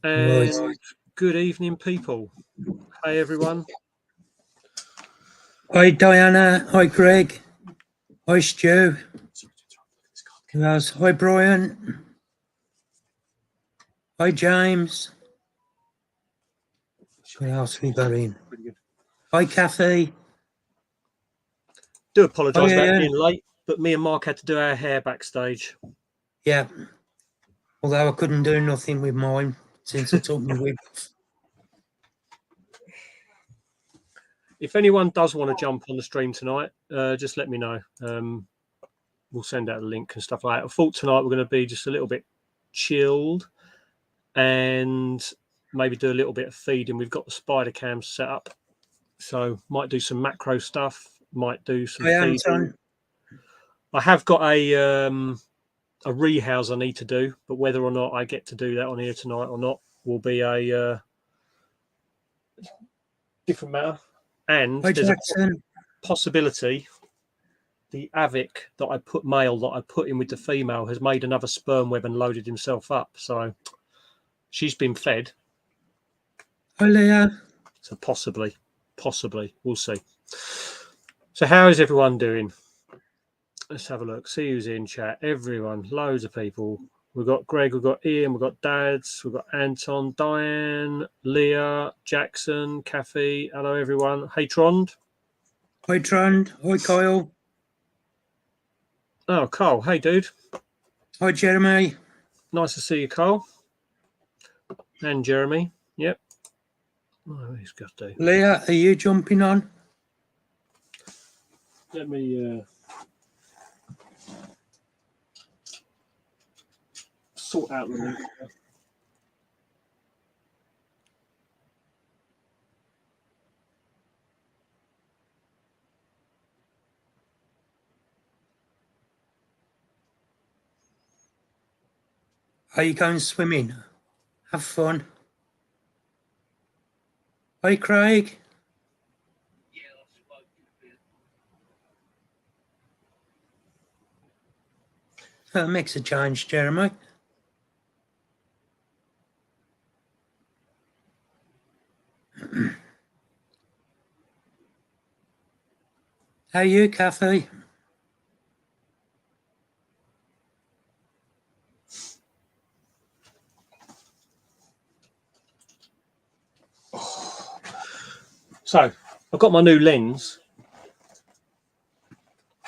And Right. good evening, people. Hey, everyone. Hi, Diana. Hi, Greg. Hi, Stu. Who else? Hi, Brian. Hi, James. What else we got in? Hi, Kathy. Do apologise about Ian. being late, but me and Mark had to do our hair backstage. Yeah. Although I couldn't do nothing with mine since I took my wig off. If anyone does want to jump on the stream tonight, just let me know. We'll send out a link and stuff like that. I thought tonight we're going to be just a little bit chilled and maybe do a little bit of feeding. We've got the spider cams set up, so might do some macro stuff, might do some Hi, feeding. Anton. I have got a rehouse I need to do, but whether or not I get to do that on here tonight or not will be a different matter. And Hi, there's a Jackson. possibility the Avic that I put male that I put in with the female has made another sperm web and loaded himself up. So she's been fed. Hi, Leah. So possibly, we'll see. So how is everyone doing? Let's have a look. See who's in chat. Everyone, loads of people. We've got Greg, we've got Ian, we've got Dads, we've got Anton, Diane, Leah, Jackson, Kathy. Hello, everyone. Hey, Trond. Hi, Trond. Hi, Kyle. Oh, Carl. Hey, dude. Hi, Jeremy. Nice to see you, Carl. And Jeremy. Yep. Oh, he's got to. Leah, are you jumping on? Let me sort out the link. Are you going swimming? Have fun. Hi, Craig. That makes a change, Jeremy. How are you, Kathy? So I've got my new lens,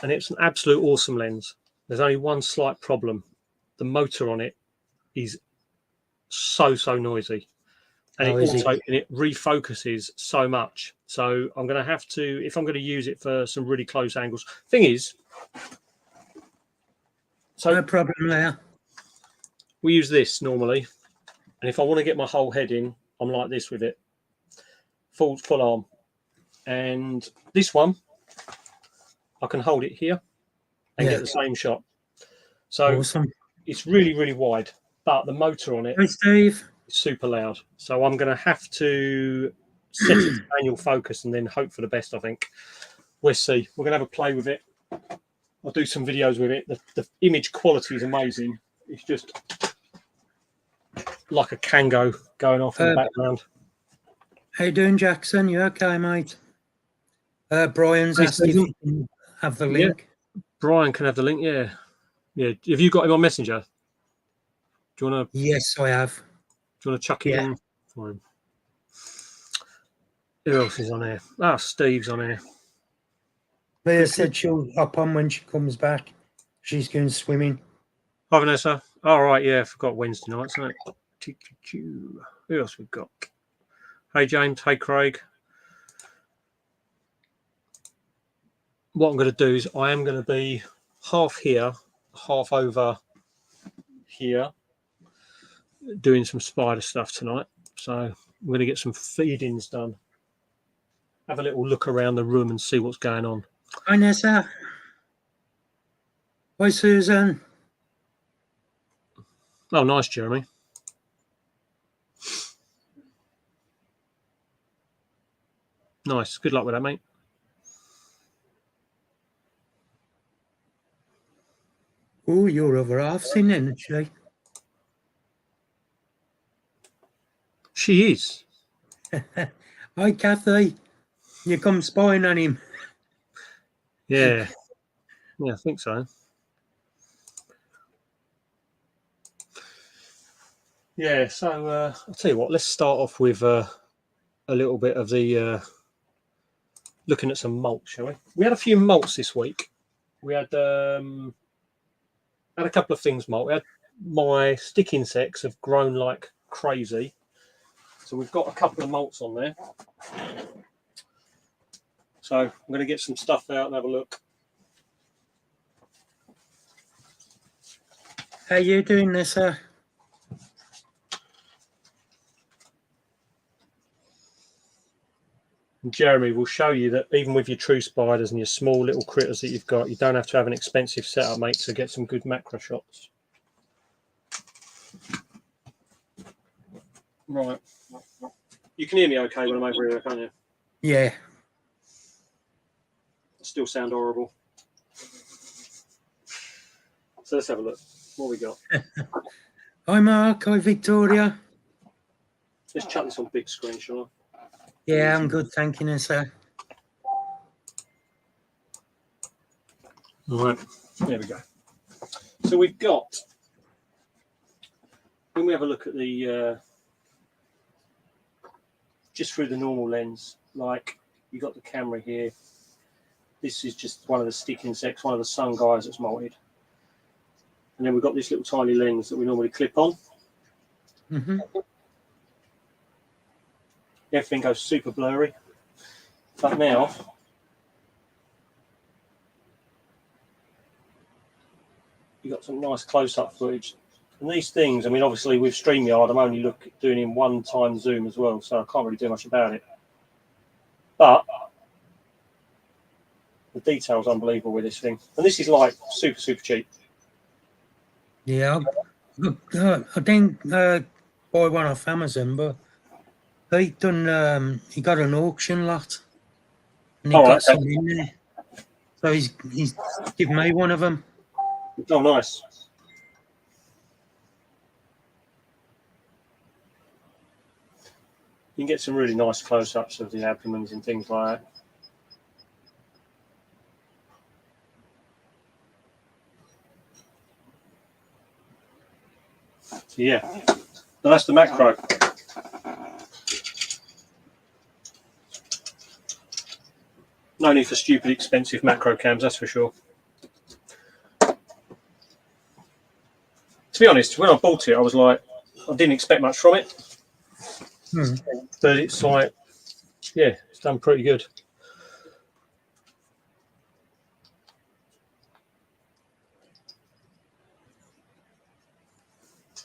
and it's an absolute awesome lens. There's only one slight problem. The motor on it is so noisy, and it refocuses so much. So I'm going to have to, if I'm going to use it for some really close angles. Thing is, so no problem there. We use this normally, and if I want to get my whole head in, I'm like this with it, full arm. And this one, I can hold it here and get the same shot. So awesome. It's really wide, but the motor on it Hi, Steve. is super loud. So I'm going to have to set it to manual focus and then hope for the best, I think. We'll see. We're going to have a play with it. I'll do some videos with it. The image quality is amazing. It's just like a Kango going off in the background. How you doing, Jackson? You okay, mate? Brian's asked if you can have the link. Yeah. Brian can have the link, yeah. Yeah. Have you got him on Messenger? Do you want to? Yes, I have. Do you want to chuck it in for him? Who else is on here? Ah, Steve's on here. Leah said she'll hop on when she comes back. She's going swimming. Hi, Vanessa. All right, yeah, I forgot Wednesday night, isn't it? Who else we've got? Hey, James. Hey, Craig. What I'm going to do is I am going to be half here, half over here, doing some spider stuff tonight. So I'm going to get some feedings done. Have a little look around the room and see what's going on. Hi, Nessa. Hi, Susan. Oh, nice, Jeremy. Nice. Good luck with that, mate. Oh, your other half's in then, actually. She is. Hi, Kathy. You come spying on him. Yeah. Yeah, I think so. Yeah, so I'll tell you what, let's start off with a little bit of the looking at some mulch, shall we? We had a few mulch this week. We had a couple of things mulch. We had my stick insects have grown like crazy. So we've got a couple of mulch on there. So I'm going to get some stuff out and have a look. How you doing this, sir? And Jeremy will show you that even with your true spiders and your small little critters that you've got, you don't have to have an expensive setup, mate, to get some good macro shots. Right. You can hear me okay when I'm over here, can't you? Yeah. I still sound horrible. So let's have a look. What we got? Hi, Mark. Hi, Victoria. Let's chuck this on big screen, shall I? Yeah, I'm good. Thank you, sir. All right. There we go. So we've got, when we have a look at the, just through the normal lens, like you got the camera here. This is just one of the stick insects, one of the sun guys that's molted. And then we've got this little tiny lens that we normally clip on. Mm-hmm. Everything goes super blurry. But now, you've got some nice close-up footage. And these things, I mean, obviously with StreamYard, I'm only doing in 1x zoom as well, so I can't really do much about it. But the detail's unbelievable with this thing. And this is like super, super cheap. Yeah, I didn't buy one off Amazon, but he got an auction lot, and he got some in there. So he's given me one of them. Oh, nice. You can get some really nice close-ups of the abdomens and things like that. So yeah, but that's the macro. No need for stupid expensive macro cams, that's for sure. To be honest, when I bought it, I was like, I didn't expect much from it. But it's like, yeah, it's done pretty good.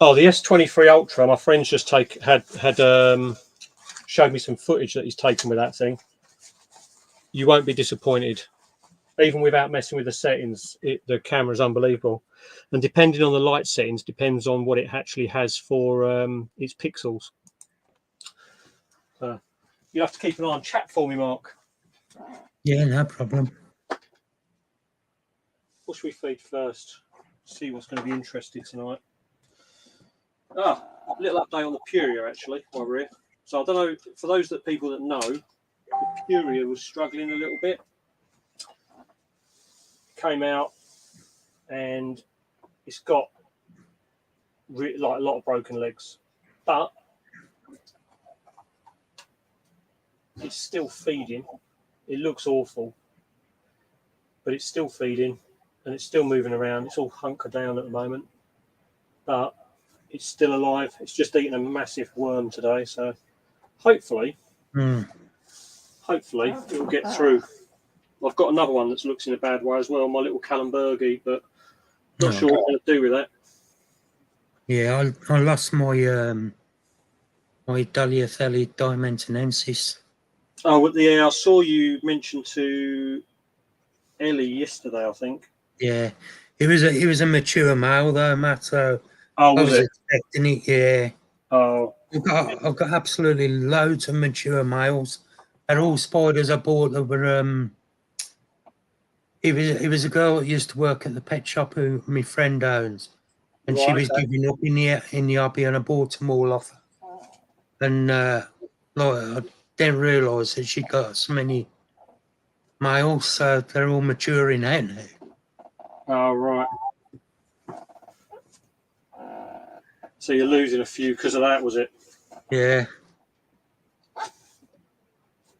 Oh, the S23 Ultra, my friend's just had showed me some footage that he's taken with that thing. You won't be disappointed. Even without messing with the settings, the camera's unbelievable. And depending on the light settings, depends on what it actually has for its pixels. You'll have to keep an eye on chat for me, Mark. Yeah, no problem. What should we feed first? See what's going to be interested tonight. A little update on the Puria, actually, while we're here. So I don't know, for those people that know, the Puria was struggling a little bit. Came out and it's got like a lot of broken legs, but it's still feeding. It looks awful, but it's still feeding and it's still moving around. It's all hunkered down at the moment, but it's still alive. It's just eaten a massive worm today, so hopefully it'll get through. I've got another one that looks in a bad way as well, my little Kallenbergi, but not sure what I'm going to do with that. Yeah, I lost my my Dahlia-Thelid diamentinensis. Oh, yeah, I saw you mention to Ellie yesterday, I think. Yeah, he was a mature male though, Matt. So I was it? Expecting it. Yeah. Oh, I've got absolutely loads of mature males. And all spiders I bought that were It was a girl that used to work at the pet shop who my friend owns, and she was giving up in the hobby, and I bought them all off her. and like, I didn't realise that she'd got so many males, so they're all maturing out now. Oh, right. So you're losing a few because of that, was it? Yeah.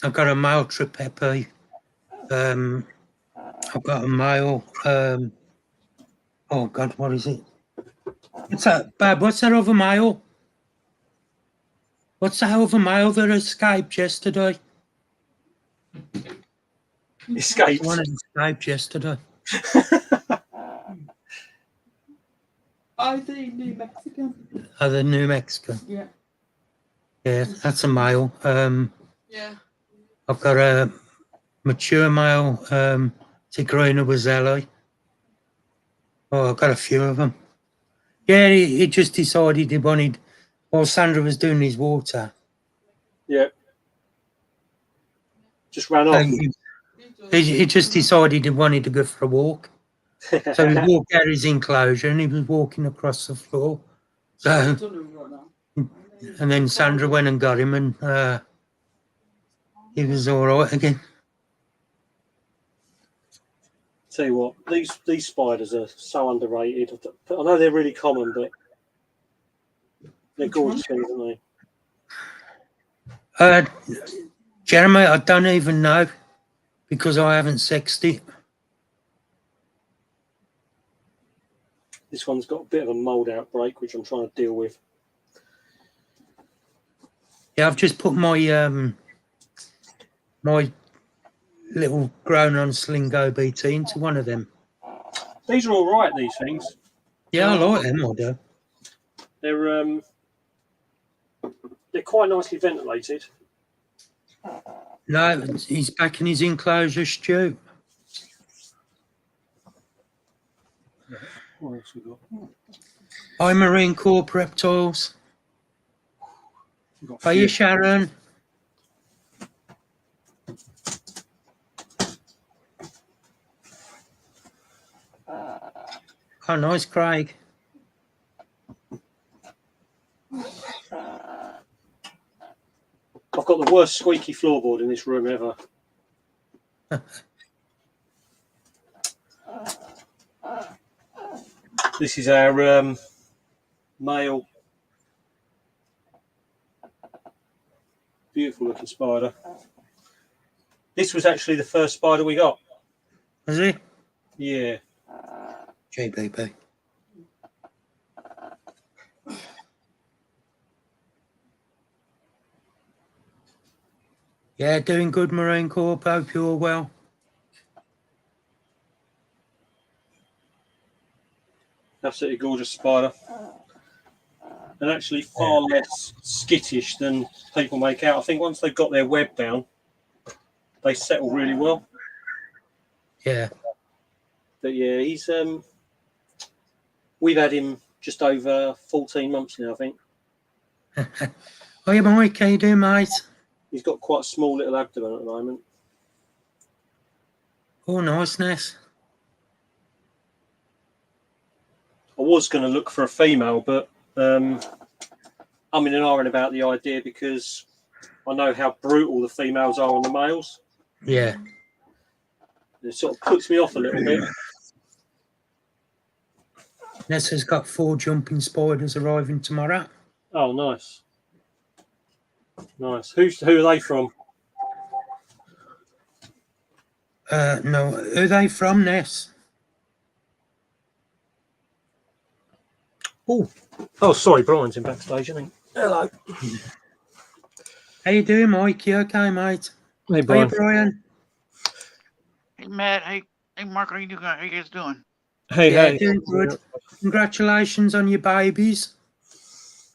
I've got a male tripepe. I've got a male. Oh God, what is it? What's that, Bab? What's that other male? What's that other male that escaped yesterday? Escaped. The one that escaped yesterday. I think New Mexican. Oh, the New Mexican. Yeah. Yeah, that's a male. Yeah. I've got a mature male, Tigrina Wazelli. Oh, I've got a few of them. Yeah, he just decided he wanted, while Sandra was doing his water, Yeah. Just ran off. he just decided he wanted to go for a walk. So he walked out his enclosure and he was walking across the floor. So, and then Sandra went and got him, and he was all right again. Tell you what, these spiders are so underrated. I know they're really common, but they're gorgeous things, aren't they? Jeremy, I don't even know because I haven't sexed it. This one's got a bit of a mould outbreak, which I'm trying to deal with. Yeah, I've just put my my little grown-on Slingo BT into one of them. These are all right. These things. Yeah, I like them. I do. They're quite nicely ventilated. No, he's back in his enclosure, Stu. What else we got? Hi, Marine Corps reptiles. We've got Are you Sharon? Oh, nice, Craig. I've got the worst squeaky floorboard in this room ever. This is our male, beautiful looking spider. This was actually the first spider we got. Is he? Yeah. JBB. Yeah, doing good, Marine Corps. Hope you're well. Absolutely gorgeous spider. And actually far less skittish than people make out. I think once they've got their web down, they settle really well. Yeah. But yeah, he's we've had him just over 14 months now, I think. Oh, yeah, Mike, how you doing, mate? He's got quite a small little abdomen at the moment. Oh, niceness. I was going to look for a female, but I'm in an iron about the idea because I know how brutal the females are on the males. Yeah. It sort of puts me off a little bit. Nessa's got 4 jumping spiders arriving tomorrow. Oh, nice. Nice. Who are they from? No, who are they from, Ness? Oh, sorry, Brian's in backstage, isn't he? Hello. How you doing, Mike? You okay, mate? Hey, Brian. Brian. Hey, Brian. Hey, Matt. Hey, Mark. How you doing? How you guys doing? Hey, Yeah, hey. doing good. Congratulations on your babies.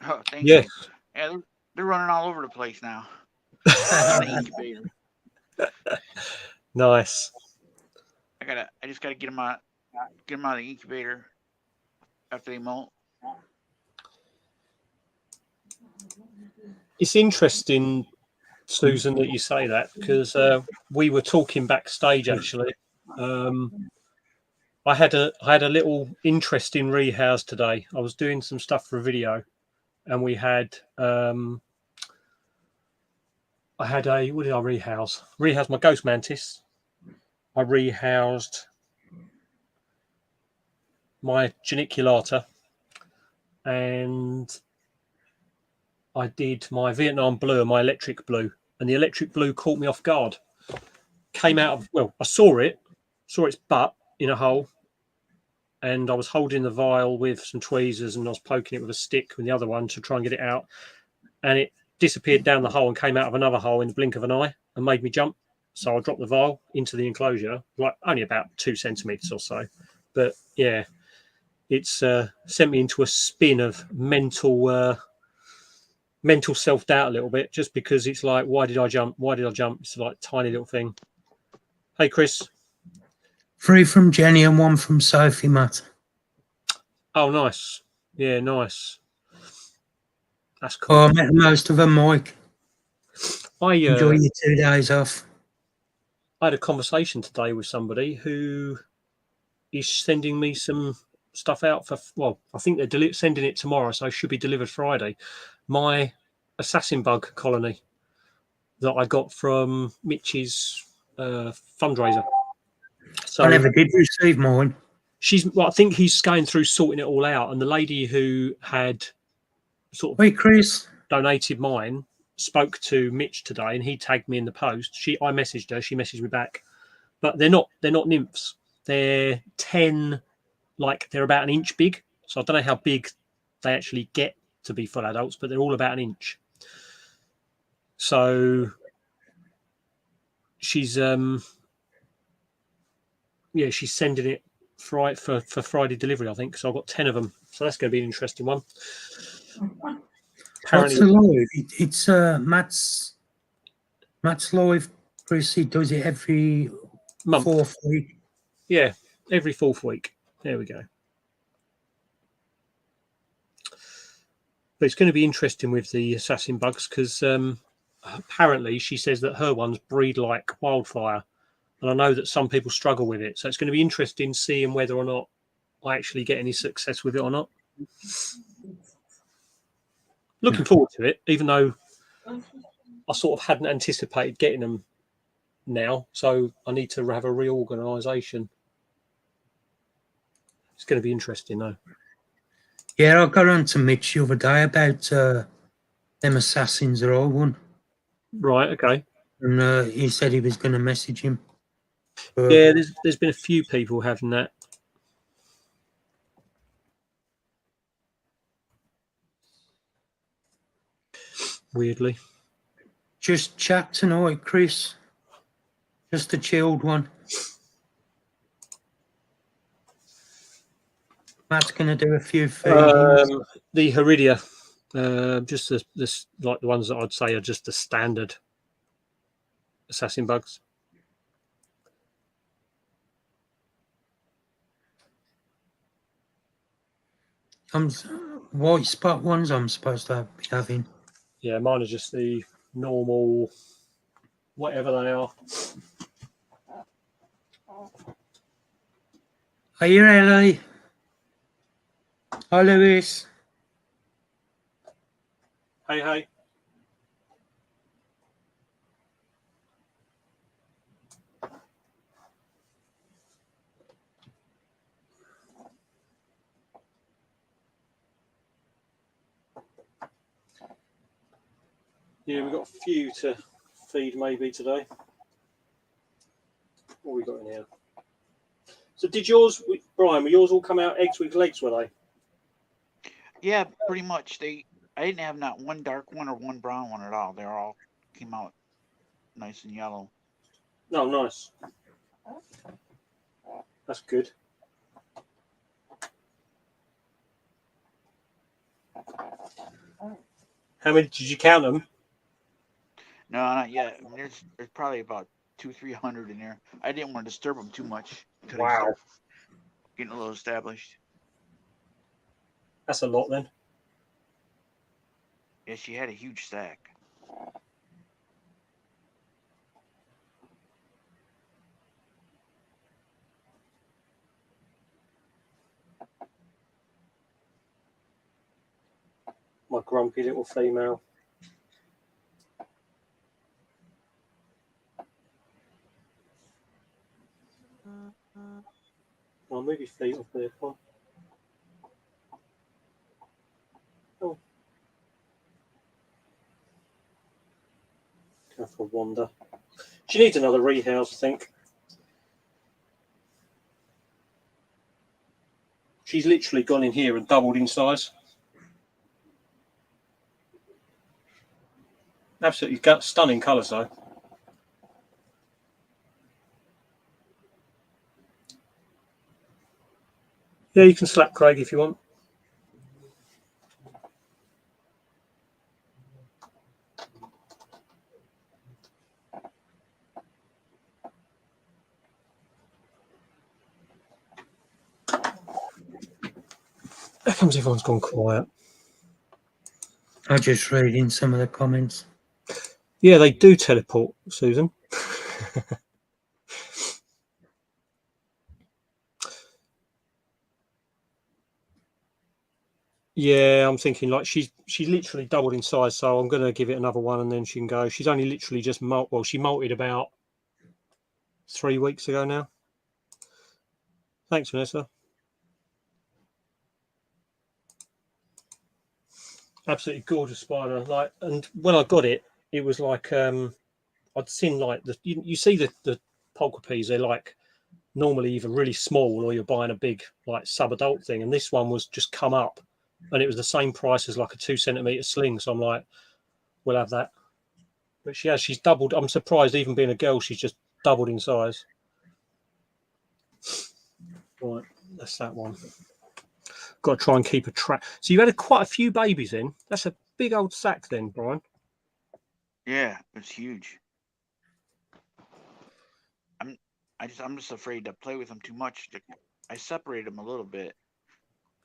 Oh, thank Yes. you. Yeah, they're running all over the place now. In the incubator. Nice. I just gotta get them out of the incubator after they molt. It's interesting, Susan, that you say that because we were talking backstage actually. I had a little interesting rehouse today. I was doing some stuff for a video, and we had I had a, what did I rehouse? Rehoused my ghost mantis. I rehoused my geniculata, and I did my Vietnam blue and my electric blue. And the electric blue caught me off guard. Came out of, well, I saw its butt in a hole, and I was holding the vial with some tweezers and I was poking it with a stick with the other one to try and get it out. And it disappeared down the hole and came out of another hole in the blink of an eye and made me jump. So I dropped the vial into the enclosure, like only about 2 centimeters or so. But yeah, it's sent me into a spin of mental self-doubt a little bit, just because it's like, why did I jump? Why did I jump? It's like a tiny little thing. Hey, Chris. 3 from Jenny and 1 from Sophie, Matt. Oh, nice. Yeah, nice. That's cool. Oh, I met most of them, Mike. Enjoy your 2 days off. I had a conversation today with somebody who is sending me some stuff out for, well, I think they're sending it tomorrow, so it should be delivered Friday. My assassin bug colony that I got from Mitch's fundraiser. So I never did receive mine. Well, I think he's going through sorting it all out, and the lady who had sort of Wait, Chris. donated mine spoke to Mitch today, and he tagged me in the post. I messaged her, she messaged me back, but they're not nymphs. They're 10, like they're about an inch big. So I don't know how big they actually get to be full adults, but they're all about an inch. So she's she's sending it for Friday delivery, I think. So I've got 10 of them. So that's going to be an interesting one. What's the live? It's Matt's live. Chris, he does it every month. 4th week. Yeah, every 4th week. There we go. But it's going to be interesting with the assassin bugs, because apparently she says that her ones breed like wildfire. And I know that some people struggle with it. So it's going to be interesting seeing whether or not I actually get any success with it or not. Looking forward to it, even though I sort of hadn't anticipated getting them now. So I need to have a reorganisation. It's going to be interesting, though. Yeah, I got on to Mitch the other day about them assassins are all one. Right, okay. And he said he was going to message him. But yeah, there's been a few people having that. Weirdly. Just chat tonight, Chris. Just a chilled one. Matt's going to do a few feedings. The Heridia, just this like the ones that I'd say are just the standard assassin bugs. White spot ones I'm supposed to be having. Yeah, mine are just the normal, whatever they are. Are you ready? Hi, Lewis. Hey. Yeah, we've got a few to feed maybe today. What have we got in here? So did yours, Brian, were yours all come out eggs with legs, were they? Yeah, pretty much. I didn't have not one dark one or one brown one at all. They all came out nice and yellow. Oh, nice. That's good. How many did you count them? No, not yet. I mean, there's probably about 200-300 in there. I didn't want to disturb them too much until they start getting a little established. That's a lot then. Yeah, she had a huge stack. My grumpy little female. Get your feet off there, come on. Oh. Go for a wander. She needs another rehouse, I think. She's literally gone in here and doubled in size. Absolutely stunning colours, though. Yeah, you can slap Craig if you want. How comes everyone's gone quiet? I'm just reading some of the comments. Yeah, they do teleport, Susan. Yeah, I'm thinking like she's literally doubled in size, so I'm going to give it another one and then she can go. She's only literally just she molted about 3 weeks ago now. Thanks, Vanessa. Absolutely gorgeous spider. Like, and when I got it, it was like I'd seen like you see the polka peas. They're like normally either really small or you're buying a big like sub-adult thing, and this one was just come up, and it was the same price as like a 2 centimeter sling. So I'm like, we'll have that. But she's doubled. I'm surprised, even being a girl, she's just doubled in size. Right, that's that one. Got to try and keep a track. So you had quite a few babies in. That's a big old sack then, Brian. Yeah, it's huge. I'm just afraid to play with them too much. I separated them a little bit.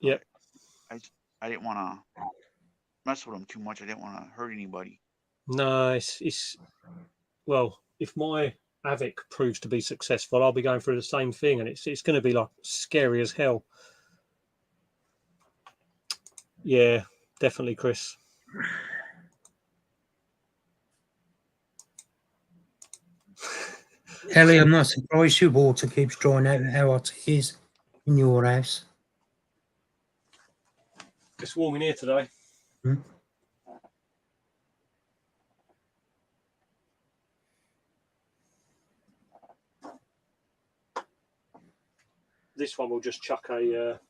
Yep. I didn't want to mess with them too much. I didn't want to hurt anybody. No, it's well, if my Avic proves to be successful, I'll be going through the same thing, and it's going to be like scary as hell. Yeah, definitely, Chris. Ellie, I'm not surprised your water keeps drying out how hot it is in your house. It's warm in here today. Hmm? This one will just chuck a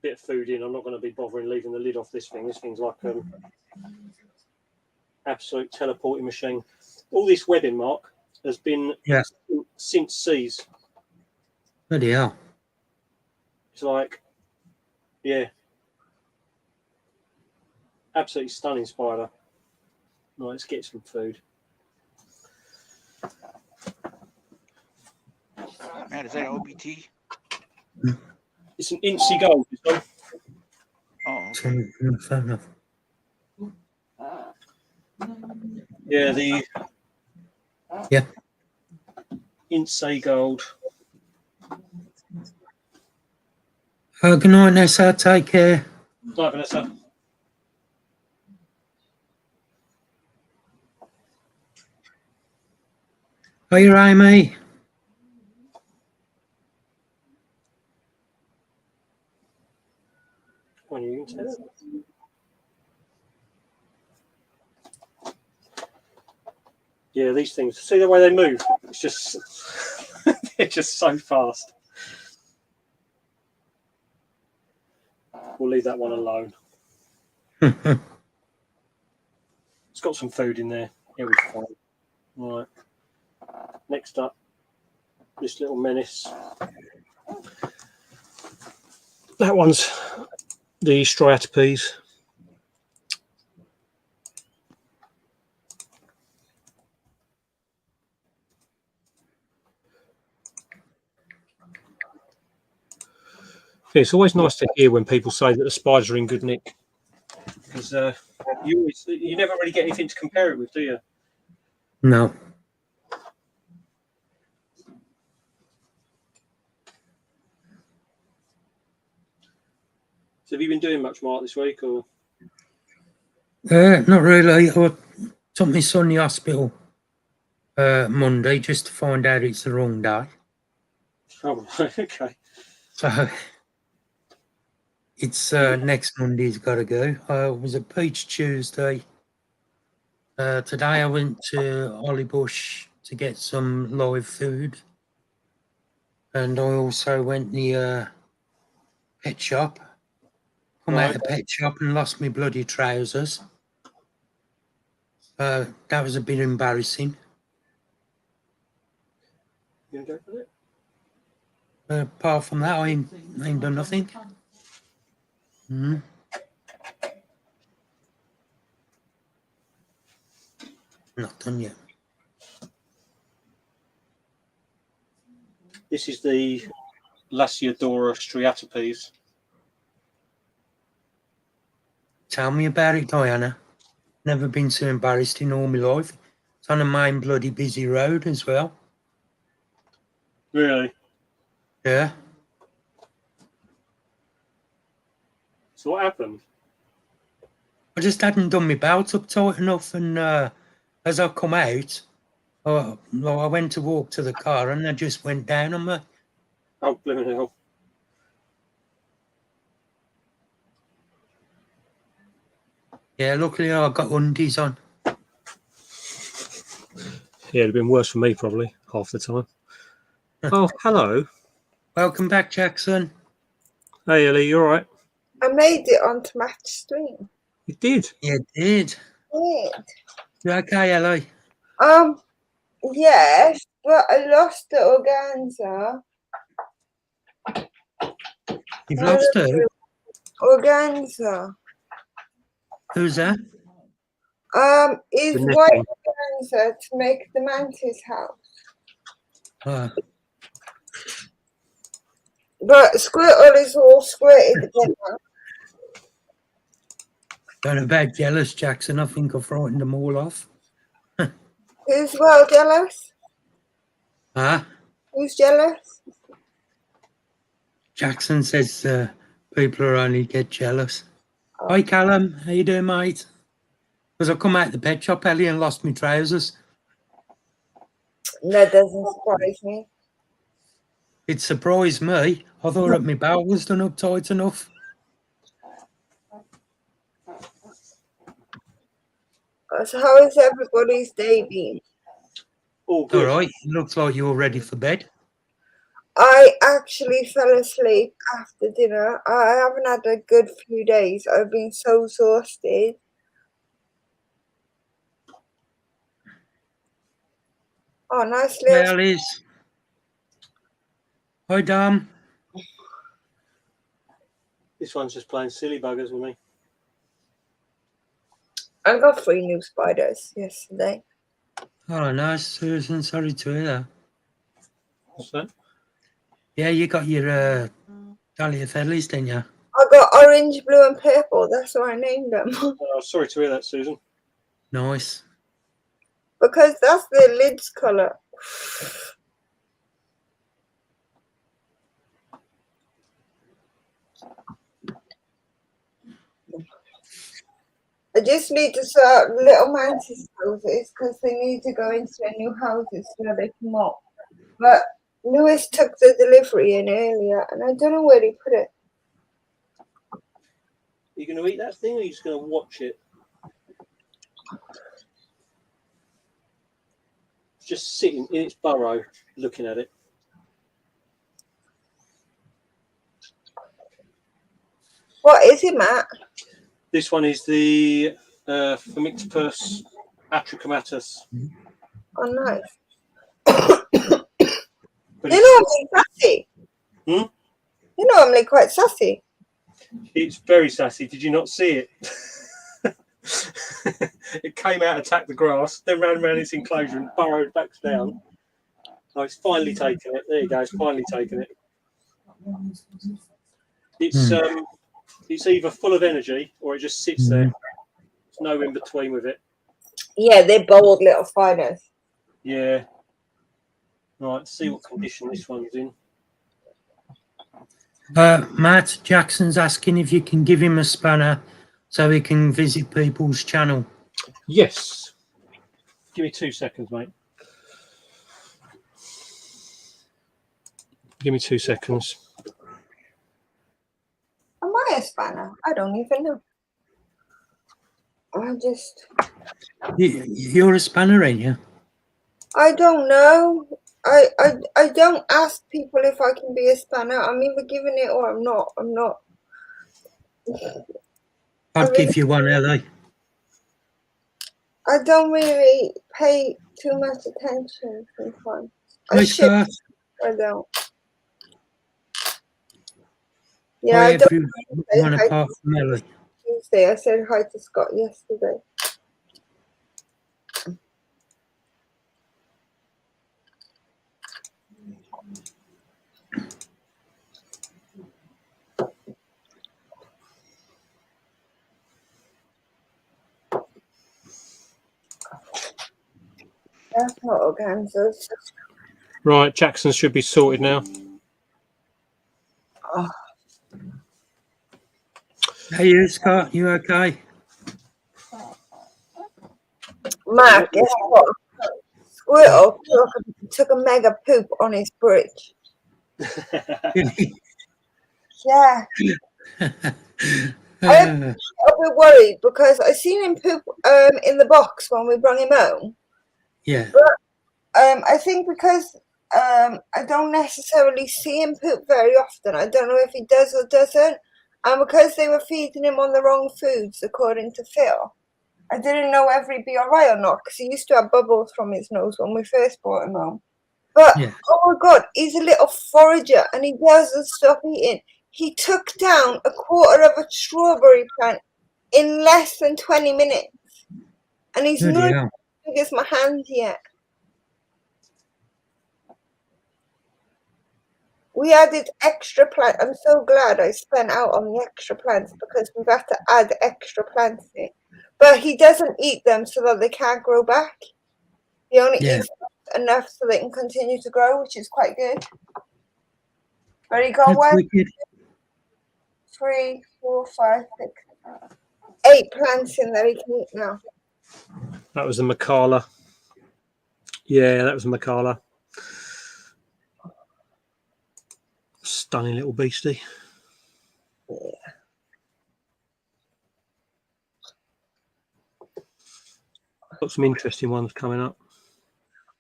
bit of food in. I'm not going to be bothering leaving the lid off this thing. This thing's like absolute teleporting machine. All this webbing, Mark, has been since C's. Bloody hell. It's like, yeah, absolutely stunning spider. Right, let's get some food. Man, is that OBT? It's an Incy gold, this one. Oh, okay. Fair enough. Yeah, the Incy gold. Good night, Nessa. Take care. Night, Vanessa. Are you right, mate? When you can tell. Yeah, these things. See the way they move? It's just they're just so fast. We'll leave that one alone. It's got some food in there. It was fine. Right. Next up, this little menace. That one's the Striatopes. Yeah, it's always nice to hear when people say that the spiders are in good nick, because you never really get anything to compare it with, do you? No. So have you been doing much, Mark, this week, or? Not really. I took my son to the hospital Monday just to find out it's the wrong day. Oh, okay. So it's next Monday's got to go. It was a Peach Tuesday. Today I went to Hollybush to get some live food. And I also went the pet shop. Come out the pet shop and lost my bloody trousers. That was a bit embarrassing. You gonna go for it? Apart from that, I ain't done nothing. Not done yet. This is the Lasiodora striatopes. Tell me about it, Diana. Never been so embarrassed in all my life. It's on a main bloody busy road as well. Really? Yeah. So what happened? I just hadn't done my belt up tight enough, and as I come out, I went to walk to the car, and I just went down on me. Oh, blooming hell. Yeah, luckily I got undies on. Yeah, it'd have been worse for me probably half the time. Oh, hello. Welcome back, Jackson. Hey, Ellie, you all right? I made it onto Match Stream. You did? You did. Yeah. You okay, Ellie? Yes, but I lost the organza. You've lost who? Organza. Who's that? Is The white knitting. organza to make the mantis house. But Squirtle is all squirted together. Don't about jealous, Jackson. I think I frightened them all off. Who's well jealous? Huh? Who's jealous? Jackson says people are only get jealous. Hi, Callum. How you doing, mate? Because I come out the pet shop, Ellie, and lost my trousers. That doesn't surprise me. It surprised me. I thought that my belt was done up tight enough. So how is everybody's day been? All good. All right. It looks like you're ready for bed. I actually fell asleep after dinner. I haven't had a good few days. I've been so exhausted. Oh, nice little. Well, is. Hi, Dom. This one's just playing silly buggers with me. I got 3 new spiders yesterday. Oh, nice, Susan. Sorry to hear that. What's that? Yeah, you got your Dahlia Fedleys, didn't you? I got orange, blue, and purple. That's why I named them. Sorry to hear that, Susan. Nice. Because that's the lid's colour. I just need to sort little mantis houses because they need to go into their new houses so they can mop. But Lewis took the delivery in earlier and I don't know where he put it. Are you going to eat that thing or are you just going to watch it? It's just sitting in its burrow looking at it. What is it, Matt? This one is the Phomictopus atrichomatus. Oh, nice. But You're normally sassy. Hmm? You're normally quite sassy. It's very sassy. Did you not see it? It came out, attacked the grass, then ran around its enclosure and burrowed back down. Oh, it's finally taken it. There you go. It's finally taken it. It's either full of energy or it just sits there. There's no in between with it. Yeah, they're bold little spiders. Yeah. Right, let's see what condition this one's in. Matt, Jackson's asking if you can give him a spanner so he can visit people's channel. Yes. Give me 2 seconds, mate. Give me 2 seconds. I a spanner? I don't even know. You're a spanner, ain't you? I don't know. I don't ask people if I can be a spanner. I'm either giving it or I'm not. I'm not. I'd give you one, Ellie. I don't really pay too much attention sometimes. Hi, Scott. I don't. Hi, I don't everyone apart from Ellie. Tuesday. I said hi to Scott yesterday. That's not organzas. Right, Jackson should be sorted now. Oh. Hey, you, Scott. You okay? Mark, guess what? Squirtle took a mega poop on his bridge. Yeah. I'm a bit worried because I seen him poop in the box when we brought him home. Yeah. But I think because I don't necessarily see him poop very often. I don't know if he does or doesn't. And because they were feeding him on the wrong foods, according to Phil, I didn't know whether he'd be all right or not because he used to have bubbles from his nose when we first brought him home. But, oh my God, he's a little forager and he doesn't stop eating. He took down a quarter of a strawberry plant in less than 20 minutes. And he's not as big as my hand yet. We added extra plants. I'm so glad I spent out on the extra plants because we've had to add extra plants in. But he doesn't eat them so that they can't grow back. He only eats enough so they can continue to grow, which is quite good. But he got 1, 2, 3, 4, 5, 6, 8 plants in there he can eat now. That was the Macala. Yeah, that was the Macala. Stunning little beastie. Yeah. Got some interesting ones coming up.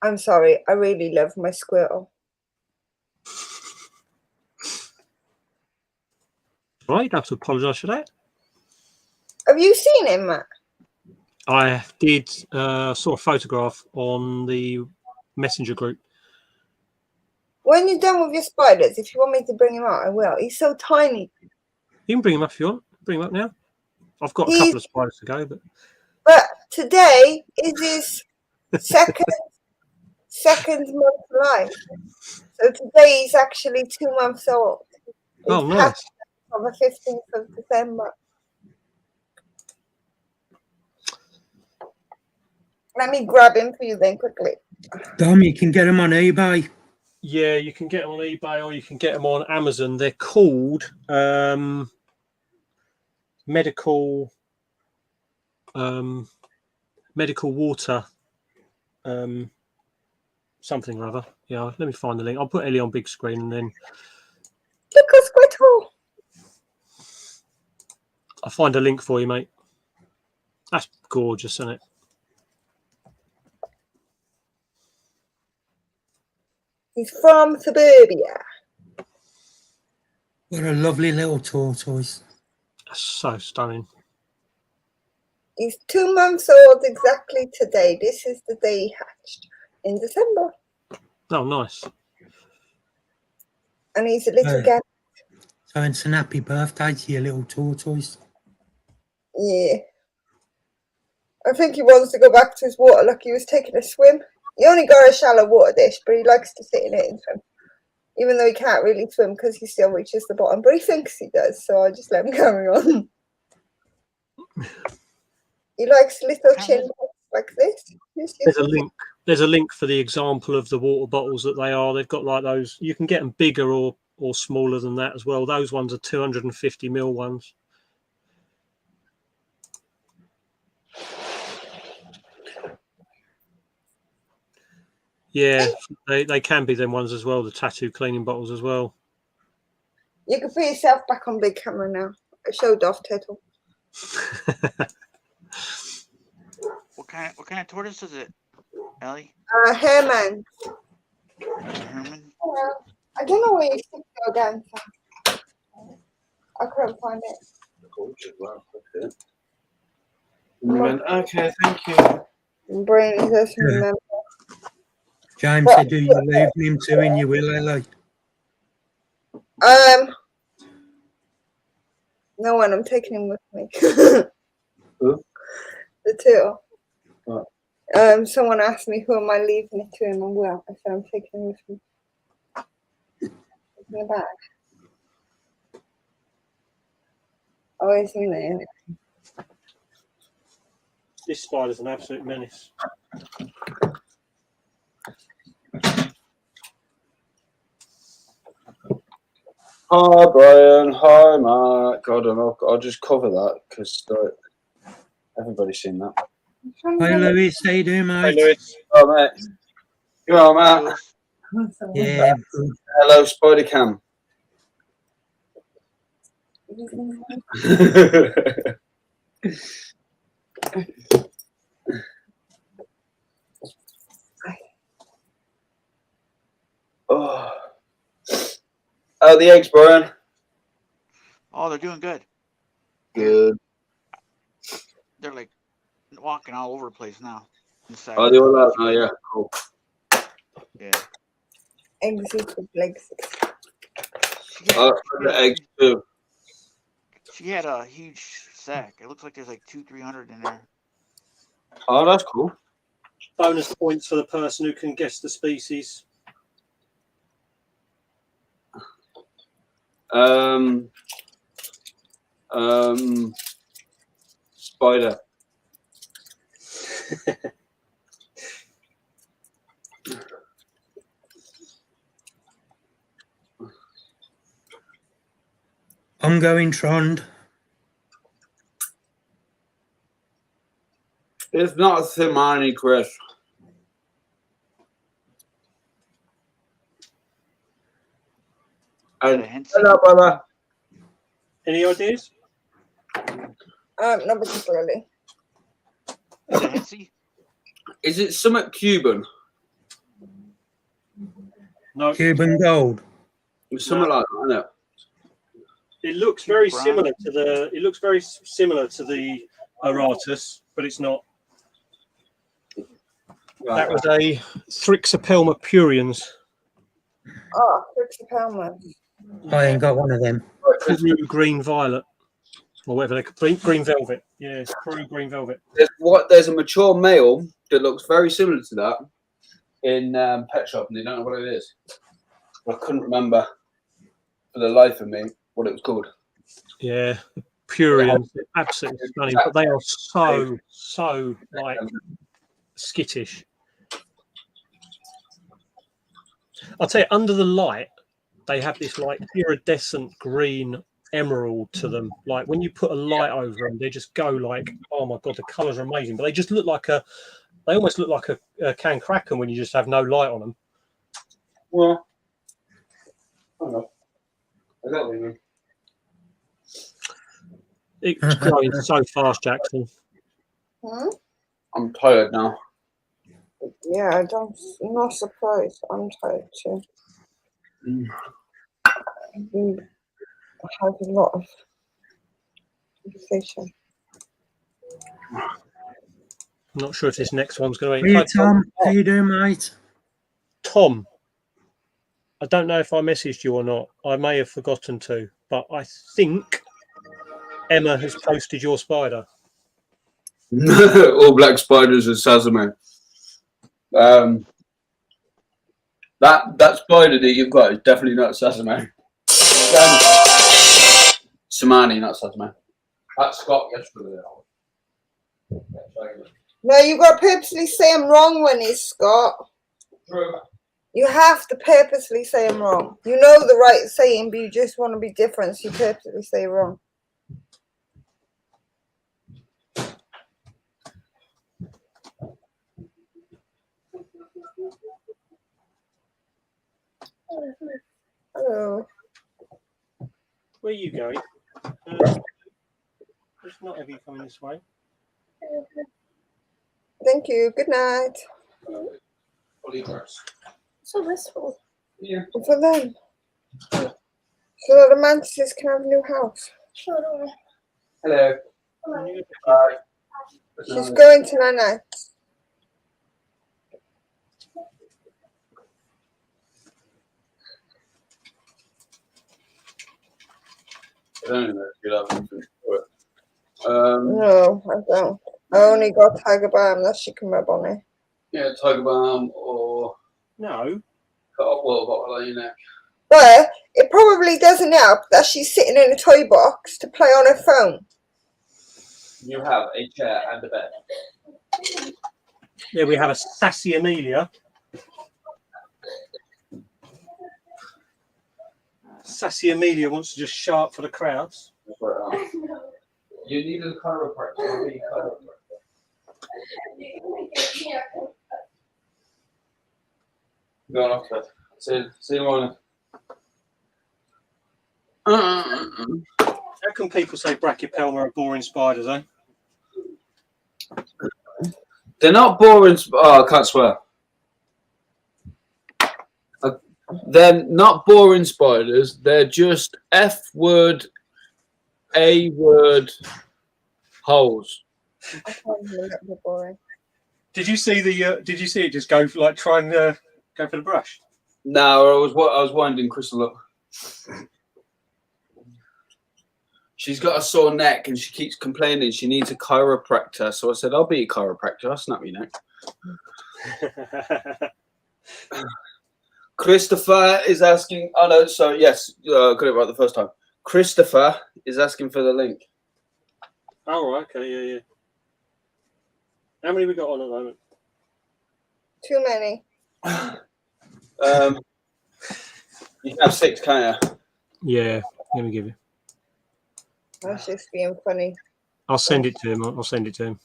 I'm sorry, I really love my squirtle. Right, you'd have to apologise for that. Have you seen him, Matt? I did saw a photograph on the messenger group. When you're done with your spiders, if you want me to bring him out, I will. He's so tiny. You can bring him up if you want. Bring him up now. I've got a couple of spiders to go, but today is his second month life. So today he's actually 2 months old. Oh, nice. On the 15th of December. Let me grab him for you then quickly. Dom, you can get him on eBay. Yeah, you can get them on eBay or you can get them on Amazon. They're called medical water something or other. Yeah, let me find the link. I'll put Ellie on big screen and then look at Squirtle. I'll find a link for you, mate. That's gorgeous, isn't it? He's from suburbia. What a lovely little tortoise. That's so stunning. He's 2 months old exactly today. This is the day he hatched in December. Oh, nice. And he's a little guy. So it's an happy birthday to your little tortoise. Yeah. I think he wants to go back to his water like he was taking a swim. He only got a shallow water dish, but he likes to sit in it and swim. Even though he can't really swim because he still reaches the bottom. But he thinks he does, so I just let him carry on. He likes little chin like this. There's a link. There's a link for the example of the water bottles that they are. They've got like those. You can get them bigger or smaller than that as well. Those ones are 250 ml ones. Yeah, they can be them ones as well. The tattoo cleaning bottles as well. You can put yourself back on big camera now. I showed off Turtle. What kind of tortoise is it, Ellie? Herman. Herman? I don't know where you should go down. I couldn't find it. And you went, okay, thank you. Brain doesn't remember. James said, do you leave him to and you will, Ellie? No one. I'm taking him with me. Who? The turtle. What? Someone asked me who am I leaving it to him and will. I said I'm taking him with me. In the bag. Oh, it's in there. This spider's an absolute menace. Hi, Brian. Hi, Mark. I don't know. I'll just cover that because everybody's seen that. Hi, Louis. How you doing, Hey, mate? Lewis. Oh, mate. You all right, Matt? Yeah, good. Hello, Spider Cam. Oh. How are the eggs, Brian? Oh, they're doing good. Good. They're like walking all over the place now. Inside. Oh, they all out now, yeah. Cool. Yeah. Eggs equal legs. I like the eggs too. She had a huge sack. It looks like there's like 300 in there. Oh, that's cool. Bonus points for the person who can guess the species. Spider. I'm going Trond. It's not a Thimani, Chris. And hello, brother. Any ideas? Not particularly. Is it Hensy? Is it Summit Cuban? No. Cuban Gold. It's something like that, isn't it? It looks very Brown. similar to the. It looks very similar to the Aratus, but it's not. Right. That was a Thrixopelma puriens. Oh, Thrixopelma. I ain't got one of them. Peru green violet, or whatever they call green velvet. Yeah, Peru green velvet. There's a mature male that looks very similar to that in Pet Shop, and they don't know what it is. I couldn't remember for the life of me what it was called. Yeah, Purians, absolutely stunning, but they are so like skittish. I'll tell you, under the light, they have this like iridescent green emerald to them. Like when you put a light over them, they just go like, oh my god, the colours are amazing. But they just look like they almost look like a can kraken when you just have no light on them. Well, I don't know. I got it. It's growing so fast, Jackson. I'm tired now. Yeah, I'm not surprised. I'm tired too. I had a lot of conversation. I'm not sure if this next one's going to Hey, be. Tom. How you doing, mate? Tom, I don't know if I messaged you or not. I may have forgotten to, but I think Emma has posted your spider. All black spiders are Sazame. That spider that you've got is definitely not Sazame. Samani, not Sazame. That's Scott yesterday. No, you got to purposely say I'm wrong when it's Scott. True. You have to purposely say I'm wrong. You know the right saying, but you just want to be different, so you purposely say wrong. Hello. Where are you going? Not heavy coming this way. Thank you. Good night. So wistful. Yeah. For them. So that the mantises can have a new house. Sure. Hello. Bye. She's going to night. I don't know if you have anything for it. No, I don't. I only got Tiger Balm that she can rub on it. Yeah, Tiger Balm or No. Cut Water Bottle on your neck. But it probably doesn't help that she's sitting in a toy box to play on her phone. You have a chair and a bed. Yeah, we have a sassy Amelia. Sassy Amelia wants to just show up for the crowds. That's right. You need a chiropractor. Going off to bed. See you in the morning. How can people say Brachypelma are boring spiders, eh? They're not boring. Oh, I can't swear. They're not boring spiders. They're just F word, A word holes. I find them a little bit boring. Did you see the? Did you see it just go for, like try and go for the brush? No, I was winding Crystal up. She's got a sore neck and she keeps complaining she needs a chiropractor. So I said, I'll be a chiropractor. I'll snap your neck. Christopher is asking. Oh, no. So, yes, got it right the first time. Christopher is asking for the link. Oh, right, okay. Yeah, yeah. How many we got on at the moment? Too many. You can have 6, can't you? Yeah, let me give you. That's just being funny. I'll send it to him. I'll send it to him.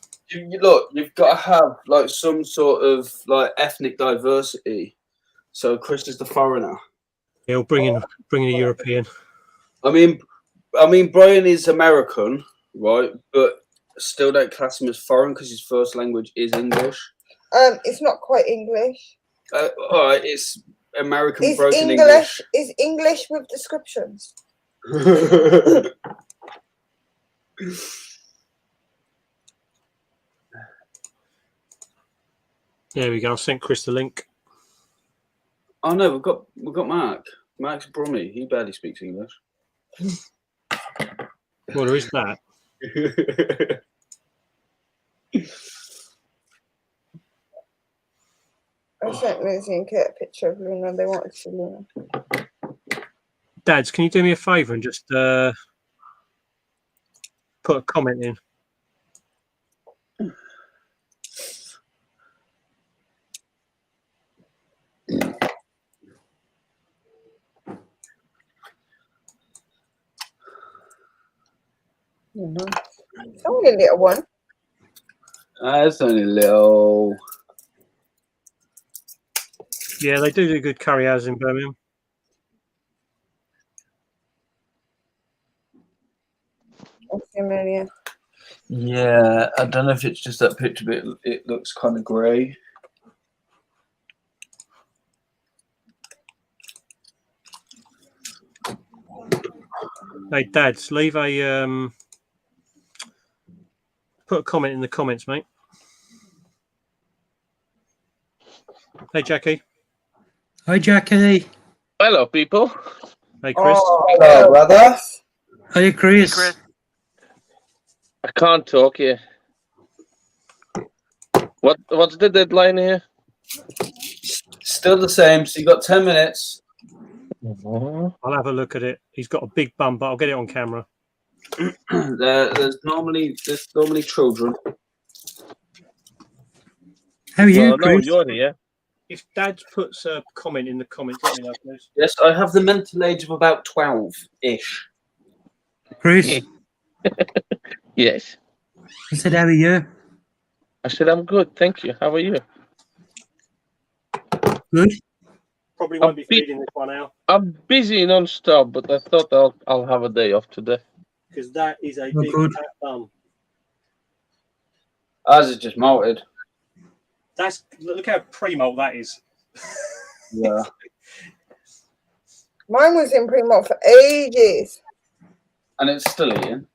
Look, you've got to have like some sort of like ethnic diversity. So Chris is the foreigner. He'll bring in a European. I mean, Brian is American, right? But still don't class him as foreign because his first language is English. It's not quite English. All right, it's American It's broken English. It's English with descriptions. There we go. I've sent Chris the link. Oh no, we've got Mark. Mark's Brummy. He barely speaks English. Well, there is that. I sent Lizzie and Kate a picture of Luna. They wanted to see Luna. Dads, can you do me a favour and just put a comment in? It's only a little one. It's only a little. Yeah, they do good curry houses in Birmingham. Amelia. Yeah, I don't know if it's just that picture, but it looks kind of grey. Hey, Dads, leave a put a comment in the comments, mate. Hey, Jackie. Hi, Jackie. Hello, people. Hey, Chris. Oh, hello, brother. Hi, Chris. I can't talk here. What's the deadline here? Still the same. So you got 10 minutes. I'll have a look at it. He's got a big bum, but I'll get it on camera. There's normally children. How are you, Well, no, Chris? you're here. If Dad puts a comment in the comments, let me know, please. Yes, I have the mental age of about 12-ish. Chris, Yes. I said, how are you? I said I'm good, thank you. How are you? Good. Probably won't be feeding this one out I'm busy non-stop, but I thought I'll have a day off today. because that is a Oh, big good. fat bum. Ours is just malted. Look how pre-molt that is. Yeah. Mine was in pre-malt for ages. And it's still eating.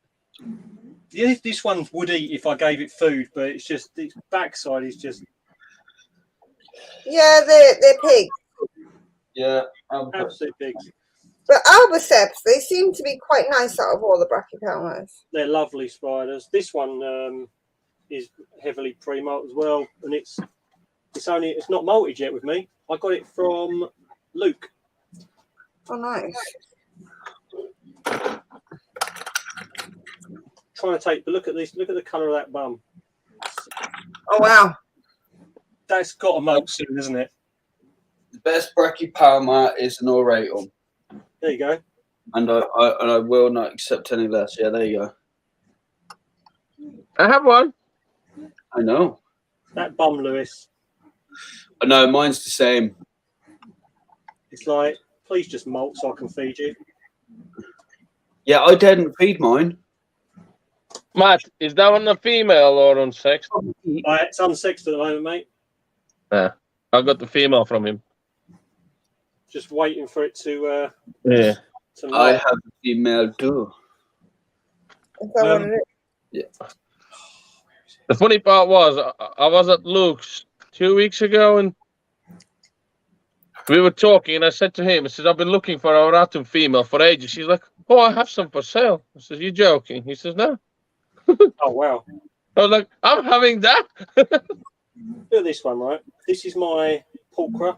Yeah, this one would eat if I gave it food, but it's just its backside is just Yeah, they're pigs. Yeah. absolute pigs. But Albiceps, they seem to be quite nice out of all the brachypelmas. They're lovely spiders. This one is heavily pre-molt as well, and it's not malted yet with me. I got it from Luke. Oh, nice. Trying to take a look at this. Look at the colour of that bum. Oh, wow. That's got to molt soon, isn't it? The best brachypelma is an auratum. There you go. And I will not accept any less. Yeah, there you go. I have one. I know. That bum, Lewis. I know, mine's the same. It's like, please just molt so I can feed you. Yeah, I didn't feed mine. Matt, is that one a female or unsexed? It's unsexed at the moment, mate. Yeah, I got the female from him. Just waiting for it to. Yeah. To I molt. have a female too. Is that what it is? Yeah. The funny part was, I was at Luke's 2 weeks ago, and we were talking, and I said to him, I said, I've been looking for a auratum female for ages. She's like, oh, I have some for sale. I said, you joking? He says, no. Oh, wow. I was like, I'm having that. Look at this one, right? This is my pulchra.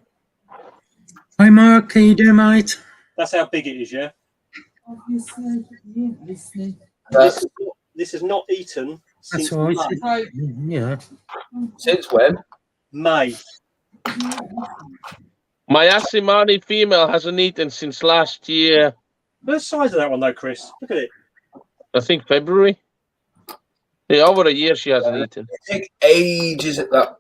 Hi, Mark. How you doing, mate? That's how big it is, yeah? This is not eaten That's since all May. right. Yeah. Since when? May. My Asimani female hasn't eaten since last year, Look at the size of that one, though, Chris. Look at it. I think February. Yeah, over a year she hasn't eaten. It takes ages at that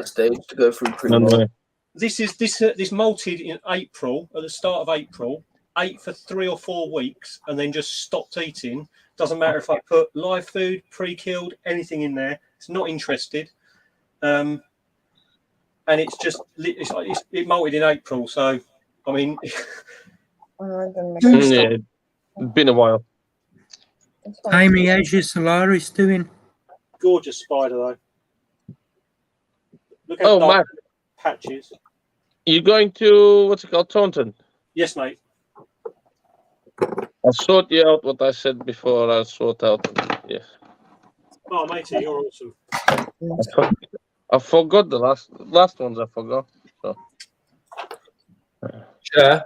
stage to go through pre-molt. This molted in April, at the start of April, ate for 3 or 4 weeks, and then just stopped eating. Doesn't matter if I put live food, pre-killed, anything in there. It's not interested. And it's just it molted in April. So, I mean, Yeah, it's been a while. Amy, how's your Solaris doing? gorgeous spider though. Look how Oh, dark Matt, the patches. you going to, what's it called, Taunton? Yes, mate. I'll sort you out what I said before. I'll sort out. Yeah. Oh, matey, you're awesome. I forgot the last ones. I forgot. So. Yeah.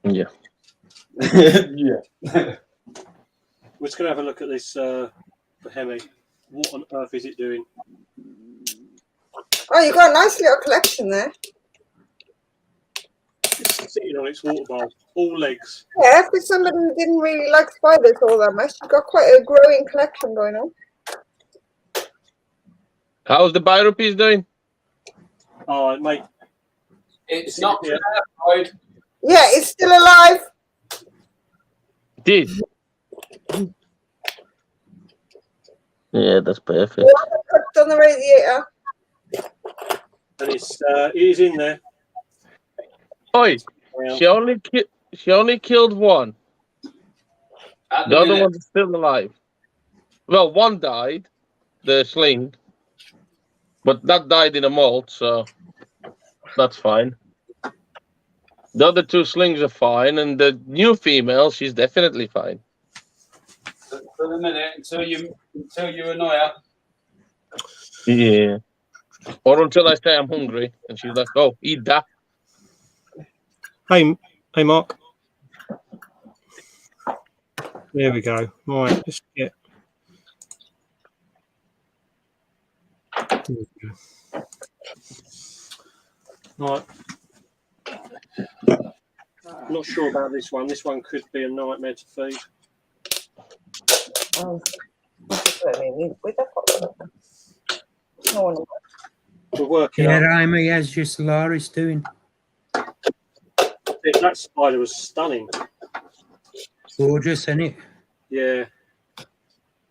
Yeah. Yeah. We're just going to have a look at this Hemi. What on earth is it doing? Oh, you got a nice little collection there. It's sitting on its water bowl, all legs. Yeah, for somebody who didn't really like spiders all that much, you've got quite a growing collection going on. How's the Biropies doing? Oh, mate. It's not Yeah. right. Yeah, it's still alive. Did. Yeah, that's perfect. Water cooked on the radiator. And it is in there. Oi, Well, she only killed one. At The other minute, one's still alive. Well, one died, the sling, but that died in a molt, so that's fine. The other two slings are fine, and the new female, she's definitely fine. for the minute until you annoy her. Yeah. Or until I say I'm hungry, and she's like, "Oh, eat that." hey, Mark. There we go. Right, let's get. There we go. Right. Not sure about this one. This one could be a nightmare to feed. Oh, with the no one. We're working Yeah, on Amy, how's your Solaris doing? it. That spider was stunning. Gorgeous, isn't it? Yeah.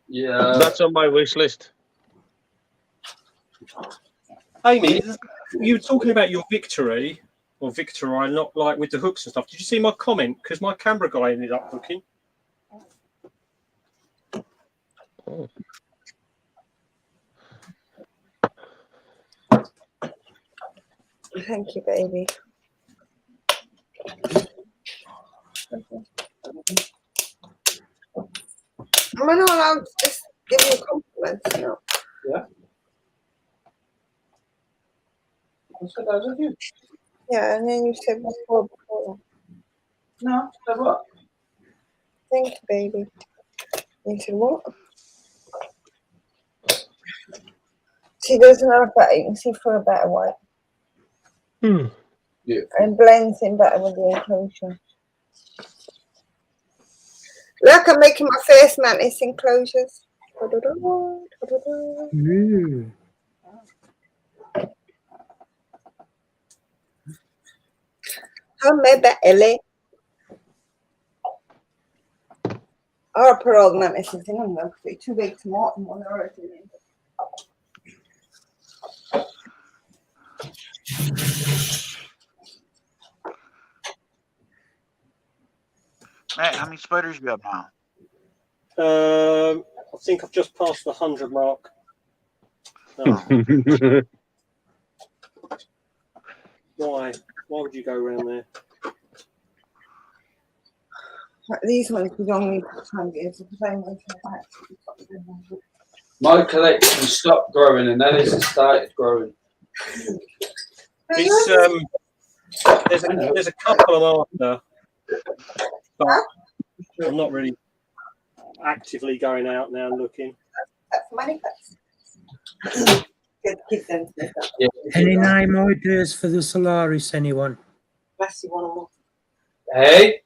Yeah. That's on my wish list. Amy, you were talking about your victory or victory, not like with the hooks and stuff. Did you see my comment? Because my camera guy ended up hooking. Oh. Thank you, baby. Am I not allowed to just give you compliments? No. Yeah. I said that was you. Yeah, and then you said before. No, said what? Thank you, baby. You said what? She doesn't have better. You can see for a better white. Yeah. And blends in better with the enclosure. Look, I'm making my first mantis enclosures. How Ellie? I'll put all the mantises in them though, because they're too big to mort and one already in. Matt, how many spiders you have now? I think I've just passed the 100 mark. Oh. Why? Why would you go around there? These ones we don't need to give because I want to. My collection stopped growing and then it started growing. It's there's a couple I'm after, but I'm not really actively going out now looking. That's money. Good, keep them. Yeah. Any name ideas for the Solaris, anyone? Unless you want more. Hey?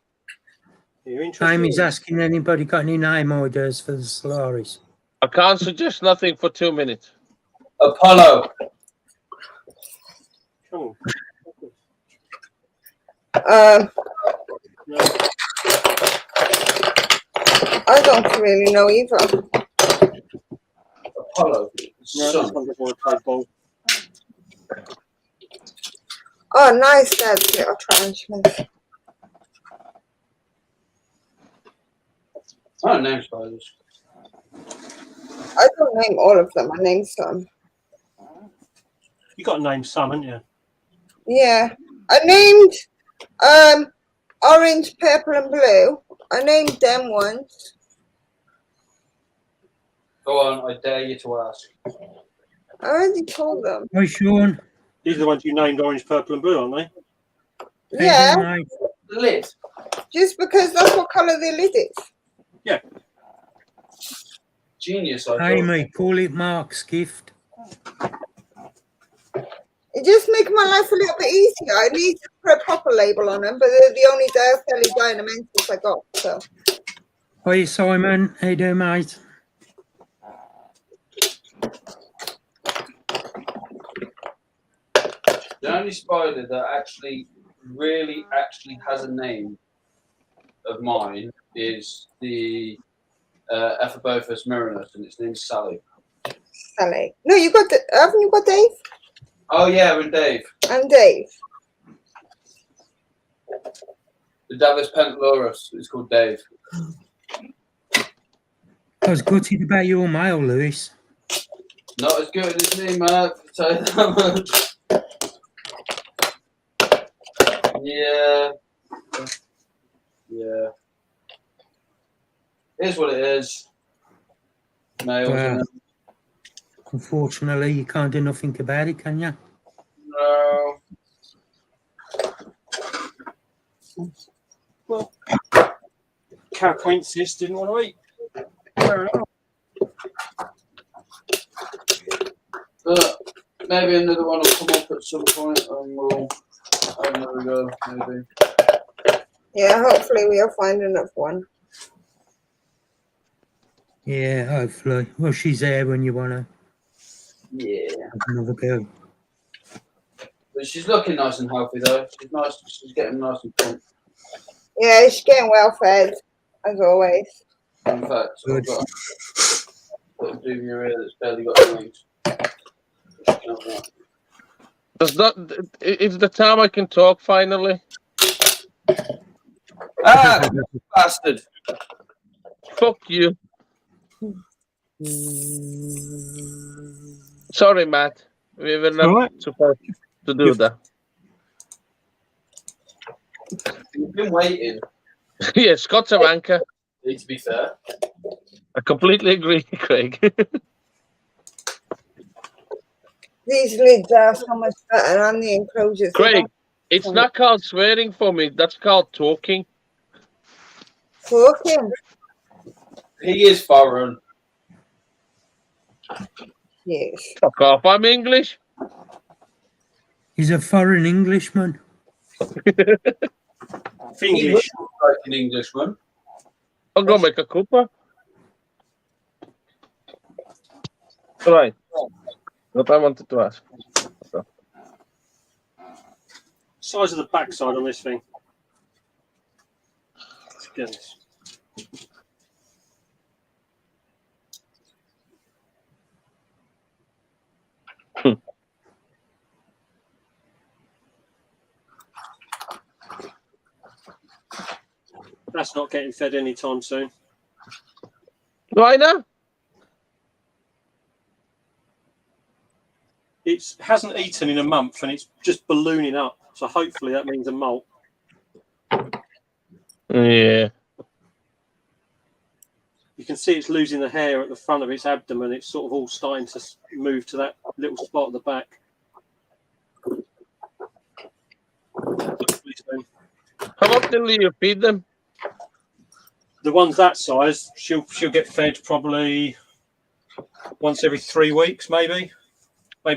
You're interested? Amy's asking anybody got any name ideas for the Solaris? I can't suggest nothing for 2 minutes. Apollo. Come on. No. I don't really know either. Apollo. No, this one doesn't want to play ball. Oh, nice, Dad's little transmitter. I don't name spiders. I don't name all of them. I name some. You got to name some, haven't you? Yeah, I named orange, purple, and blue. I named them once. Go on, I dare you to ask. I already told them. Hi, Sean. These are the ones you named orange, purple, and blue, aren't they? How you Yeah, doing, mate? Lid. just because that's what colour the lid is. Yeah. Genius, I thought. Amy, call it Mark's gift. It just makes my life a little bit easier. I need to put a proper label on them, but they're the only Fairly Dynamentals I got. So Hi, Simon. How you doing, mate? The only spider that actually has a name of mine is the Ephibophus mirinus, and its name's Sally. Sally. No, you got haven't you got Dave? Oh yeah, with Dave. And Dave. The Davis Pentalurus is called Dave. I was gutted about your mail, Lewis. Not as good as me, man. I'll tell you that much. Yeah. Yeah. It is what it is. Mails, Well, innit? unfortunately, you can't do nothing about it, can you? No. Well, Caraquensis didn't want to eat. Fair enough. But maybe another one will come up at some point and we'll have another go, maybe. Yeah, hopefully we'll find another one. Yeah, hopefully. Well, she's there when you want to Yeah. have another go. But she's looking nice and healthy though. She's nice. She's getting nice and plump. Yeah, she's getting well fed, as always. In fact, I've Good. got a dubia here that's barely got any wings. Does that? It's the time I can talk finally. Ah, bastard! Fuck you. Sorry, Matt. We were not Alright. supposed to do that. You've been waiting. Yeah, Scott's a wanker. To be fair. I completely agree, Craig. These lids are so much better and the enclosures. They Craig, don't it's not called swearing for me. That's called talking. fuck him. He is foreign. Yes. Fuck off, I'm English. He's a foreign Englishman. He English. looks like an Englishman. I'm gonna make a cuppa. Right. What I wanted to ask. Size of the backside on this thing. Let's get this. That's not getting fed anytime soon. Why not? It hasn't eaten in a month and it's just ballooning up. So hopefully that means a molt. Yeah. You can see it's losing the hair at the front of its abdomen. It's sort of all starting to move to that little spot at the back. How often do you feed them? The ones that size, she'll get fed probably once every 3 weeks, maybe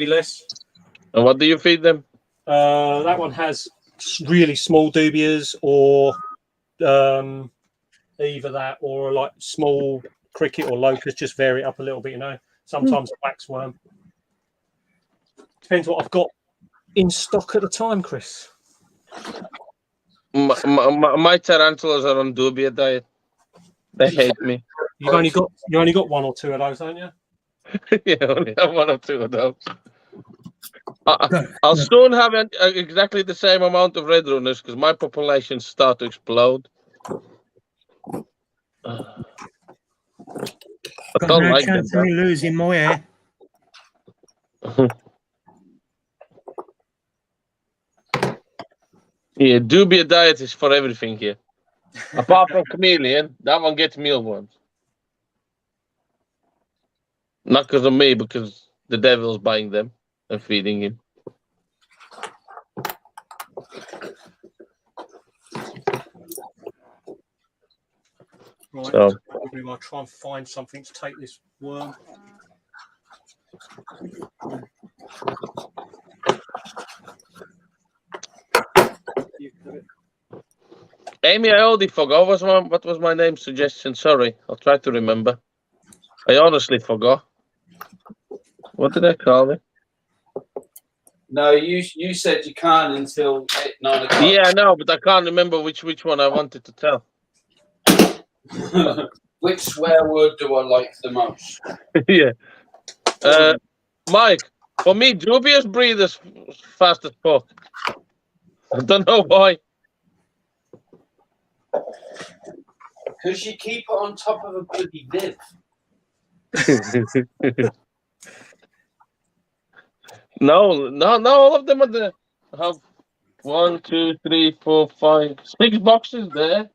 less. And what do you feed them? That one has really small dubias, or either that or like small cricket or locust. Just vary it up a little bit, you know. Sometimes a waxworm. Depends what I've got in stock at the time, Chris. My tarantulas are on dubia diet. They hate me. You only got 1 or 2 of those, don't you? Yeah, only have 1 or 2 of those. I'll soon have exactly the same amount of red runners because my population start to explode. I Got don't no like chance them. of me losing my hair. Yeah, dubia diet is for everything here. Apart from chameleon, that one gets mealworms. Not because of me, because the devil's buying them and feeding him. Right. So I'll try and find something to take this worm. Amy, I already forgot what was my name suggestion. Sorry, I'll try to remember. I honestly forgot. What did I call it? No, you said you can't until 8, 9 o'clock. Yeah, I know, but I can't remember which one I wanted to tell. Which swear word do I like the most? Yeah. Mike, for me, dubious breathe is fast as fuck. I don't know why. Because you keep it on top of a bloody lid. No, all of them are there. I have 1, 2, 3, 4, 5, 6 boxes there.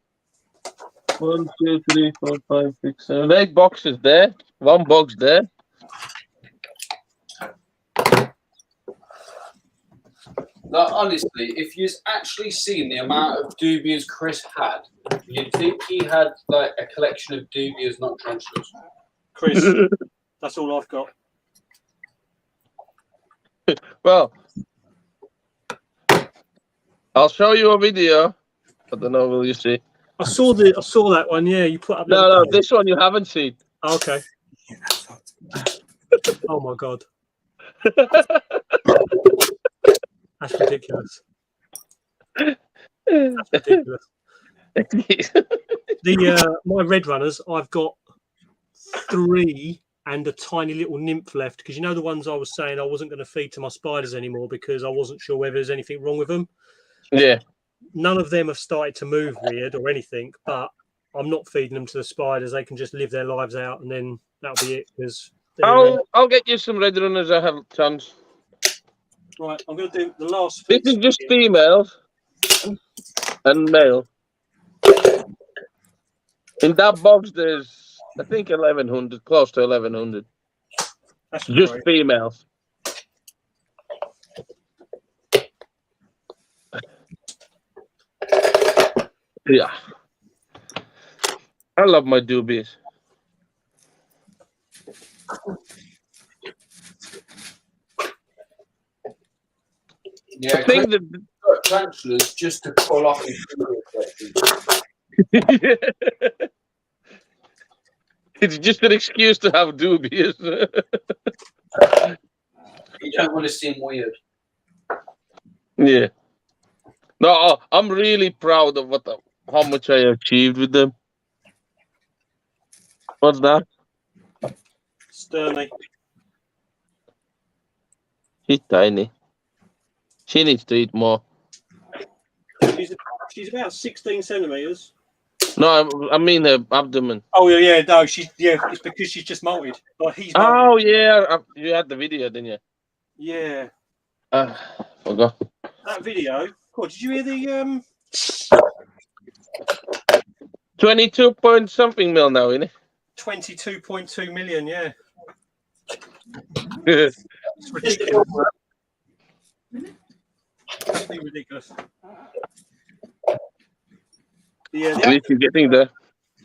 1, 2, 3, 4, 5, 6, 7, 8 boxes there. 1 box there. Like, honestly, if you've actually seen the amount of dubias Chris had, you'd think he had like a collection of dubias, not tarantulas. Chris, that's all I've got. Well, I'll show you a video. I don't know, will you see? I saw that one. Yeah, you put up. No, this one you haven't seen. Okay. Oh my god. That's ridiculous. That's ridiculous. My red runners, I've got 3 and a tiny little nymph left, because you know the ones I was saying I wasn't going to feed to my spiders anymore because I wasn't sure whether there's anything wrong with them. Yeah. None of them have started to move weird or anything, but I'm not feeding them to the spiders. They can just live their lives out, and then that'll be it. Because I'll get you some red runners. I have a chance. right, I'm going to do the last. This is just females and male. In that box, there's I think 1,100, close to 1,100. That's Just great. females. Yeah. I love my doobies. Yeah, I think Chris got tarantulas just to pull off his that it's just an excuse to have doobies. You don't want to seem weird. Yeah. No, I'm really proud of how much I achieved with them. What's that? Sturmy. She's tiny. She needs to eat more. She's about 16 centimeters. No, I mean her abdomen. Oh yeah, no, it's because she's just molted. Like he's molted. Oh yeah, you had the video, didn't you? Yeah. Forgot. That video. God, did you hear the 22 point something mil now, isn't it? 22.2 million? Yeah. At It's ridiculous. Absolutely ridiculous. Yeah, least you're getting there.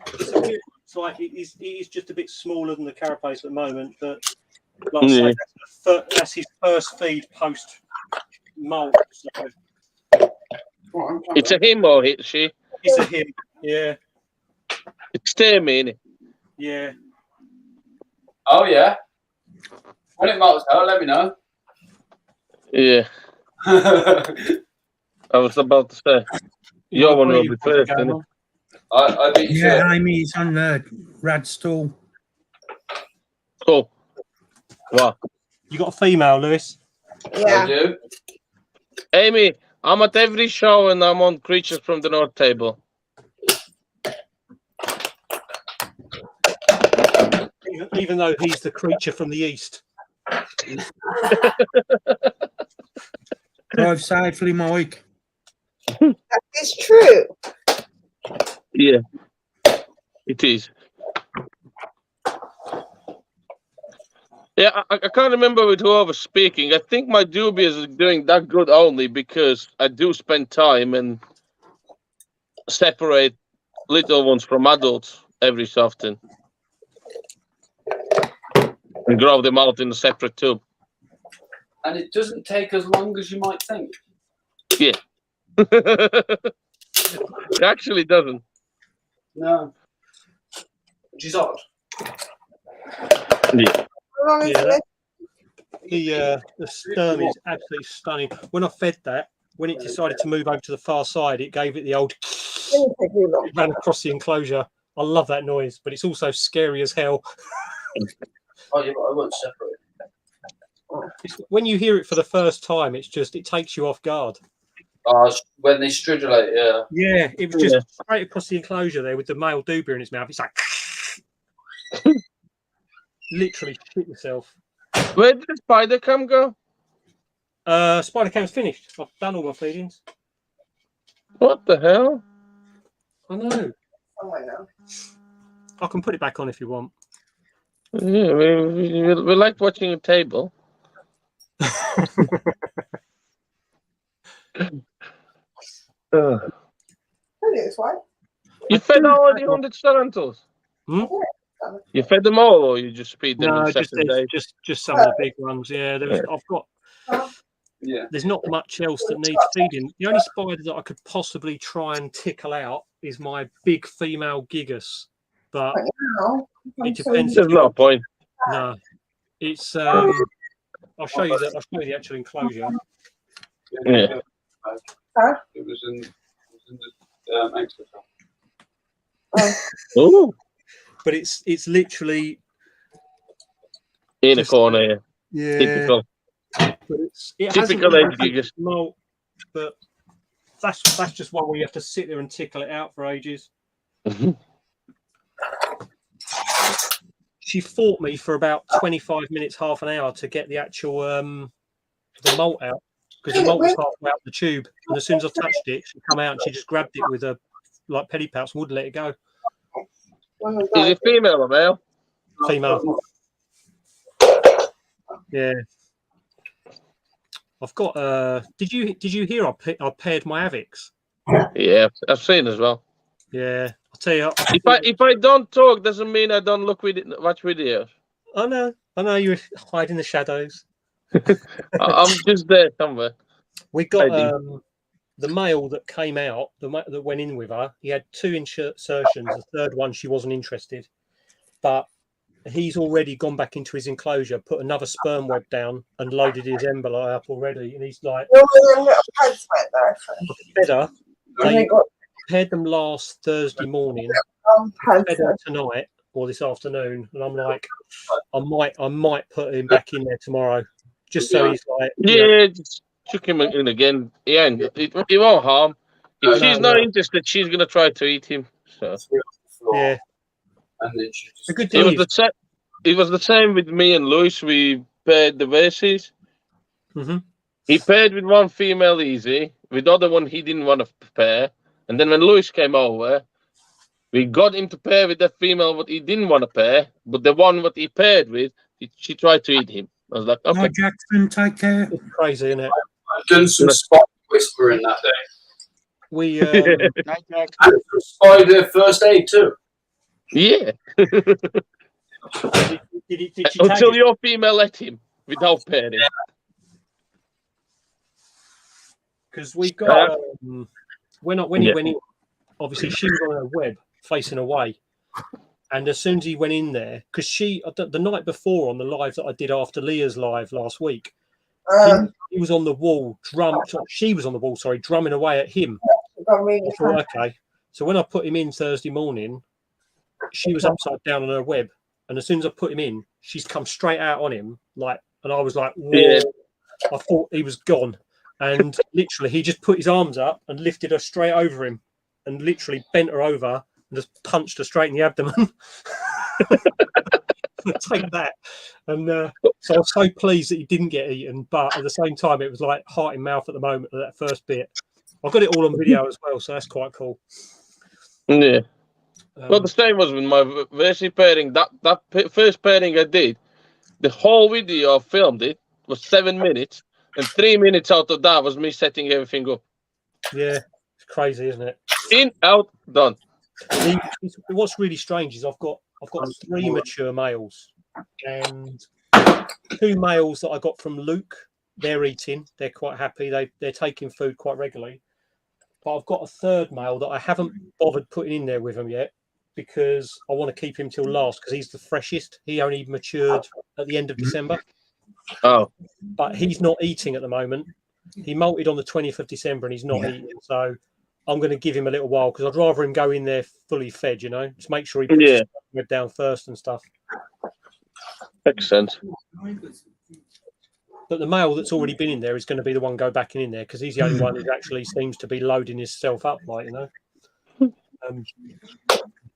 it's like it is just a bit smaller than the carapace at the moment, but like I say, that's his first feed post molt. So It's a him or she? it's a him. Yeah, It's Tammy, isn't it? yeah. Oh yeah. When it melts out, let me know. Yeah, I was about to say. Your one will be first, isn't it? I beat you. Yeah, Amy's on the rad stool. Cool. Wow. You got a female, Lewis? I Yeah. do. Amy, I'm at every show and I'm on Creatures from the North table. Even though he's the creature from the east. Drive safely, Mike. That is true. Yeah, it is. Yeah, I can't remember with who I was speaking. I think my dubious is doing that good only because I do spend time and separate little ones from adults every so often and grow them out in a separate tube. And it doesn't take as long as you might think. Yeah. It actually doesn't. No. Which is odd. Yeah. How long is Yeah, it? the stern is absolutely stunning. When I fed that, when it decided to move over to the far side, it gave it the old Didn't take you long. ran across the enclosure. I love that noise, but it's also scary as hell. Oh yeah, but I won't separate. When you hear it for the first time, it takes you off guard. When they stridulate, yeah. Yeah, it was just straight across the enclosure there with the male dubia in his mouth. It's like literally shit yourself. Where did the spider cam go? Spider cam's finished. I've done all my feedings. What the hell? I know. Oh, I know. I can put it back on if you want. Yeah, we like watching a table. That is why. You fed all the 100 tarantulas? Hmm? You fed them all, or you just feed them No, in separate days? just some of the big ones. Yeah, I've got. Yeah. There's not much else that needs feeding. The only spider that I could possibly try and tickle out is my big female gigas, but No. it depends. There's no point. No, it's. I'll show you the actual enclosure. Yeah. Huh? It was in the extra shop. Oh, but it's literally in a just, corner. yeah. Typical. But it Typical hasn't age giggers. malt, but that's just one where you have to sit there and tickle it out for ages. She fought me for about 25 minutes, half an hour to get the actual the malt out, because the malt was halfway out the tube, and as soon as I touched it, she come out and she just grabbed it with a like penny pouch and wouldn't let it go. Is it female or male? Female. Yeah. I've got. Did you hear? I paired my Avix. Yeah, I've seen as well. Yeah, I'll tell you. If I don't talk, doesn't mean I don't watch videos. I know you're hiding in the shadows. I'm just there somewhere. We got the male that came out, that went in with her. He had 2 insertions. The third one, she wasn't interested, but he's already gone back into his enclosure, put another sperm web down, and loaded his embryo up already. And he's like, better. They paired them last Thursday morning. Paired them tonight or this afternoon, and I'm like, I might put him back in there tomorrow, just so he's like, yeah, just chuck him in again. Yeah, it won't harm. If she's not interested, she's gonna try to eat him. So yeah. The good thing it was the same with me and Luis. We paired the verses. Mm-hmm. He paired with one female easy. With the other one, he didn't want to pair. And then when Luis came over, we got him to pair with that female what he didn't want to pair. But the one what he paired with, she tried to eat him. I was like, okay. No, Jackson, take care. It's crazy, isn't it? I've done some spot whispering that day. We Night, Jack. And some spider first aid too. Yeah. did you Until your female let him without pairing. Because we got when he went in, obviously she was on her web facing away, and as soon as he went in there, because the night before on the live that I did after Leah's live last week, he was on the wall she was on the wall, sorry, drumming away at him. I thought, okay, so when I put him in Thursday morning, she was upside down on her web, and as soon as I put him in, she's come straight out on him, like, and I was like, whoa. Yeah. I thought he was gone. And literally, he just put his arms up and lifted her straight over him, and literally bent her over and just punched her straight in the abdomen. Take that. And so I was so pleased that he didn't get eaten, but at the same time, it was like heart in mouth at the moment of that first bit. I got it all on video as well, so that's quite cool. Yeah. Well, the same was with my Versi pairing. That first pairing I did, the whole video I filmed it was 7 minutes. And 3 minutes out of that was me setting everything up. Yeah, it's crazy, isn't it? In, out, done. What's really strange is I've got 3 mature males and 2 males that I got from Luke. They're eating. They're quite happy. They're taking food quite regularly. But I've got a 3rd male that I haven't bothered putting in there with him yet because I want to keep him till last because he's the freshest. He only matured at the end of December. Oh, but he's not eating at the moment. He molted on the 20th of December and he's not eating. So I'm going to give him a little while because I'd rather him go in there fully fed, you know, just make sure he puts his head down first and stuff. Makes sense. But the male that's already been in there is going to be the one go back in there because he's the only one who actually seems to be loading himself up, like, you know.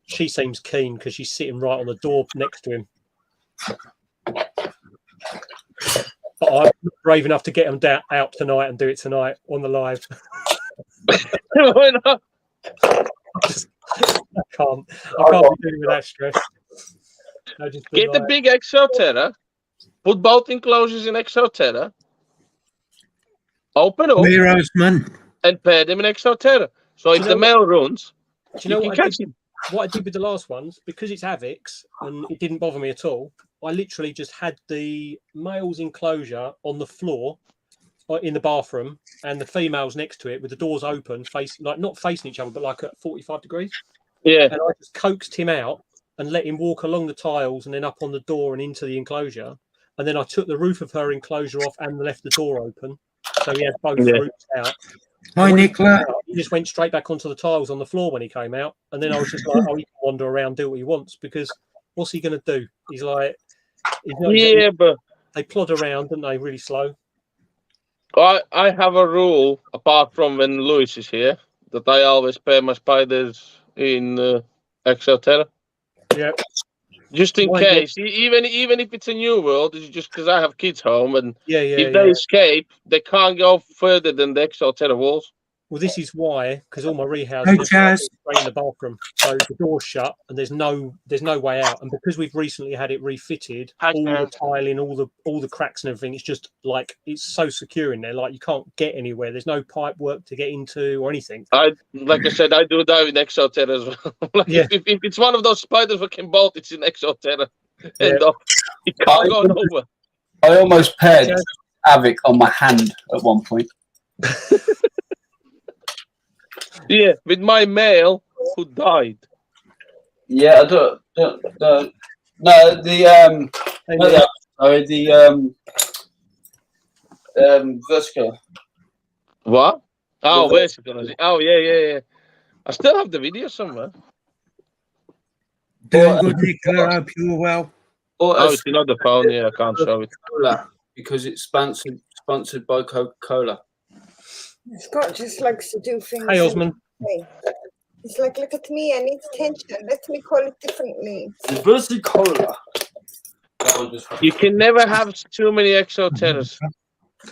She seems keen because she's sitting right on the door next to him. But I'm not brave enough to get them out tonight and do it tonight on the live. Why not? I can't be dealing with that stress. Get the big Exoterra, put both enclosures in Exoterra, open up, Heroes, man. and pair them in Exoterra. So if the male runs, do you know you what can catch him. What I did with the last ones, because it's Avix and it didn't bother me at all, I literally just had the male's enclosure on the floor in the bathroom and the females next to it with the doors open, not facing each other, but like at 45 degrees. Yeah. And I just coaxed him out and let him walk along the tiles and then up on the door and into the enclosure. And then I took the roof of her enclosure off and left the door open. So he had both roofs out. Hi, Nicola. He just went straight back onto the tiles on the floor when he came out, and then I was just like, "Oh, he can wander around, do what he wants." Because what's he going to do? He's like, Yeah, but they plod around, don't they? Really slow. I have a rule apart from when Luis is here that I always pair my spiders in Exoterra. Yeah. Just in Why case, even if it's a new world, it's just because I have kids home, and if they yeah. escape, they can't go further than the Exoterra walls. Well, this is why, because all my rehousing Hey, is Chaz. straight in the bathroom, so the door's shut and there's no way out. And because we've recently had it refitted, Hi, all Chaz. the tiling, all the cracks and everything, it's just like it's so secure in there, like you can't get anywhere. There's no pipe work to get into or anything. Like I said, I do that in Exoterra as well. Like Yeah. if it's one of those spiders that can bolt, it's in Exoterra. Yeah. End up. You can't go nowhere. I almost paired Havoc on my hand at one point. Yeah, with my male who died. Yeah, I don't no, the vertical. What? Oh, The where's it gonna? Oh, yeah. I still have the video somewhere. Doing good, Nicola. I hope you're well. Or Oh, it's not the phone. Yeah, I can't show it. Coca-Cola, because it's sponsored by Coca-Cola. Scott just likes to do things. Hey, Osman. He's like, look at me, I need attention. Let me call it differently. Verticola. You can never have too many Exoterras,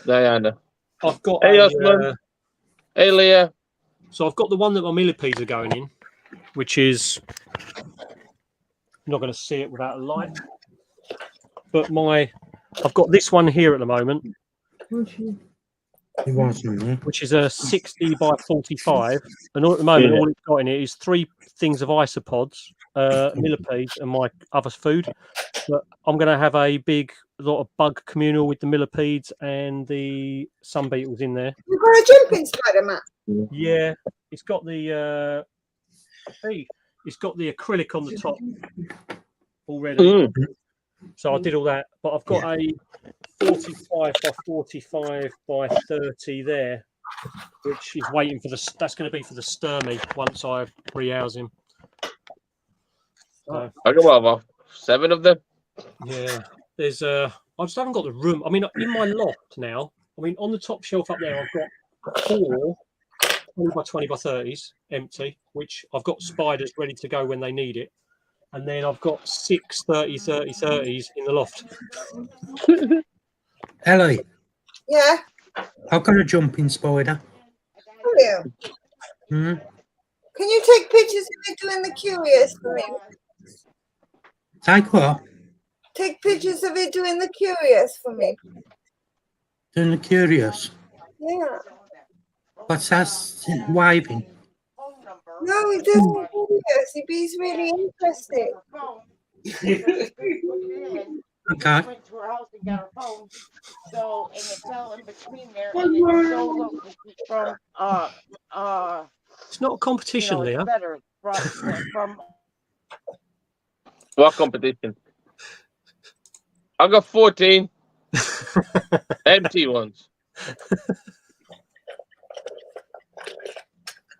Diana. I've got Hey, Osman. Hey, Leah. So I've got the one that my millipedes are going in, which is I'm not going to see it without a light. But I've got this one here at the moment, which is a 60 by 45, and at the moment all it's got in it is 3 things of isopods, millipedes, and my other food. But I'm going to have a big lot of bug communal with the millipedes and the sun beetles in there. You've got a jumping spider, Matt. Yeah, it's got the it's got the acrylic on the top already. So I did all that, but I've got a 45 by 45 by 30 there, which is waiting for that's going to be for the Sturmy once I rehouse him. So, I got about 7 of them. yeah, there's I just haven't got the room. I mean, in my loft now, I mean, on the top shelf up there, I've got 4 20 by 20 by 30s empty, which I've got spiders ready to go when they need it. And then I've got 6 30s in the loft. Ellie. Yeah. I've got a jumping spider. Have you? Mm. Can you take pictures of it doing the curious for me? Take what? Take pictures of it doing the curious for me. Doing the curious. Yeah. What's that waving? No, he doesn't curious. He's really interested. Okay. Went to her house and got her phone. So, and it fell in between there, and it shows up from It's not a competition, you know, Leah. better from What competition? I got 14 empty ones.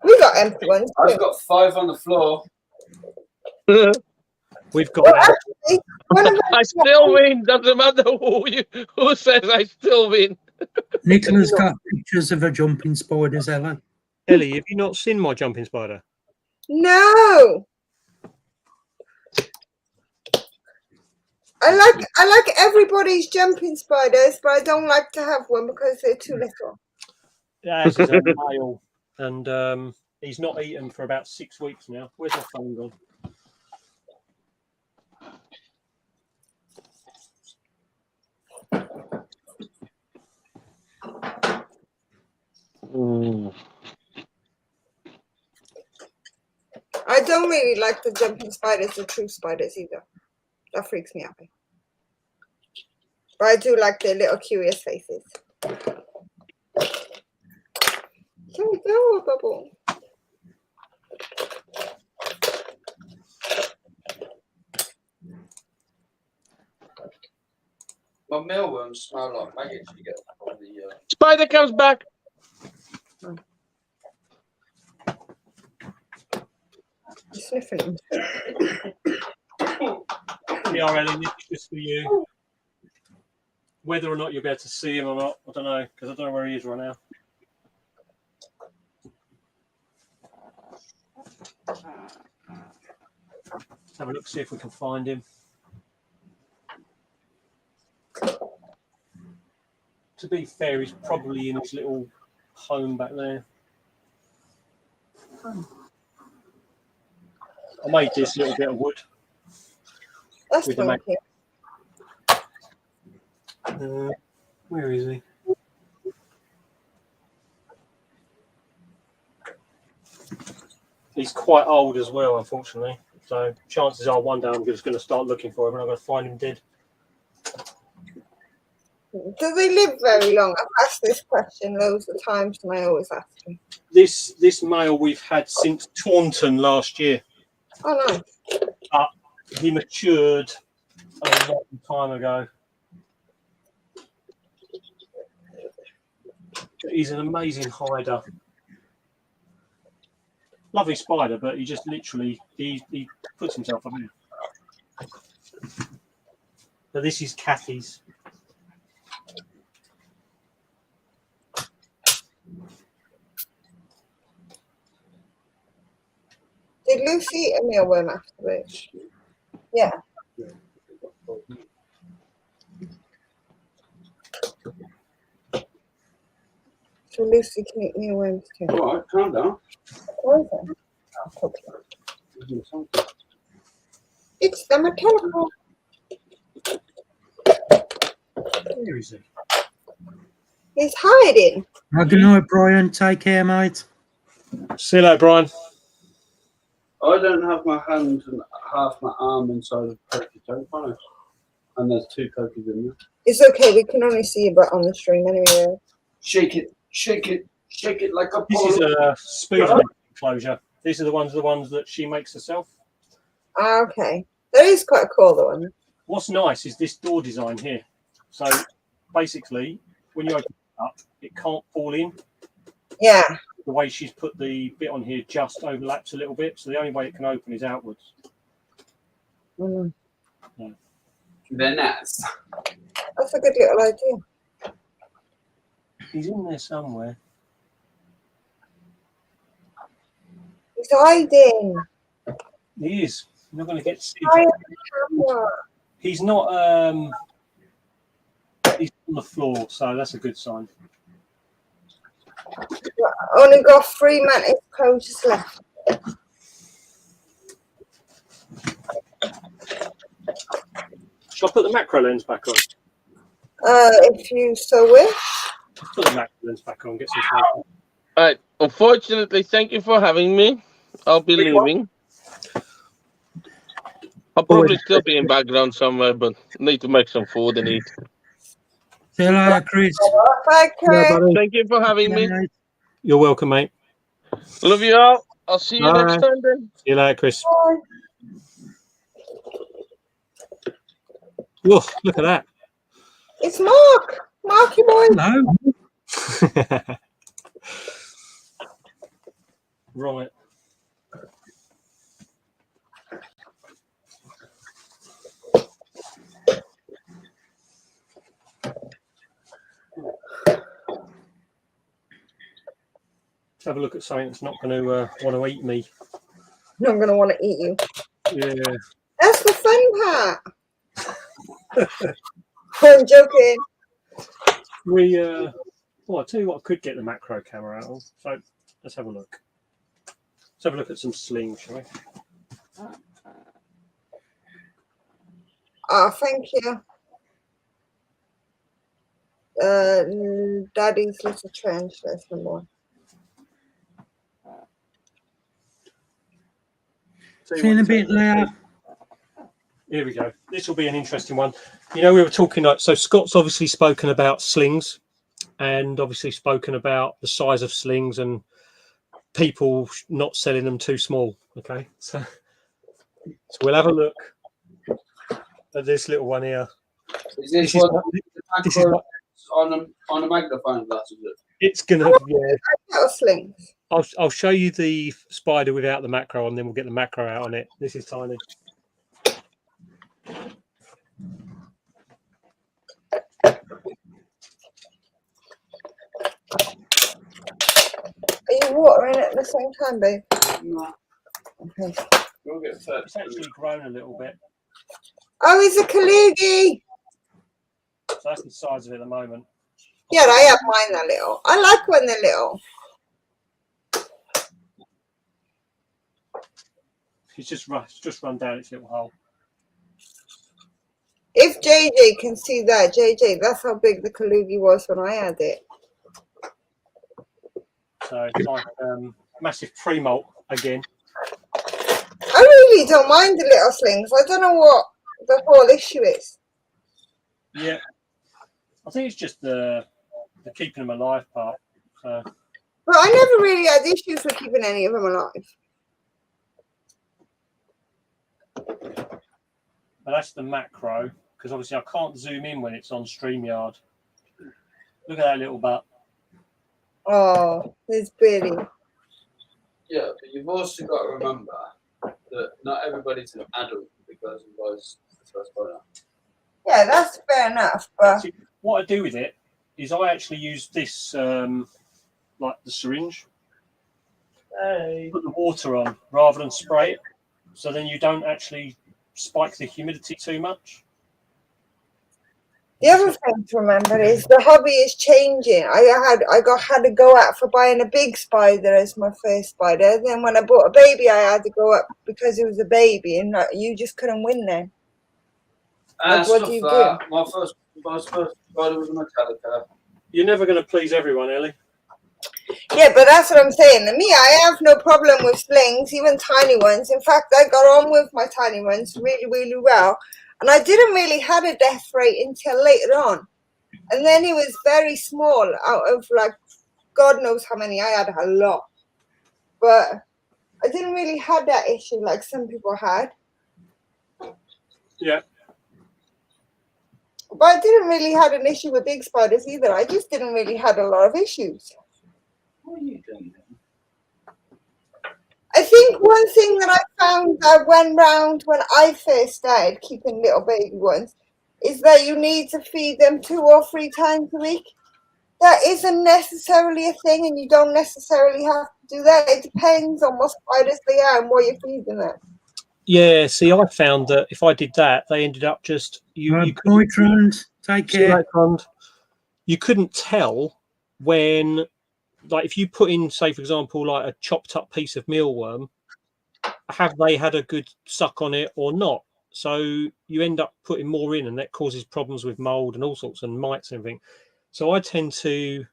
We got empty ones. I've got 5 on the floor. We've got. Well, actually, one of them, I still win. Doesn't matter who says I still win. Nicola's got pictures of her jumping spiders, Ellie. Ellie, have you not seen my jumping spider? no. I like everybody's jumping spiders, but I don't like to have one because they're too little. Yeah, this is a male, and he's not eaten for about 6 weeks now. Where's my phone gone? I don't really like the jumping spiders, the true spiders either. That freaks me out. But I do like their little curious faces. There we go, Bubble. My mealworms smell like maggots you get from the. Spider comes back. sniffing him. Yeah, Ellen, this is just for you. Whether or not you'll be able to see him or not, I don't know, because I don't know where he is right now. Let's have a look, see if we can find him. To be fair, he's probably in his little home back there. I made this little bit of wood. That's With the funky. Where is he? He's quite old as well, unfortunately. So chances are one day I'm just going to start looking for him and I'm going to find him dead. Do they live very long? I've asked this question loads of times and I always ask them. This male we've had since Taunton last year. Oh, no. He matured a long time ago. He's an amazing hider. Lovely spider, but he just literally he puts himself up here. So this is Kathy's. Did Lucy eat a mealworm afterwards? Yeah. So Lucy can eat mealworms too. All right, calm down. What is it? Oh, okay. It's them a telephone. Where is he? He's hiding. Good night, Brian. Take care, mate. See you later, Brian. I don't have my hand and half my arm inside of the cookie dough, can I? And there's 2 cookies in there. It's okay. We can only see you but on the stream anyway. Shake it, shake it, shake it like a This is a spoon enclosure. These are the ones that she makes herself. Ah, okay. That is quite a cool one. What's nice is this door design here. So basically, when you open it up, it can't fall in. Yeah. The way she's put the bit on here just overlaps a little bit, so the only way it can open is outwards. Mm. Yeah. They're nice. That's a good little idea. He's in there somewhere. He's hiding. He is. You're not going to get to see Hi him. on the camera. He's not. He's on the floor, so that's a good sign. Only got 3 mantis coaches left. Shall I put the macro lens back on? If you so wish. Put the macro lens back on. Get some fun. All right. Unfortunately, thank you for having me. I'll be leaving. I'll probably still be in background somewhere, but need to make some food and eat. See you later, Chris. Bye, Chris. Thank you for having me. You're welcome, mate. Love you all. I'll see you next time then. See you later, Chris. Bye. Whoa, look at that. It's Mark. Marky boy. Hello. Right. Let's have a look at something that's not going to want to eat me. I'm going to want to eat you. Yeah. That's the fun part. I'm joking. Well, I'll tell you what, I could get the macro camera out of. So let's have a look. Let's have a look at some slings, shall we? Oh, thank you. Daddy's little trench. There's no more. See See you in a bit, Leah. Here we go. This will be an interesting one. You know, we were talking like, so Scott's obviously spoken about slings and obviously spoken about the size of slings and people not selling them too small. Okay, so we'll have a look at this little one here. Is this This is one on a magnifying glass, is it? it's gonna, yeah. Little slings. I'll show you the spider without the macro, and then we'll get the macro out on it. This is tiny. Are you watering it at the same time, babe? No. Okay. We'll get fed. It's actually grown a little bit. Oh, he's a kalugi. So that's the size of it at the moment. Yeah, I have mine that little. I like when they're little. It's just run down its little hole. If JJ can see that, JJ, that's how big the kalugi was when I had it. So it's like massive pre-molt again. I really don't mind the little slings. I don't know what the whole issue is. Yeah, I think it's just the keeping them alive part. So. But I never really had issues with keeping any of them alive. But that's the macro, because obviously I can't zoom in when it's on StreamYard. Look at that little butt. Oh, there's Billy. Yeah, but you've also got to remember that not everybody's an adult because otherwise it's first born. Yeah, that's fair enough. But See, what I do with it is I actually use this, like the syringe. Put the water on rather than spray it, so then you don't actually spike the humidity too much. the other thing to remember is the hobby is changing. I had to go out for buying a big spider as my first spider. Then when I bought a baby, I had to go up because it was a baby, and you just couldn't win then. Like, what do you do? My first spider was a Metallica. You're never going to please everyone, Ellie. Yeah, but that's what I'm saying. And me, I have no problem with slings, even tiny ones. In fact, I got on with my tiny ones really, really well. And I didn't really have a death rate until later on. And then it was very small out of like, God knows how many. I had a lot. But I didn't really have that issue like some people had. Yeah. But I didn't really have an issue with big spiders either. I just didn't really have a lot of issues. What are you doing? I think one thing that I found that went round when I first started keeping little baby ones is that you need to feed them 2 or 3 times a week. That isn't necessarily a thing, and you don't necessarily have to do that. It depends on what spiders they are and what you're feeding them. Yeah, see, I found that if I did that, they ended up just Boyfriend, take care. You couldn't tell when, like, if you put in, say, for example, like a chopped up piece of mealworm, have they had a good suck on it or not? So you end up putting more in, and that causes problems with mold and all sorts and mites and everything. So I tend to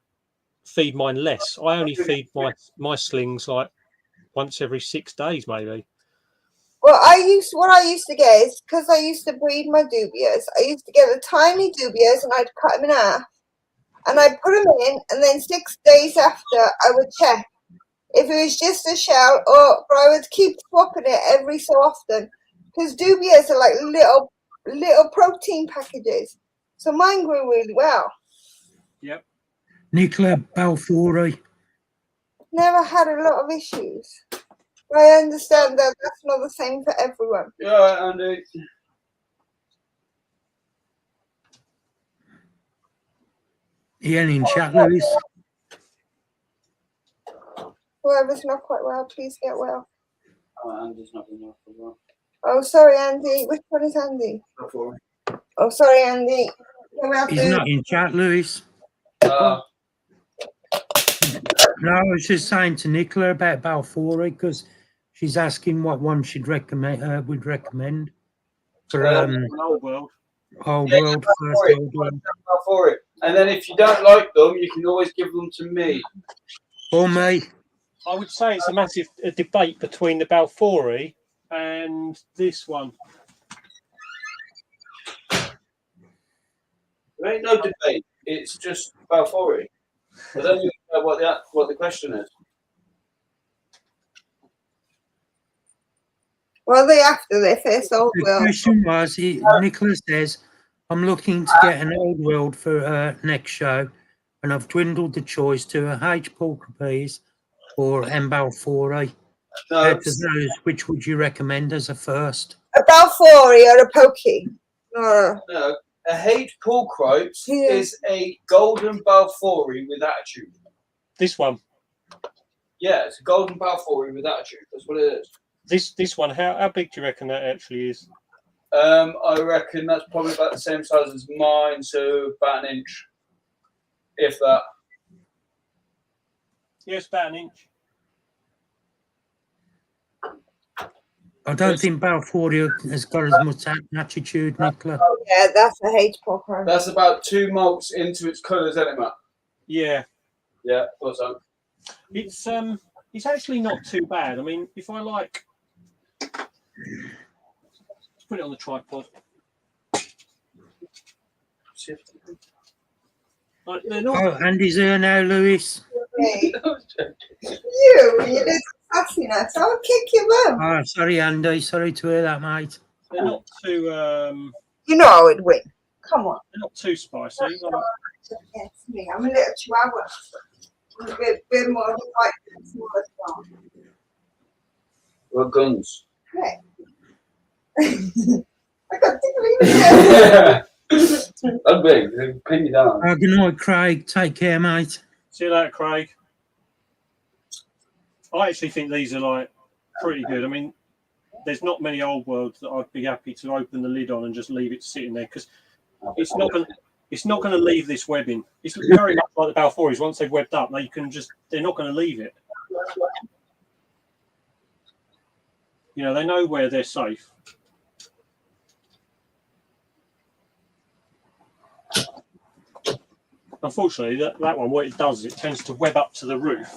feed mine less. I only feed my slings like once every 6 days, maybe. Well, what I used to get is, because I used to breed my dubias, I used to get the tiny dubias and I'd cut them in half and I'd put them in, and then 6 days after I would check if it was just a shell, but I would keep swapping it every so often because dubias are like little protein packages. So mine grew really well. Yep. Nicola Balfouri. Never had a lot of issues. I understand that that's not the same for everyone. Yeah, Andy. Ian in chat, Lewis. Whoever's not quite well, please get well. Oh, Andy's not been well for a while. Oh, sorry, Andy. Which one is Andy? Before. Oh, sorry, Andy. He's not in chat, Lewis. No, I was just saying to Nicola about Balfouri because she's asking what one she'd recommend. Would recommend for Old world. Old Yeah, World, first Old World. For it. And then if you don't like them, you can always give them to me. Or me. I would say it's a massive debate between the Balfouri and this one. There ain't no debate. It's just Balfouri. I don't even know what the question is. Well, they after their first Old The World. question was, Nicola says, I'm looking to get an Old World for next show, and I've dwindled the choice to a H. Porker Peas, or M-Balfouri. No, Out of those, which would you recommend as a first? A Balfouri or a Pokey? Or no. A Hate Porkroat Yeah. is a golden Balfouri with attitude. This one. Yeah, it's a golden Balfouri with attitude. That's what it is. This one. How big do you reckon that actually is? I reckon that's probably about the same size as mine, so about an inch, if that. Yes, about an inch. I don't think Balfouri has got as much attitude, Nicola. oh yeah, that's a H Porkroat. That's about 2 malts into its colours, isn't it, Matt? Yeah. Yeah, thought so. It's actually not too bad. I mean, if I like, let's put it on the tripod. Like, they're not. Oh, Andy's here now, Lewis. You little sassy nuts. I'll kick your bum. Oh, sorry, Andy. Sorry to hear that, mate. They're not too. You know I would win. Come on. They're not too spicy. Like, Yes, me. I'm a little chihuahua. I'm a bit more white than smaller dog. What guns? Right. I got tickly. That's big. They pin you down. Good night, Craig. Take care, mate. see you later, Craig. I actually think these are like pretty good. I mean, there's not many old worlds that I'd be happy to open the lid on and just leave it sitting there because it's not going to leave this webbing. It's very much like the Balfouris. Once they've webbed up, they're not going to leave it. You know, they know where they're safe. Unfortunately, that one, what it does is it tends to web up to the roof,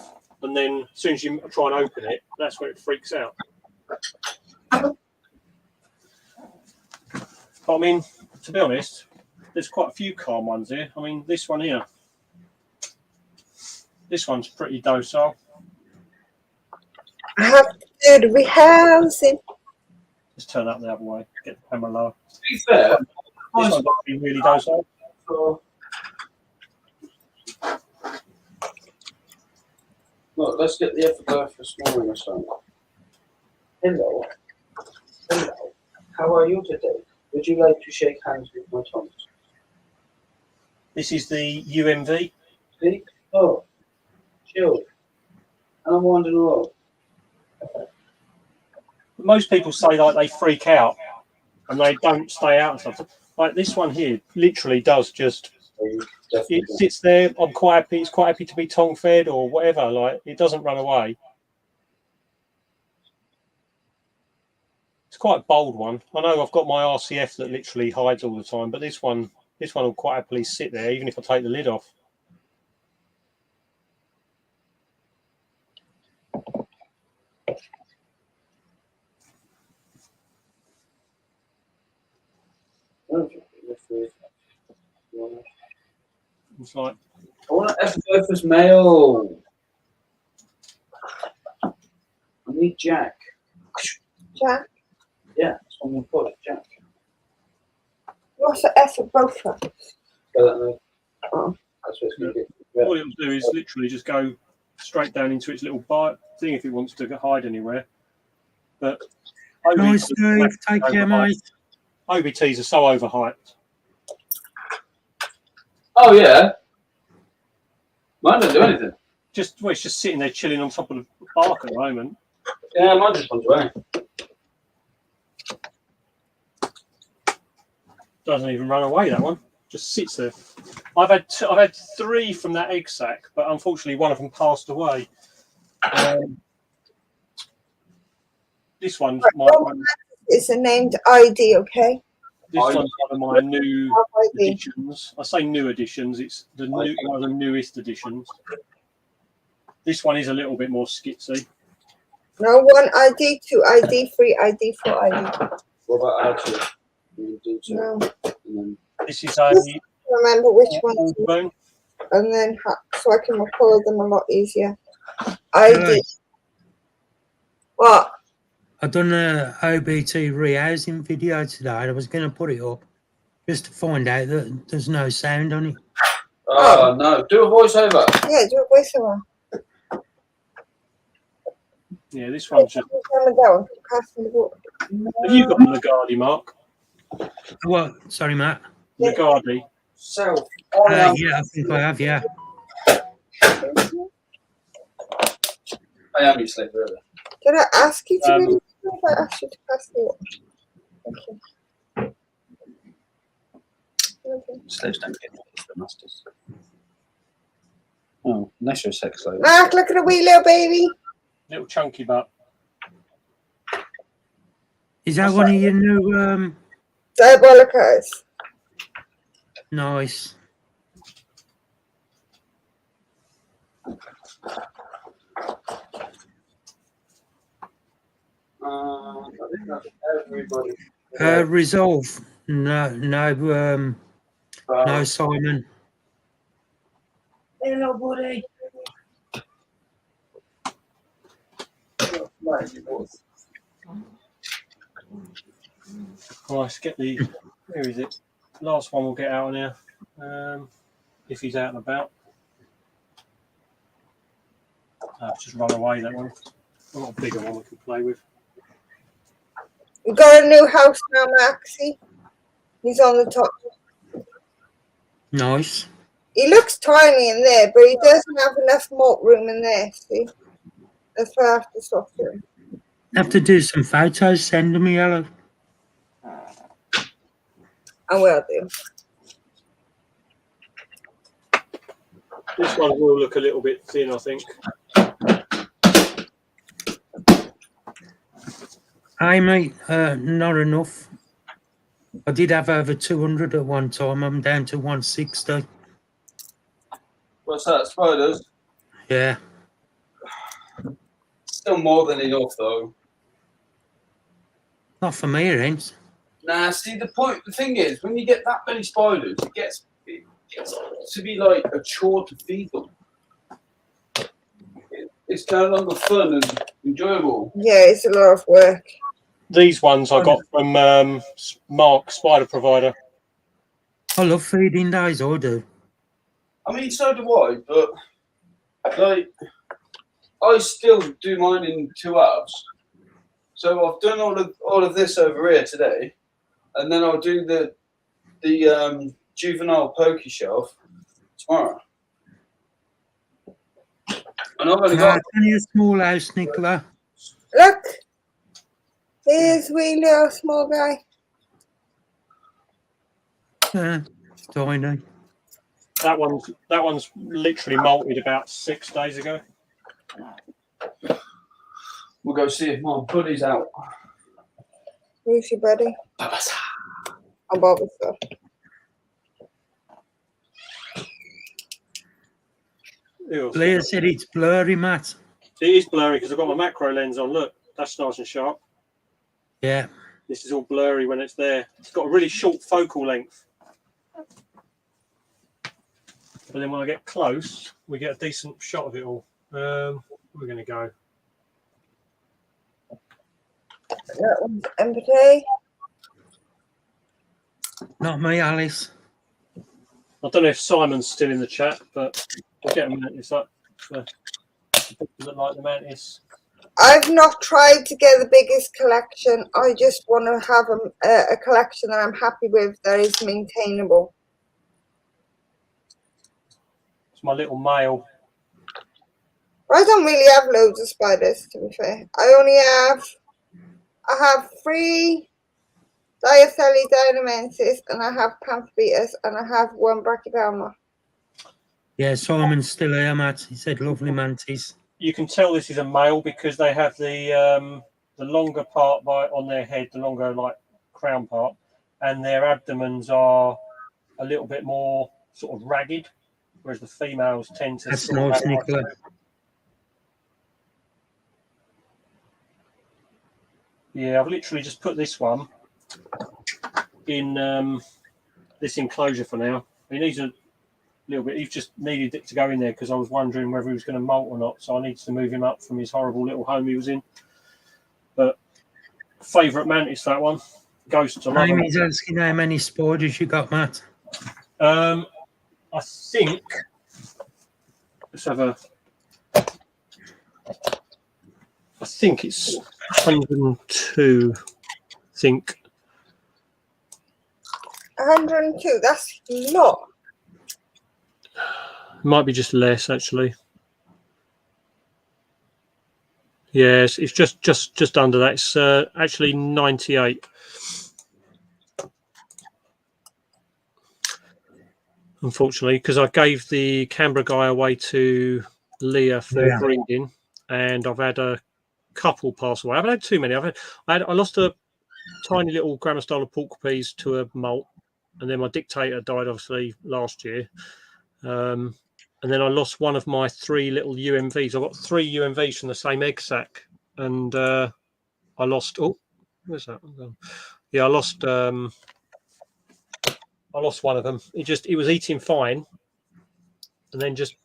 and then as soon as you try and open it, that's where it freaks out. But I mean, to be honest, there's quite a few calm ones here. I mean, this one here, this one's pretty docile. I have to do the rehousing. Just turn that the other way, get the camera lower. To be fair, This one's actually really docile. Look, let's get the effort for snoring or something. Hello. Hello. How are you today? Would you like to shake hands with my Thomas? This is the UMV. See? Oh. Chill. And I'm wandering along. Most people say like they freak out and they don't stay out and stuff. Like this one here literally does just, it sits there. I'm quite happy. It's quite happy to be tongue fed or whatever. Like it doesn't run away. It's quite a bold one. I know I've got my RCF that literally hides all the time, but this one will quite happily sit there even if I take the lid off. It's like, I want an F-Focus male. I need Jack. Jack, Yeah, that's what I'm going to call it, Jack. what's the F for both of us? Oh. Oh. That's what it's going to be. all it'll do is literally just go straight down into its little bite thing if it wants to hide anywhere. But Nice, Dave. Take care, mate. OBTs are so overhyped. Oh, yeah. Mine don't do anything. It's just sitting there chilling on top of the bark at the moment. Yeah, mine just runs away. Doesn't even run away, that one. Just sits there. I've had 3 from that egg sac, but unfortunately one of them passed away. This one's It's a named ID, okay? this one's one of my new editions. I say new editions. It's one of the newest editions. This one is a little bit more skitsy. No, 1 ID, 2 ID, 3 ID, 4 ID. What about R2? No. This is a Remember which one, bone. and then so I can record them a lot easier. ID. What? I've done a OBT rehousing video today. I was going to put it up just to find out that there's no sound on it. Oh, no. Do a voiceover. Yeah, do a voiceover. Yeah, this one's just. Have you got the Lagarde, Mark? What? Sorry, Matt. Lagarde. So, Yeah, I think I have. Yeah. I am your slave, really. Did I ask you to be? I asked you to pass the watch. Thank you. Okay. Slaves don't get the masters. Oh, unless you're a sex slave. Mark, look at the wee little baby. Little chunky butt. Is that one of your new? Diabolicas. Nice. I think that's everybody. Resolve. No, no, Simon. Hello, buddy. Oh, let's get the. Where is it? Last one we'll get out on here. If he's out and about. It's just run away, that one. I've got a bigger one we can play with. We got a new house now, Maxie. He's on the top. Nice. He looks tiny in there, but he doesn't have enough malt room in there, see? That's why I have to stop him. Have to do some photos. Send them, Yellow. I will do. This one will look a little bit thin, I think. Hi, mate. Not enough. I did have over 200 at one time. I'm down to 160. What's that? Spiders? Yeah. Still more than enough, though. Not for me, it ain't. Nah, see, the thing is, when you get that many spiders, it gets to be like a chore to feed them. It's no longer fun and enjoyable. Yeah, it's a lot of work. These ones I got from Mark, Spider Provider. I love feeding those, I do. I mean, so do I, but like, I still do mine in 2 hours. So I've done all of this over here today, and then I'll do the juvenile pokey shelf tomorrow. And I've only got only a small house, Nicola. Look. There's wee little small guy. Tiny. That one's literally molted about 6 days ago. We'll go see if my buddy's out. Who's your buddy? I'm Bob's stuff. Blair said it's blurry, Matt. It is blurry because I've got my macro lens on. Look, that's nice and sharp. Yeah. This is all blurry when it's there. It's got a really short focal length. But then when I get close, we get a decent shot of it all. Where we're going to go. That one's empty. Not me, Alice. I don't know if Simon's still in the chat, but we'll get a mantis up. Look like the mantis. I've not tried to get the biggest collection. I just want to have a collection that I'm happy with that is maintainable. It's my little male. I don't really have loads of spiders, to be fair. I have 3 Diatheli dynamensis, and I have Pantherbeaters, and I have 1 Brachypelma. Yeah, Simon's still here, Matt. He said lovely mantis. You can tell this is a male because they have the longer part on their head, the longer like crown part, and their abdomens are a little bit more sort of ragged, whereas the females tend to. That's nice, Nicola. Yeah, I've literally just put this one in this enclosure for now. He needs a little bit. He's just needed it to go in there because I was wondering whether he was going to molt or not. So I needed to move him up from his horrible little home he was in. But favourite mantis, that one. Ghosts. I love them. Amy's asking how many spiders you got, Matt. I think. Let's have a. I think it's 102. I think 102. That's a lot. might be just less actually. Yes, it's just under that. It's actually 98. Unfortunately, because I gave the Canberra guy away to Leah for breeding, and I've had a couple pass away. I haven't had too many. I lost a tiny little grammar style of porcupines to a molt, and then my dictator died obviously last year. And then I lost one of my 3 little UMVs. I've got 3 UMVs from the same egg sac, and I lost. Oh, where's that? Yeah, I lost one of them. It was eating fine, and then just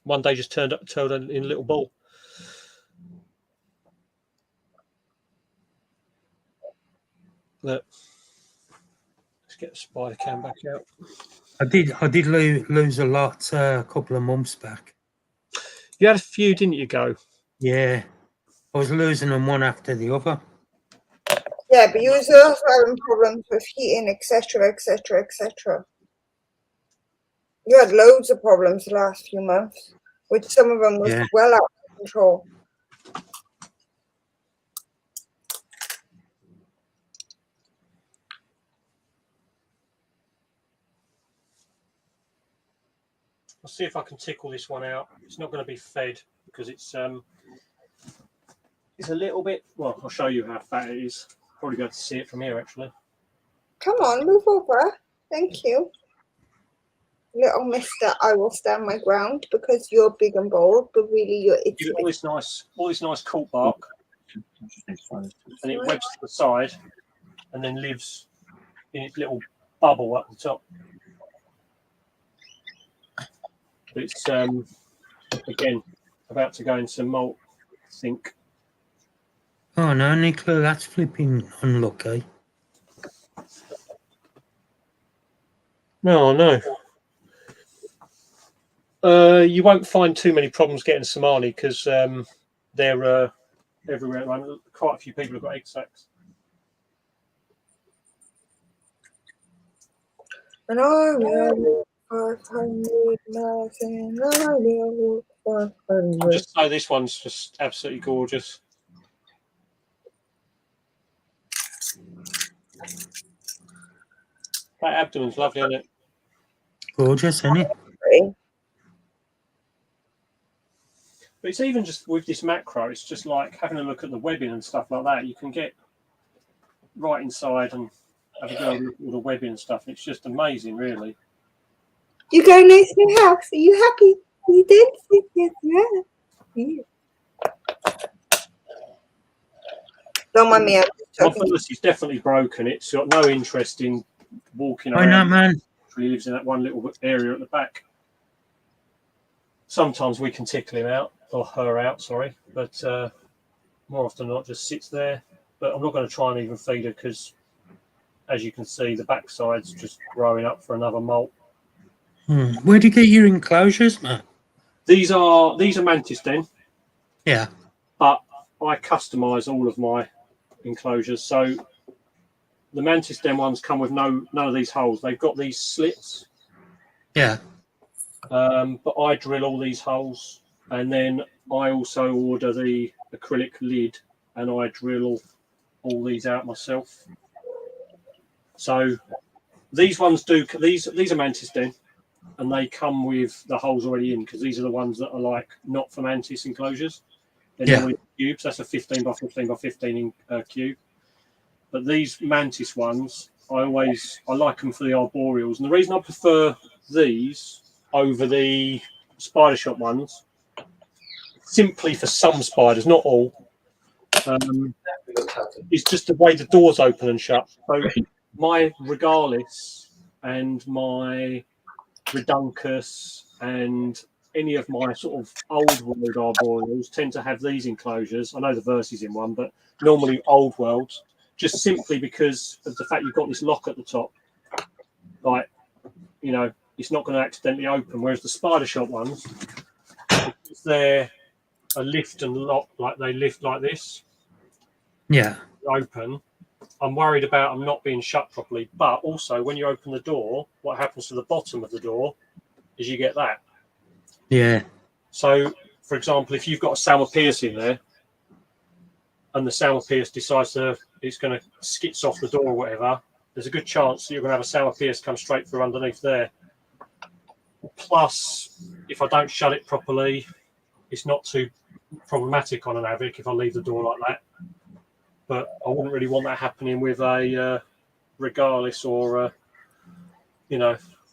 one day just turned in a little ball. Look, let's get the spider cam back out. I did lose a lot a couple of months back. You had a few, didn't you, Go? Yeah, I was losing them one after the other. Yeah, but you was also having problems with heating, etc., etc., etc. You had loads of problems the last few months, which some of them was well out of control. I'll see if I can tickle this one out. It's not going to be fed because it's a little bit. Well, I'll show you how fat it is. Probably be able to see it from here, actually. Come on, move over. Thank you. Little mister, I will stand my ground because you're big and bold, but really you're itchy. All this nice cork bark, and it webs to the side, and then lives in its little bubble at the top. But it's again about to go into molt, I think. Oh no, Nicola, that's flipping unlucky. No. You won't find too many problems getting Somali because they're everywhere at the moment. Quite a few people have got egg sacs. And I will 500 nothing. I will 500. Just so this one's just absolutely gorgeous. That abdomen's lovely, isn't it? Gorgeous, isn't it? But it's even just with this macro, it's just like having a look at the webbing and stuff like that. You can get right inside and have a go look at all the webbing and stuff. It's just amazing, really. You got a nice new house. Are you happy? You did? Yes, yeah. Don't mind me. My first is definitely broken. It's got no interest in walking around. I know, man. He lives in that one little area at the back. Sometimes we can tickle him out, or her out, sorry. But more often than not, just sits there. But I'm not going to try and even feed her because, as you can see, the backside's just growing up for another molt. Where do you get your enclosures, man? These are mantis den. Yeah. But I customise all of my enclosures. So the mantis den ones come with none of these holes. They've got these slits. Yeah. But I drill all these holes, and then I also order the acrylic lid, and I drill all these out myself. So these ones these are mantis den, and they come with the holes already in because these are the ones that are like not for mantis enclosures. They're normally cubes. That's a 15 by 15 by 15 cube. But these mantis ones, I like them for the arboreals, and the reason I prefer these over the spider shop ones, simply for some spiders, not all, is just the way the doors open and shut. So my Regalis and my Reduncus and any of my sort of old world arboreals tend to have these enclosures. I know the Verses in one, but normally old world, just simply because of the fact you've got this lock at the top. Like, you know, it's not going to accidentally open. Whereas the spider shop ones, they're lift and lock, like they lift like this, Yeah. open. I'm worried about them not being shut properly. But also, when you open the door, what happens to the bottom of the door is you get that. Yeah. So, for example, if you've got a Salma Pierce in there, and the Salma Pierce decides it's going to skits off the door or whatever, there's a good chance that you're going to have a Salma Pierce come straight through underneath there. Plus, if I don't shut it properly, it's not too problematic on an Avic if I leave the door like that. But I wouldn't really want that happening with a Regalis or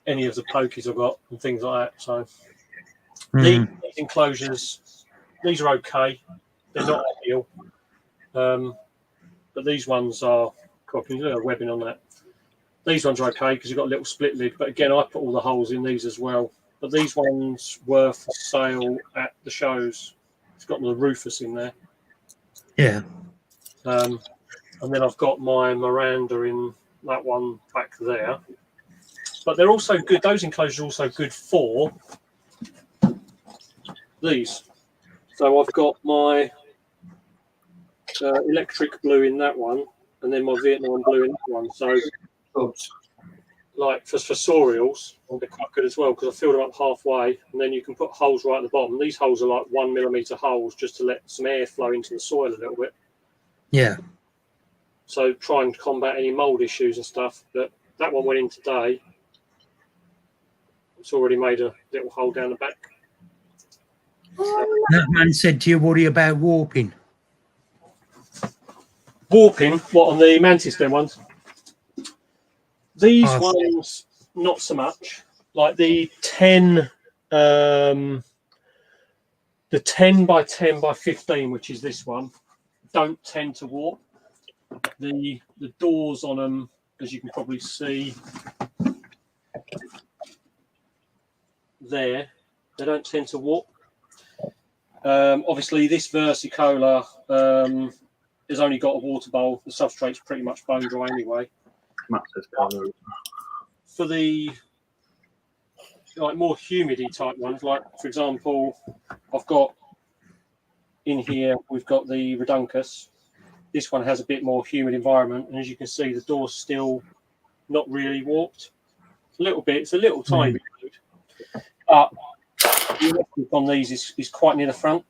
any of the pokies I've got and things like that. So these enclosures, these are okay. They're not ideal, but these ones are. God, can you do a webbing on that? These ones are okay because you've got a little split lid. But again, I put all the holes in these as well. But these ones were for sale at the shows. It's got the Rufus in there. Yeah. And then I've got my Miranda in that one back there. But they're also good. Those enclosures are also good for these. So I've got my electric blue in that one, and then my Vietnam blue in that one. So, like for sorials, they're quite good as well because I filled them up halfway, and then you can put holes right at the bottom. These holes are like 1 millimeter holes just to let some air flow into the soil a little bit. Yeah. So try and combat any mold issues and stuff. But that one went in today. It's already made a little hole down the back. That man said, do you worry about warping? Warping? What, on the Mantis Den ones? These ones, not so much. Like the 10 by 10 by 15, which is this one, don't tend to warp. The doors on them, as you can probably see there, they don't tend to warp. Obviously, this Versicola has only got a water bowl. The substrate's pretty much bone dry anyway. For the more humidity type ones, like for example, I've got in here, we've got the Reduncus. This one has a bit more humid environment, and as you can see, the door's still not really warped. A little bit, it's a little tiny bit, but the electric on these is quite near the front.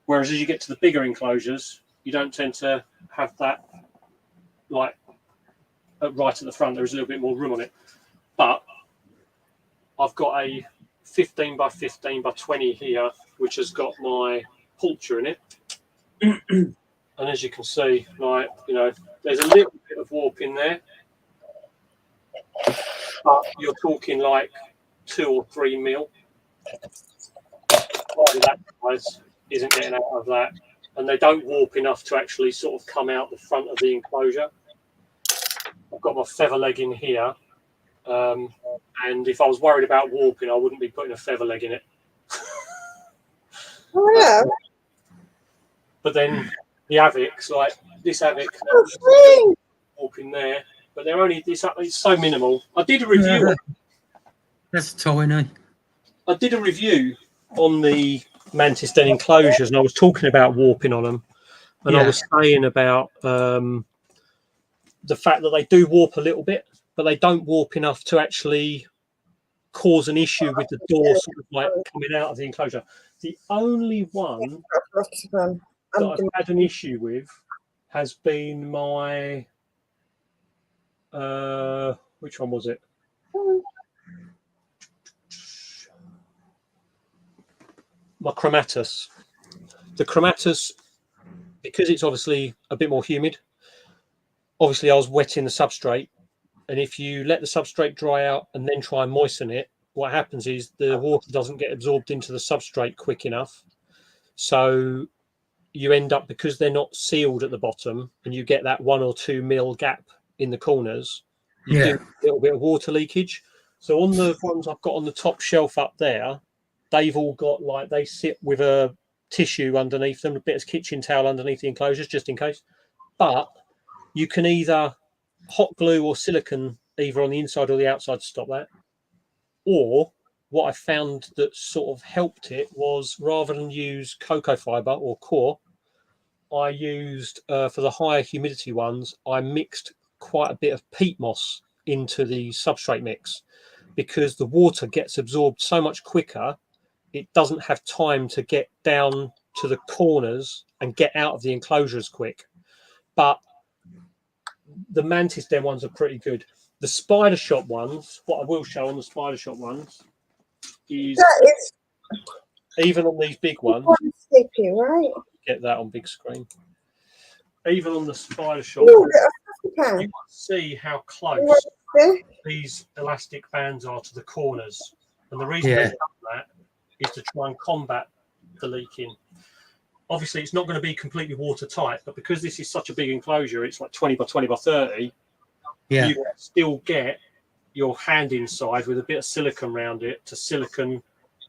Whereas as you get to the bigger enclosures, you don't tend to have that like right at the front. There is a little bit more room on it. But I've got a 15 by 15 by 20 here, which has got my Pulcher in it. And as you can see, there's a little bit of warp in there. But you're talking like 2 or 3 mil. That size isn't getting out of that. And they don't warp enough to actually sort of come out the front of the enclosure. I've got my feather leg in here. And if I was worried about warping, I wouldn't be putting a feather leg in it. Oh, yeah. But then the Avics, like this Avic, warping there, but they're only it's so minimal. I did a review. That's tiny. I did a review on the Mantis Den enclosures, and I was talking about warping on them, and I was saying about the fact that they do warp a little bit, but they don't warp enough to actually cause an issue with the door sort of like coming out of the enclosure. The only one that I've had an issue with has been my which one was it? My Chromatus. The Chromatus, because it's obviously a bit more humid, obviously I was wetting the substrate, and if you let the substrate dry out and then try and moisten it, what happens is the water doesn't get absorbed into the substrate quick enough. So you end up, because they're not sealed at the bottom, and you get that 1 or 2 mil gap in the corners, you do a little bit of water leakage. So on the ones I've got on the top shelf up there, they've all got they sit with a tissue underneath them, a bit of kitchen towel underneath the enclosures, just in case. But you can either hot glue or silicone either on the inside or the outside to stop that, or what I found that sort of helped it was rather than use cocoa fiber or core, I used for the higher humidity ones, I mixed quite a bit of peat moss into the substrate mix, because the water gets absorbed so much quicker. It doesn't have time to get down to the corners and get out of the enclosure as quick. But the mantis den ones are pretty good. The spider shop ones, what I will show on the spider shop ones is That is even on these big ones, sleepy, right? get that on big screen. Even on the spider shop, Ooh, ones, you okay. can see how close See? these elastic bands are to the corners. And the reason they've done that is to try and combat the leaking. Obviously, it's not going to be completely watertight, but because this is such a big enclosure, it's like 20 by 20 by 30, you can still get your hand inside with a bit of silicone around it to silicone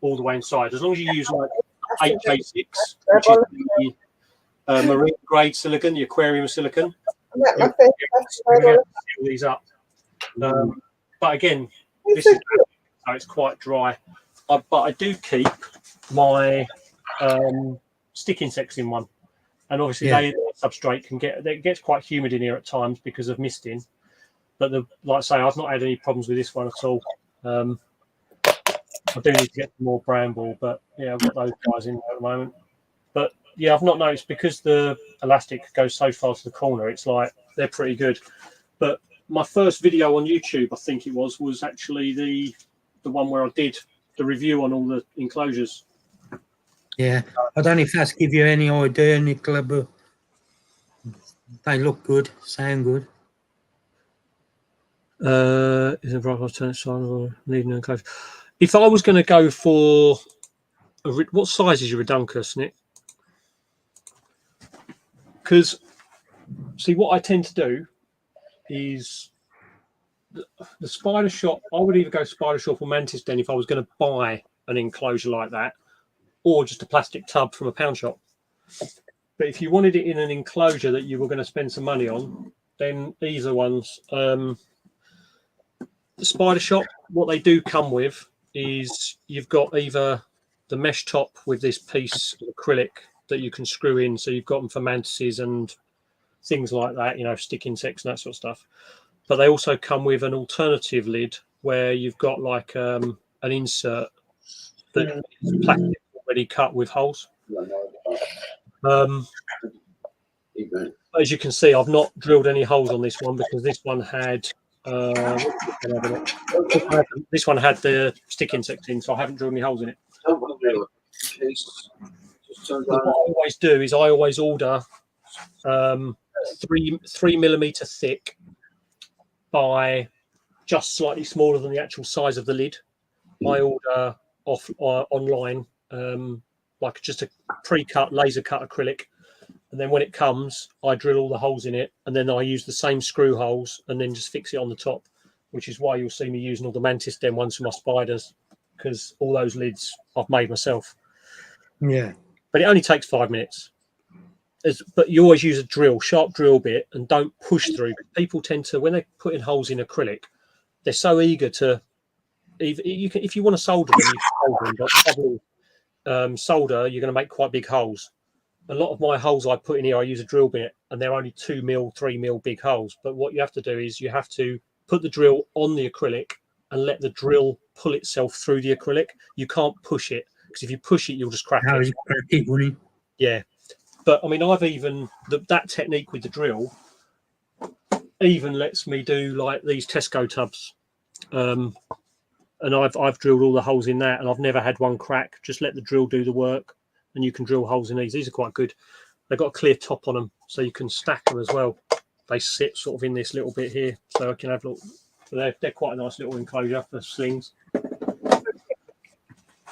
all the way inside. As long as you use like 8K6, which is the marine grade silicone, the aquarium silicone, you'll seal these up. But again, this is so it's quite dry. But I do keep my stick insects in one, and obviously they substrate can get, it gets quite humid in here at times because of misting. But like I say, I've not had any problems with this one at all. I do need to get some more bramble, but yeah, I've got those guys in there at the moment. But yeah, I've not noticed because the elastic goes so far to the corner. It's like they're pretty good. But my first video on YouTube, I think it was actually the one where I did the review on all the enclosures. Yeah, I don't know if that's give you any idea, Nicola, but they look good, sound good. Is it right turn sign or needing an enclosure? If I was going to go for what size is your Reduncus, Nick? Because see, what I tend to do is the spider shop. I would either go spider shop or mantis den if I was going to buy an enclosure like that, or just a plastic tub from a pound shop. But if you wanted it in an enclosure that you were going to spend some money on, then these are ones. The spider shop, what they do come with is you've got either the mesh top with this piece of acrylic that you can screw in, so you've got them for mantises and things like that, you know, stick insects and that sort of stuff. But they also come with an alternative lid where you've got like an insert that is plastic already cut with holes. As you can see, I've not drilled any holes on this one because this one had this one had the stick insect in, so I haven't drilled any holes in it. What I always do is I always order 3mm thick by just slightly smaller than the actual size of the lid. I order off online like just a pre-cut laser cut acrylic, and then when it comes I drill all the holes in it, and then I use the same screw holes and then just fix it on the top, which is why you'll see me using all the mantis den ones for my spiders, because all those lids I've made myself. Yeah, but it only takes 5 minutes. But you always use a drill, sharp drill bit, and don't push through. People tend to, when they're putting holes in acrylic, they're so eager to. If you want to solder them, you can solder them, but probably solder, you're going to make quite big holes. A lot of my holes I put in here, I use a drill bit, and they're only 2mm, 3mm big holes. But what you have to do is you have to put the drill on the acrylic and let the drill pull itself through the acrylic. You can't push it, because if you push it, you'll just crack it. Yeah. But I mean, I've even that technique with the drill even lets me do like these Tesco tubs, and I've drilled all the holes in that, and I've never had one crack. Just let the drill do the work, and you can drill holes in these. These are quite good. They've got a clear top on them, so you can stack them as well. They sit sort of in this little bit here, so I can have a look. So they're quite a nice little enclosure for slings.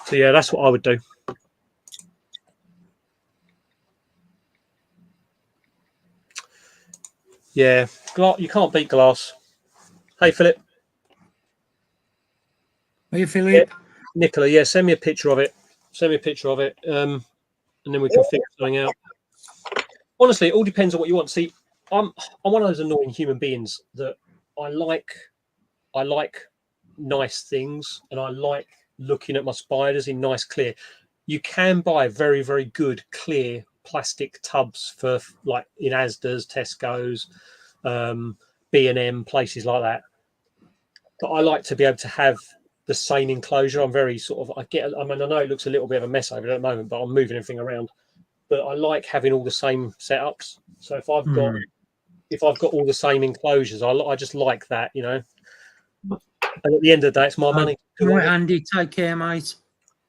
So yeah, that's what I would do. Yeah, you can't beat glass. Hey, Philip. Are you Philip? Yeah, Nicola, yeah, send me a picture of it. Send me a picture of it, and then we can figure something out. Honestly, it all depends on what you want. See, I'm one of those annoying human beings that I like nice things, and I like looking at my spiders in nice clear. You can buy very, very good clear plastic tubs for like in Asda's, Tesco's, B&M, places like that. But I like to be able to have the same enclosure. I'm very sort of, I know it looks a little bit of a mess over it at the moment, but I'm moving everything around. But I like having all the same setups. So if I've got all the same enclosures, I just like that, you know. And at the end of the day, it's my money. Right, Andy, take care, mate.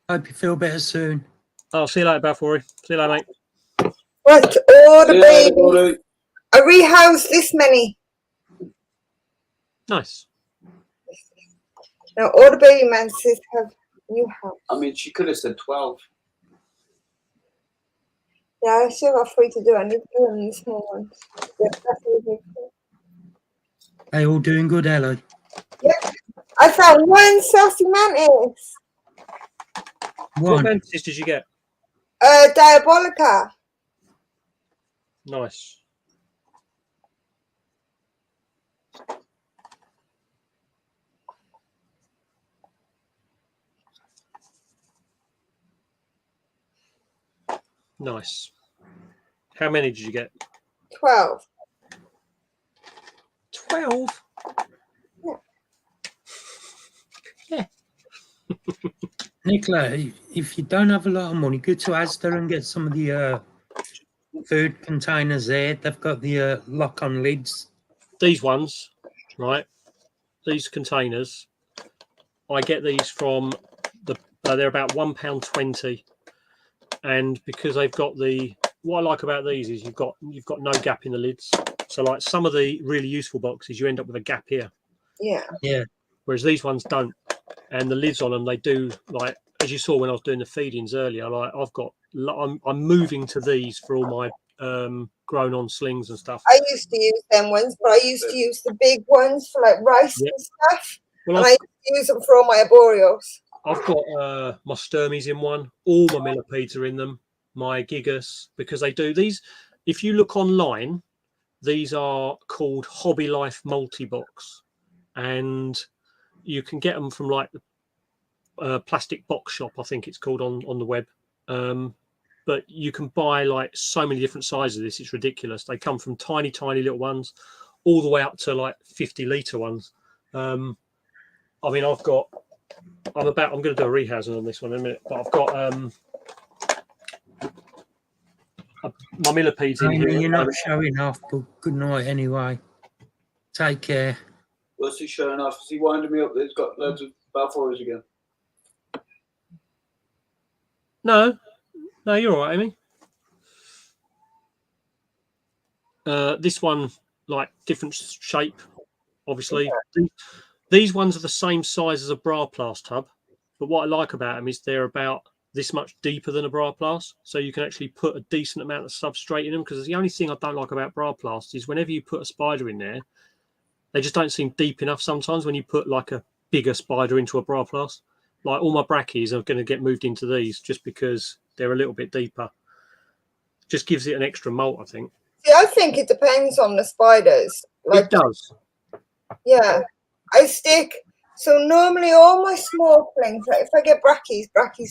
Hope you feel better soon. I'll see you later, Balfour. See you later, mate. What? Oh, the baby. I rehoused this many. Nice. Now, all the baby manses have new house. I mean, she could have said 12. Yeah, I still got 3 to do. I need to do them in the small ones. They all doing good, Ellie? Yep. I found one sassy mantis. What mantis did you get? Diabolica. Nice. Nice. How many did you get? 12. 12? Yeah. Yeah. Nicola, if you don't have a lot of money, go to Asda and get some of the food containers there. They've got the lock-on lids. These ones, right? These containers, I get these from they're about £1.20, and because they've got what I like about these is you've got no gap in the lids. So like some of the really useful boxes, you end up with a gap here. Yeah. Yeah. Whereas these ones don't, and the lids on them, they do, like as you saw when I was doing the feedings earlier. Like I'm moving to these for all my grown on slings and stuff. I used to use them ones, but I used to use the big ones for like rice and stuff. Well, and I used to use them for all my arboreals. I've got my Sturmies in one. All my millipedes are in them. My Gigas, because they do these. If you look online, these are called Hobby Life Multi-Box, and you can get them from like the plastic box shop, I think it's called on the web. But you can buy like so many different sizes of this. It's ridiculous. They come from tiny little ones all the way up to like 50-litre ones. I mean, I'm going to do a rehousing on this one in a minute, but I've got my millipedes in here. You're not showing off, but good night anyway. Take care. What's he showing off? Is he winding me up? He's got loads of Balfours again. No, you're all right, Amy. This one, like different shape, obviously. Yeah. These ones are the same size as a Braplast tub, but what I like about them is they're about this much deeper than a Braplast, so you can actually put a decent amount of substrate in them. Because the only thing I don't like about Braplast is whenever you put a spider in there, they just don't seem deep enough sometimes when you put like a bigger spider into a Braplast. Like all my brackies are going to get moved into these just because they're a little bit deeper. Just gives it an extra molt, I think. See, I think it depends on the spiders. Like, it does. Yeah. I stick. So normally all my small slings, like if I get brackies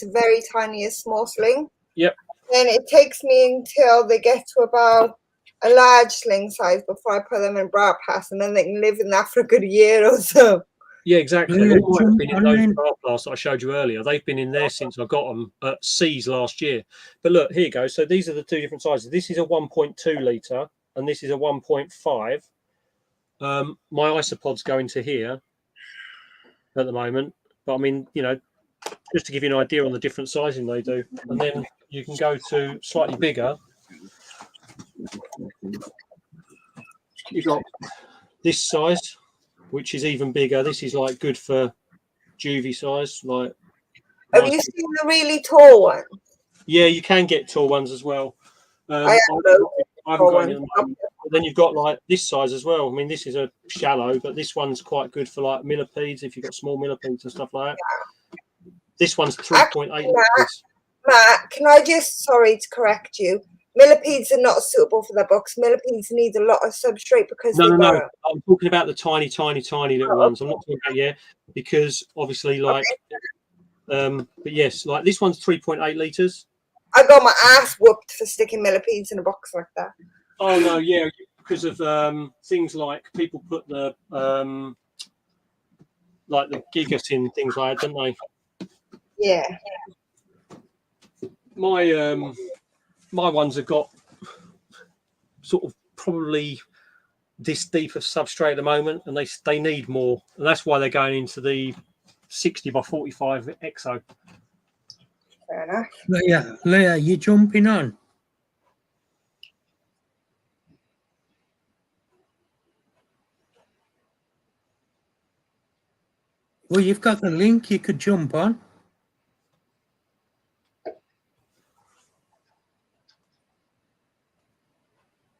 are very tiny, a small sling. Yep. Then it takes me until they get to about a large sling size before I put them in bra pass, and then they can live in that for a good year or so. Yeah, exactly. All have been in those Braplast that I showed you earlier. They've been in there since I got them at C's last year. But look, here you go. So these are the two different sizes. This is a 1.2 litre and this is a 1.5. My isopods go into here at the moment. But I mean, you know, just to give you an idea on the different sizing they do. And then you can go to slightly bigger. You've got this size, which is even bigger. This is like good for juvie size. Like, have you seen the really tall one? Yeah, you can get tall ones as well. I haven't got any at the moment. But then you've got like this size as well. I mean, this is a shallow, but this one's quite good for like millipedes if you've got small millipedes and stuff like that. Yeah. This one's 3.8. Matt, can I just, sorry to correct you, millipedes are not suitable for that box. Millipedes need a lot of substrate because no. I'm talking about the tiny little ones. I'm not talking about because obviously like But yes, like this one's 3.8 litres. I got my ass whooped for sticking millipedes in a box like that. Oh no, yeah, because of things like people put the like the gigas in things like that, don't they? Yeah. My ones have got sort of probably this deep of substrate at the moment, and they need more, and that's why they're going into the 60 by 45 exo. Fair enough. Leah, you jumping on? Well, you've got the link. You could jump on.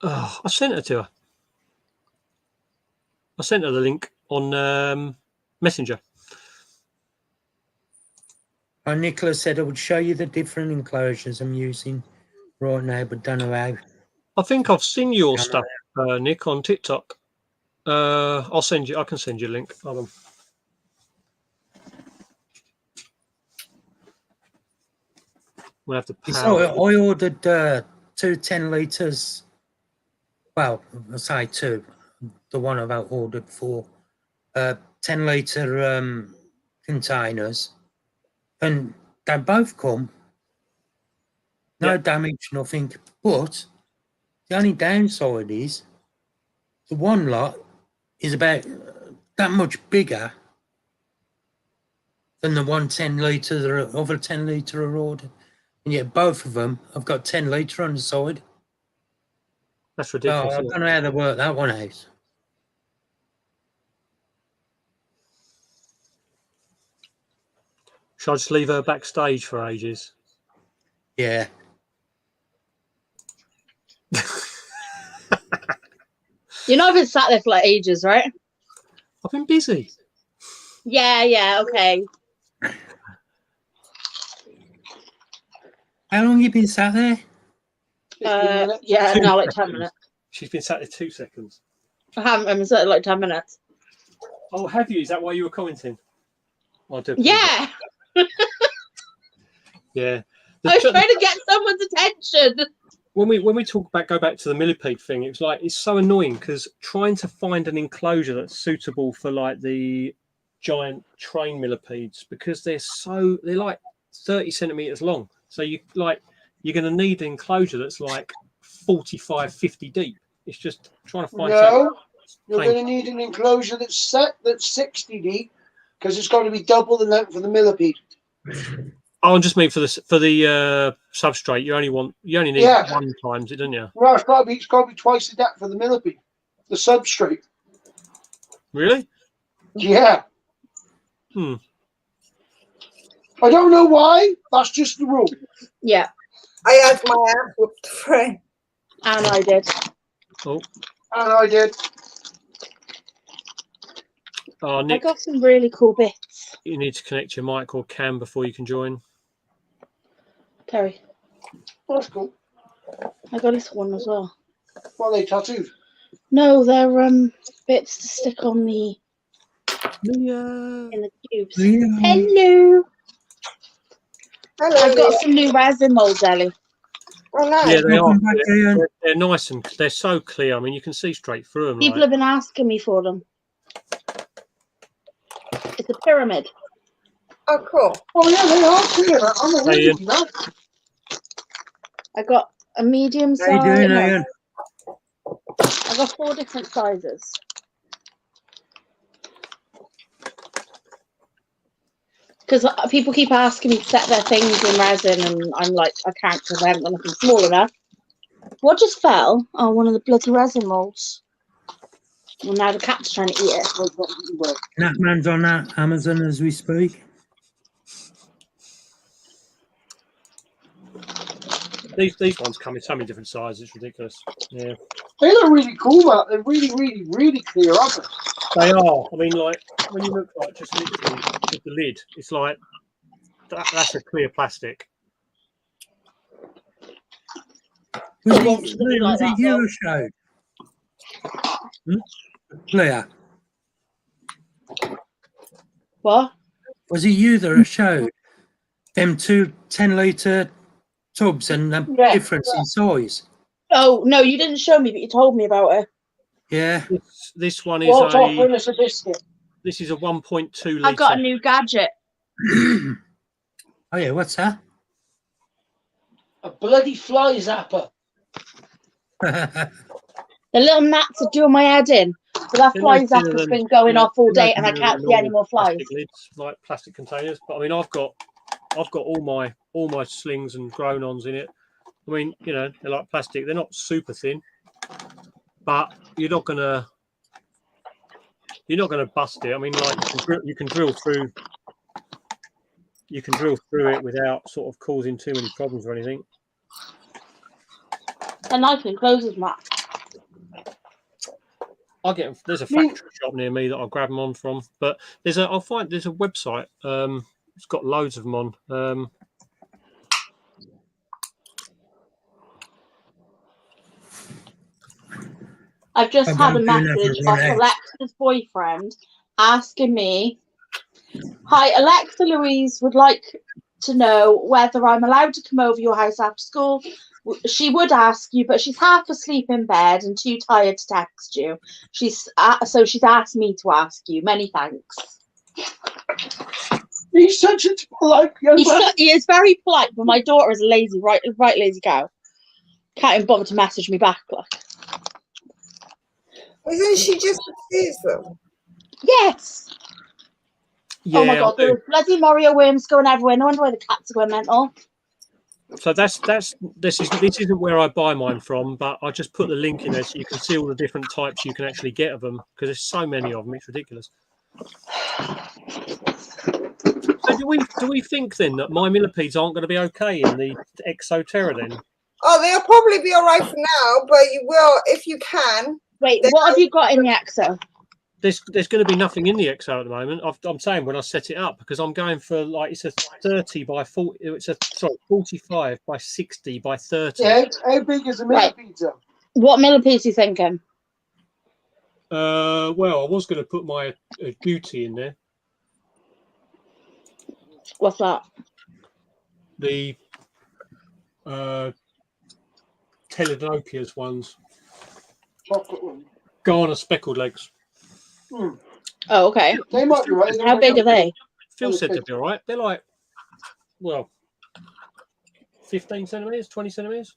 Oh, I sent it to her. I sent her the link on Messenger. And Nicholas said I would show you the different enclosures I'm using right now, but don't know how. I think I've seen your stuff, Nick, on TikTok. I'll send you. I can send you a link. Hold on. We'll have to So power. I ordered 2 10 litres. Well, I say 2. The one I've ordered for 10 litre containers, and they both come. No damage, nothing. But the only downside is the one lot is about that much bigger than the 1 10 litre, the other 10 litre are ordered. And yet both of them have got 10 litre on the side. That's ridiculous. I don't know how they work that one out. Should I just leave her backstage for ages? Yeah. You know I've been sat there for like ages, right? I've been busy. Yeah, okay. How long you been sat there? Yeah, now like 10 minutes. She's been sat there 2 seconds. I haven't been sat there like 10 minutes. Oh, have you? Is that why you were commenting? I do. Yeah, Yeah. I was trying to get someone's attention. When we go back to the millipede thing, it's like it's so annoying because trying to find an enclosure that's suitable for like the giant train millipedes, because they're like 30 centimeters long. So you're going to need an enclosure that's like 45, 50 deep. It's just trying to find. No, you're going to need an enclosure that's 60 deep, because it's got to be double the length of the millipede. Oh, I just mean for the substrate. You only need one times it, don't you? No, it's got to be twice the depth of the millipede, the substrate. Really? Yeah. Hmm. I don't know why. That's just the rule. Yeah. I had my ass whooped for it. And I did. Oh. And I did. Oh, Nick, I got some really cool bits. you need to connect your mic or cam before you can join. Terry, That's cool. I got this one as well. What are they tattooed? No, they're bits to stick on the Yeah. in the cubes. Yeah. Hello. Hello, I've got Leah. some new resin molds, Ellie. Oh, nice. Yeah, they are. Welcome back, Ian. They're nice and they're so clear. I mean, you can see straight through them. People have been asking me for them. It's a pyramid. Oh, cool. Oh, yeah, they are clear. I'm a Hey, Ian. that. I got a medium How you size. doing, No, Ian? I got 4 different sizes. Because people keep asking me to set their things in resin, and I'm like, I can't because I haven't got nothing small enough. What just fell? Oh, one of the bloody resin molds. Well, now the cat's trying to eat it. Natman's on Amazon as we speak. These ones come in so many different sizes. It's ridiculous. Yeah, They look really cool, man. They're really, really, really clear, aren't they? they are. I mean, like when you look like just literally with the lid, it's like that's a clear plastic. Was want to be like that, you though. who showed? Leah, What? was it you that showed? them 2 10-litre tubs and the Yeah. difference in size. Oh no, you didn't show me, but you told me about it. Yeah. This one is What's offering us a biscuit? This is a 1.2 litre. I've got a new gadget. Oh yeah, what's that? A bloody fly zapper. The little gnats are doing my head in. But that They're fly no thinner zapper's than- been going they're off all no day and I thinner can't than see any normal more flies. plastic lids, like plastic containers. But I mean, I've got all my slings and grown-ons in it. I mean, you know, they're like plastic. They're not super thin, but you're not gonna bust it. I mean, like you can drill through it without sort of causing too many problems or anything. And I can close his map. There's a factory shop near me that I'll grab them on from, but there's a website. It's got loads of them on. I've just I'm had a gonna do message another off run out. Alexa's boyfriend asking me, "Hi, Alexa Louise would like to know whether I'm allowed to come over your house after school. She would ask you, but she's half asleep in bed and too tired to text you. So she's asked me to ask you. Many thanks." He's such a polite young man. He is very polite, but my daughter is a lazy, right lazy cow. Can't even bother to message me back. Like. Isn't she just upstairs though? Yes. Yeah, Oh my god, there are bloody Mario worms going everywhere. No wonder why the cats are going mental. So this isn't where I buy mine from, but I just put the link in there so you can see all the different types you can actually get of them, because there's so many of them, it's ridiculous. So do we think then that my millipedes aren't going to be okay in the Exoterra then? Oh, they'll probably be all right for now, but you will if you can. Wait, what have you got in the Exo? There's going to be nothing in the Exo at the moment. I'm saying when I set it up, because I'm going for like it's a 30 by 40. It's a 45 by 60 by 30. Yeah, how big is a millipede? Right. What millipedes are you thinking? Well, I was going to put my beauty in there. What's that? The Telenopias ones. Chocolate one. Garner speckled legs. Hmm. Oh, okay. They might be right. How big are they? Phil said they'd be all right. They're like, well, 15 centimeters, 20 centimeters.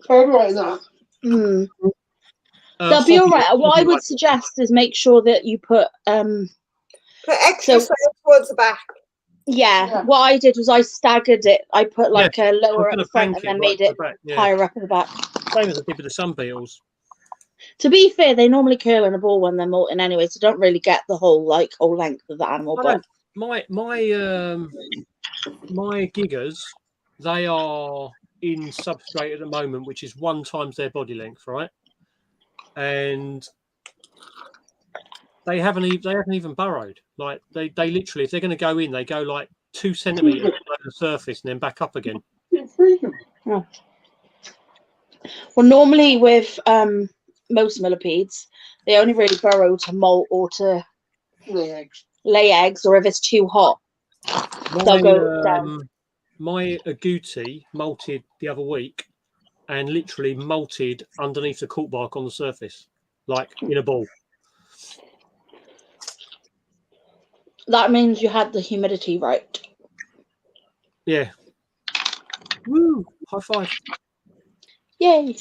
Oh, right, that. Hmm. They'll be all right. What I would suggest is make sure that you put extra size towards the back. Yeah, what I did was I staggered it. I put like a lower at the front and then made it higher up at the back. Same as I did with the sunbeetles. To be fair, they normally curl in a ball when they're molting anyway, so don't really get the whole length of the animal. But my gigas, they are in substrate at the moment, which is 1 times their body length, right? And they haven't even burrowed. Like they literally, if they're going to go in, they go like 2 centimeters below the surface and then back up again. Yeah. Well, normally with most millipedes, they only really burrow to molt or to lay eggs, or if it's too hot, they'll go down. My agouti molted the other week and literally molted underneath the cork bark on the surface, like in a ball. That means you had the humidity right. Yeah. Woo! High five. Yay.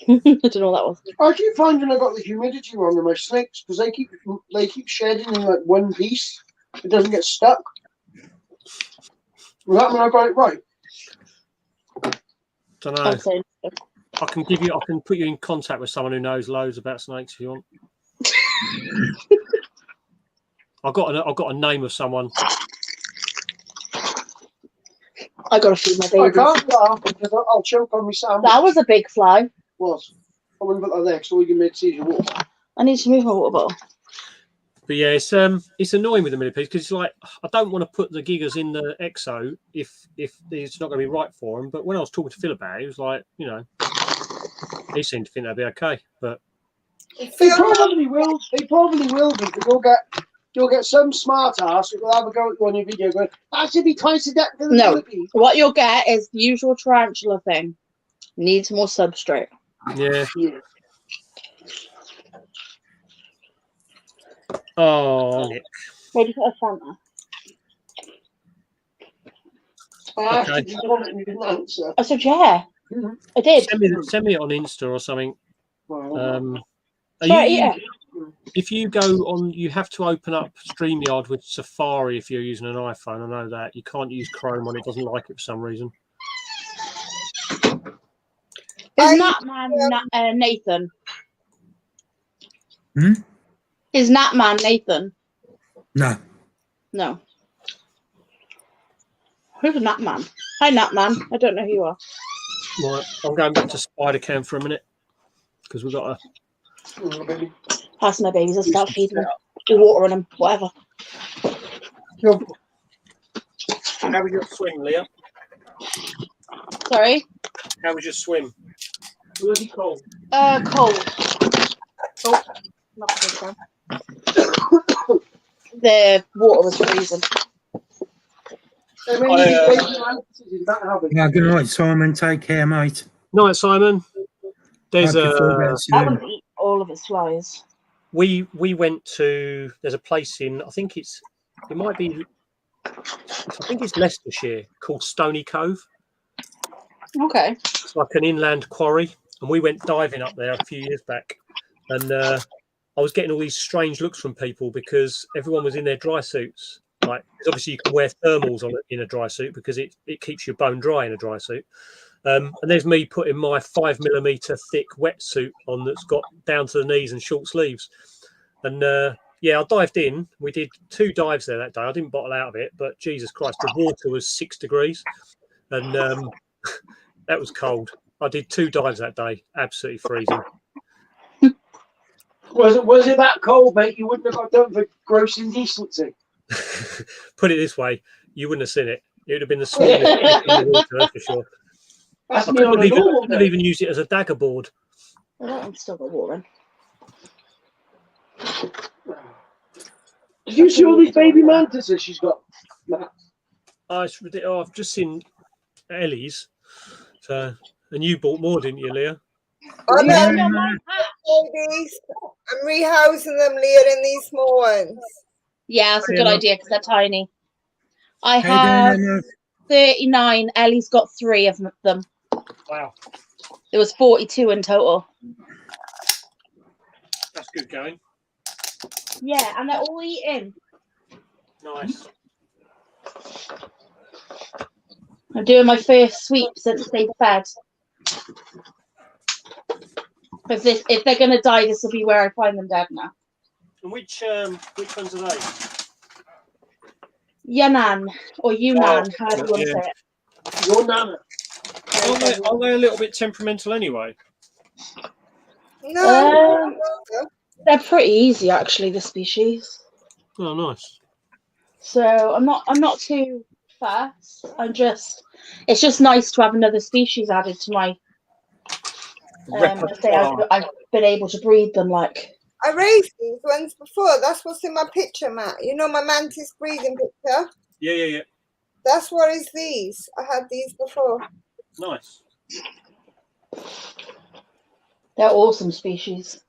I don't know what that was. I keep finding I got the humidity wrong in my snakes because they keep shedding in like one piece. It doesn't get stuck. Well, that mean I got it right. Don't know. I can put you in contact with someone who knows loads about snakes if you want. I've got a name of someone. I got to feed my baby. I can't laugh because I'll choke on my sandwich. That was a big fly. Was. I wouldn't put that there so we can mid-season water. I need to move my water bottle. But yeah, it's annoying with the millipedes because it's like I don't want to put the gigas in the Exo if it's not going to be right for them. But when I was talking to Phil about it, he was like, you know, he seemed to think that'd be okay. But They probably will. They probably will be. But you'll get some smart ass who will have a go at you on your video going, that should be twice the depth of the No. millipede. What you'll get is the usual tarantula thing. Needs more substrate. Yeah. Yeah. Oh, Nick. Maybe put a Fanta. I asked Okay. you to comment and you didn't answer. I said, yeah. I did. Send me it on Insta or something. Sorry, yeah. If you go on, you have to open up StreamYard with Safari if you're using an iPhone. I know that. You can't use Chrome on it. It doesn't like it for some reason. Is that man Nathan? Hmm? Is that man Nathan? No. No. Who's a Nat Man? Hi, Nat Man. I don't know who you are. Right, I'm going back to Spider Cam for a minute because we've got Pass my babies. I'll start feeding them. Do water on them. Whatever. How was your swim, Leah? Sorry? How was your swim? Bloody cold. Cold. Oh, not the big one. The water was freezing. Yeah, good night, Simon. Take care, mate. Night, Simon. There's Hope you feel better That soon. one's eat all of its flies. we went to, there's a place in, I think it might be, I think it's Leicestershire, called Stony Cove. Okay. It's like an inland quarry, and we went diving up there a few years back, and I was getting all these strange looks from people because everyone was in their dry suits. Like, 'cause obviously you can wear thermals on in a dry suit because it keeps your bone dry in a dry suit. And there's me putting my 5mm thick wetsuit on that's got down to the knees and short sleeves. And yeah, I dived in. We did 2 dives there that day. I didn't bottle out of it, but Jesus Christ, the water was 6 degrees, and that was cold. I did 2 dives that day, absolutely freezing. Was it that cold, mate? You wouldn't have got done for gross indecency. Put it this way, you wouldn't have seen it. It would have been the smallest in the water for sure. That's I me on couldn't a even, normal day. even use it as a dagger board. Well, that one's still got water in. Did you see all these baby mantises she's got? Matt? It's ridiculous. I've just seen Ellie's. So, and you bought more, didn't you, Leah? Oh, no, Yeah. babies. I'm rehousing them, Leah, in these small ones. Yeah, that's a good idea because they're tiny. I Hey, have Emma. 39. Ellie's got 3 of them. Wow, There was 42 in total. that's good going. Yeah, and they're all eating. Nice. I'm doing my first sweep since they've fed. If they're going to die, this will be where I find them dead now. And which ones are they? Yanan or Yunan, however you want to yeah. say it. Your nana. Are they a little bit temperamental anyway? No. They're pretty easy, actually, the species. Oh, nice. So I'm not too fast. It's just nice to have another species added to my. I've been able to breed them like. I raised these ones before. That's what's in my picture, Matt. You know my mantis breeding picture? Yeah. That's what is these. I had these before. Nice. They're awesome species.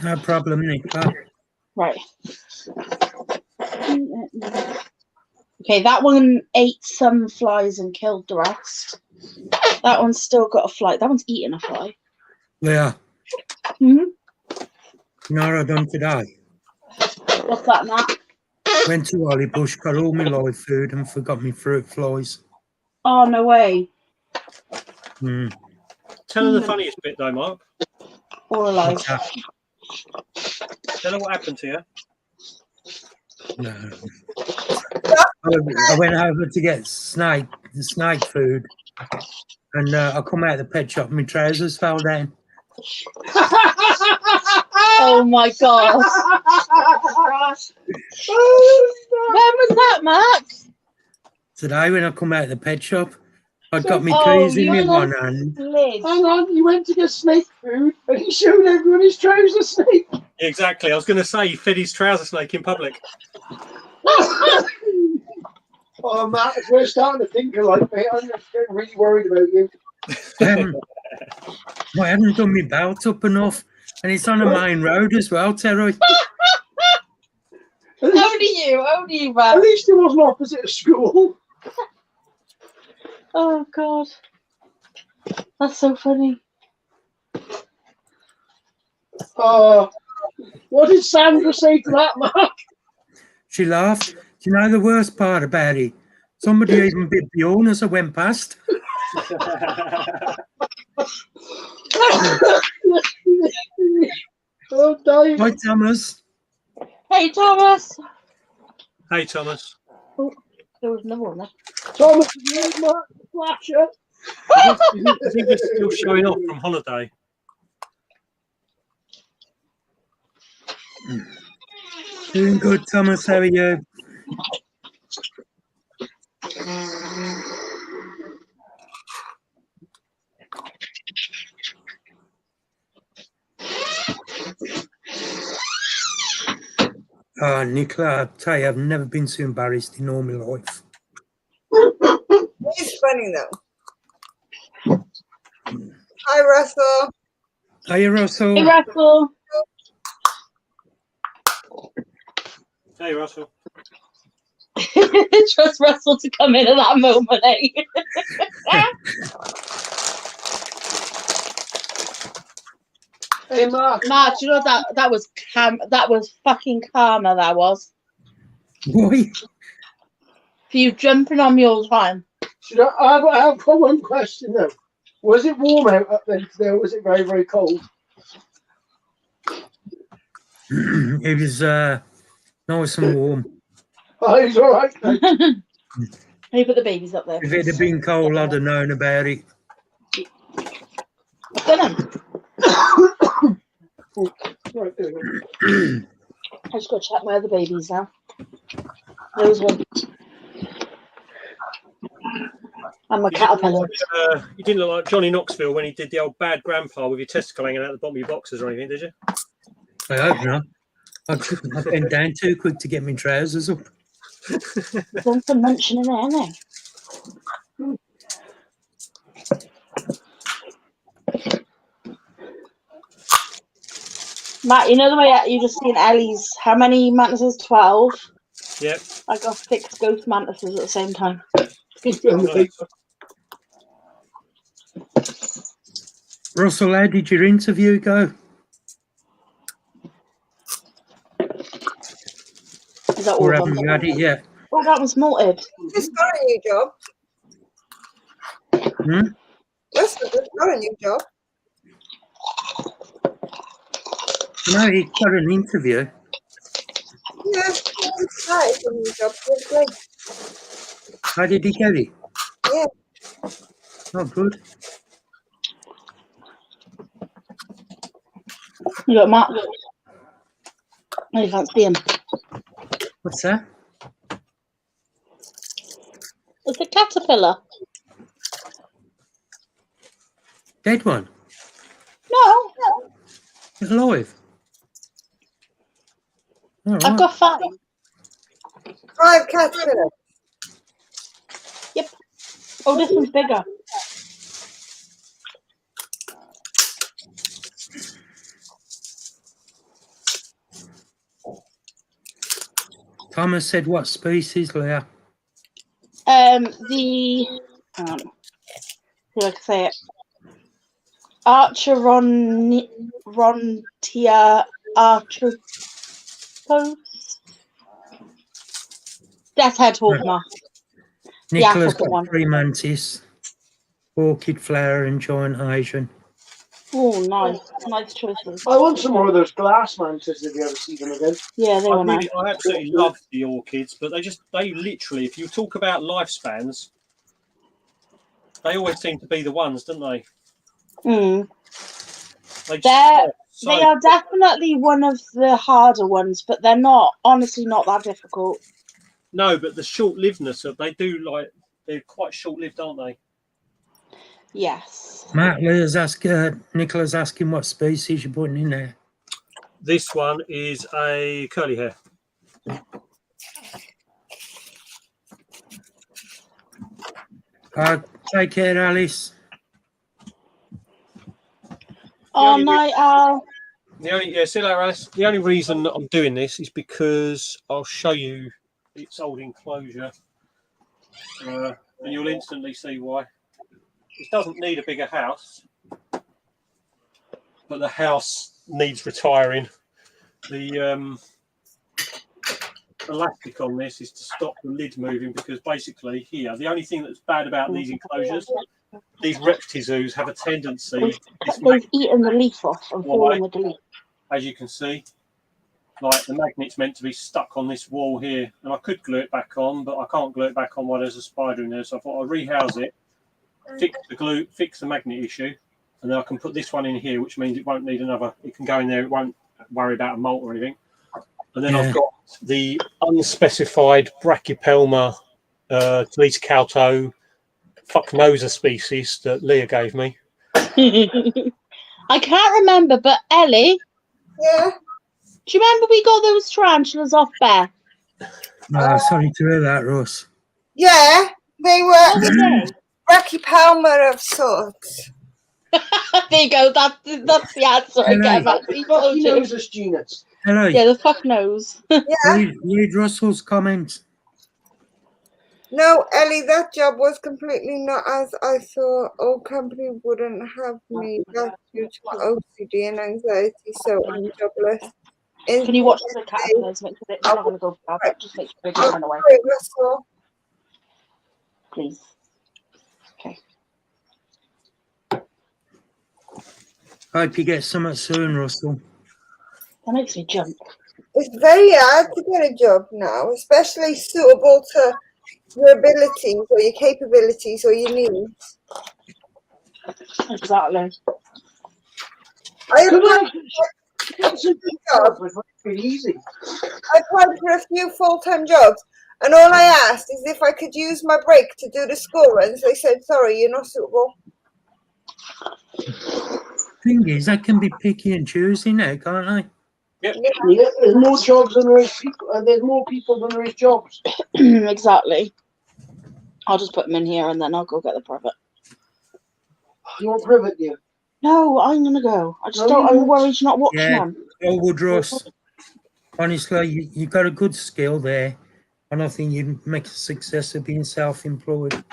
No problem, Nick. Right. Okay, that one ate some flies and killed the rest. That one's still got a fly. That one's eating a fly. Yeah. Hmm? You know what I done today? What's that, Matt? Went to Holly Bush, got all my live food and forgot me fruit flies. Oh, no way. Mm. Tell her the funniest bit though, Mark. Or alive. What's that? Tell her what happened to you. No. I went over to get the snake food, and I come out of the pet shop and my trousers fell down. Oh my god. When was that, Mark? Today when I come out of the pet shop, I got me Oh, keys in you my were one hand. Liz. Hang on, he went to get snake food and he showed everyone his trouser snake. Exactly. I was going to say he fed his trouser snake in public. Oh, Matt, we're starting to think alike, mate. I'm just getting really worried about you. I hadn't done my belt up enough, and it's on a main road as well, Terry. Only you, Matt. At least it wasn't opposite a school. Oh God, that's so funny. What did Sandra say to that, Mark? She laughed. Do you know the worst part about it? Somebody even bit Bjorn as I went past. Oh, Dave. Hi, Thomas. Hey, Thomas. Hey, Thomas. Oh, there was another one there. Thomas, Mark, Flasher. Is he just still showing off from holiday? Doing good, Thomas. How are you? Oh, Nicola, I tell you, I've never been so embarrassed in all my life. It's funny though. Hi, Russell. Hey, Russell. Hey, Russell. Hey, Russell. Trust Russell to come in at that moment, eh? Hey, Mark. Mark, you know that was fucking karma. That was Boy. for you jumping on me all the time. I've got one question though. Was it warm out up there today, or was it very, very cold? It was nice and warm. Oh, he's all right. You put the babies up there. If it had been cold, I'd have known about it. Right, there we go. I just got to check my other babies now. Those ones. And my caterpillar. You didn't look like Johnny Knoxville when he did the old bad grandpa with your testicle hanging out the bottom of your boxers or anything, did you? I hope not. I bent down too quick to get my trousers up. There's something mentioning there, isn't there? Matt, you know the way you just seen Ellie's, how many mantises? 12? Yep. I got 6 ghost mantises at the same time. Russell, how did your interview go? Is that all Or of haven't them? you had it yet? Oh, that was malted. Just got a new job. Russell just got a new job. No, he got an interview. Yeah, he started a new job. It's good. How did he get it? Yeah. Oh, good. You got Matt. Oh, you can't see him. What's that? It's a caterpillar. Dead one? No. It's alive? All right. I've got 5. 5 caterpillars. Yep. Oh, this one's bigger. Thomas said what species, Leah? Hang on. See if I can say it. Archerontia artropos. Death head hawk moth. Nicola's African got one. 3 mantis. Orchid flower and giant Asian. Oh, nice. Nice choices. I want some more of those glass mantis if you ever see them again. Yeah, they were nice. I absolutely love the orchids, but they literally, if you talk about lifespans, they always seem to be the ones, don't they? Mm. They are definitely one of the harder ones, but they're honestly not that difficult. No, but the short-livedness of they're quite short-lived, aren't they? Yes. Matt, Nicola's asking what species you're putting in there. This one is a curly hair. Take care, Alice. Oh, night owl. See you later, Alice. The only reason I'm doing this is because I'll show you its old enclosure, and you'll instantly see why. It doesn't need a bigger house, but the house needs retiring. The elastic on this is to stop the lid moving, because basically here, the only thing that's bad about these enclosures, these reptizoos have a tendency. They've eaten the leaf off and fallen with the leaf. As you can see, like the magnet's meant to be stuck on this wall here, and I could glue it back on, but I can't glue it back on while there's a spider in there. So I thought I'd rehouse it, fix the magnet issue, and then I can put this one in here, which means it won't need another. It can go in there. It won't worry about a molt or anything. And then I've got the unspecified Brachypelma Talitocauto fucknoser species that Leah gave me. I can't remember, but Ellie. Yeah. Do you remember we got those tarantulas off Bear? Sorry to hear that, Ross. Yeah, they were Brachypelma of sorts. There you go. That's the answer I get back. He knows us, genus. Hello. Yeah, the fuck knows. Read Russell's comments. No, Ellie, that job was completely not as I thought. Old company wouldn't have me. That's due to my OCD and anxiety, so I'm jobless. Can you watch the caterpillars? Make sure it's not going to go bad. Just make sure they don't run away. Please. Okay. Hope you get something soon, Russell. That makes me jump. It's very hard to get a job now, especially suitable to your abilities or your capabilities or your needs. Exactly. I applied for a few full-time jobs, and all I asked is if I could use my break to do the school runs. They said, sorry, you're not suitable. Thing is, I can be picky and choosy now, can't I? Yep. Yeah, there's more jobs than there is people, and there's more people than there is jobs. Exactly. I'll just put them in here and then I'll go get the privet. You want privet, do you? No, I'm gonna go. I just don't. I'm worried you're not watching them. Ross. Honestly, you got a good skill there, and I think you make a success of being self-employed.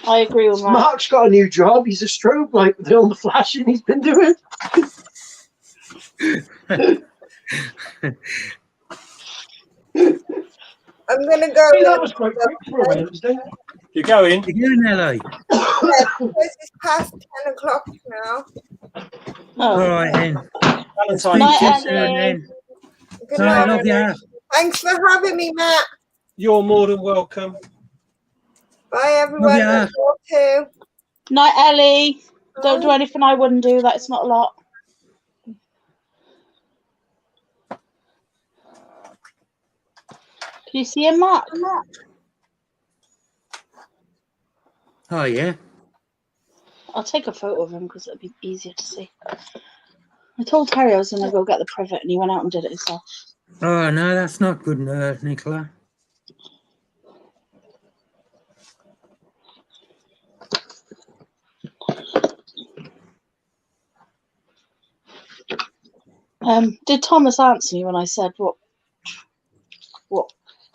I agree with that. Mark's got a new job. He's a strobe light with all the flashing he's been doing. I'm gonna go. That was quite quick for a Wednesday. You're going? You're going, LA? Yeah, because it's past 10 o'clock now. All right, then. Valentine's Day. Good night, night. love you. Thanks for having me, Matt. You're more than welcome. Bye, everyone. Love you. Night, Ellie. Don't do anything I wouldn't do. That's not a lot. Can you see him, Mark? Oh, yeah. I'll take a photo of him because it'll be easier to see. I told Terry I was going to go get the privet and he went out and did it himself. Oh, no, that's not good, Nicola. Did Thomas answer me when I said what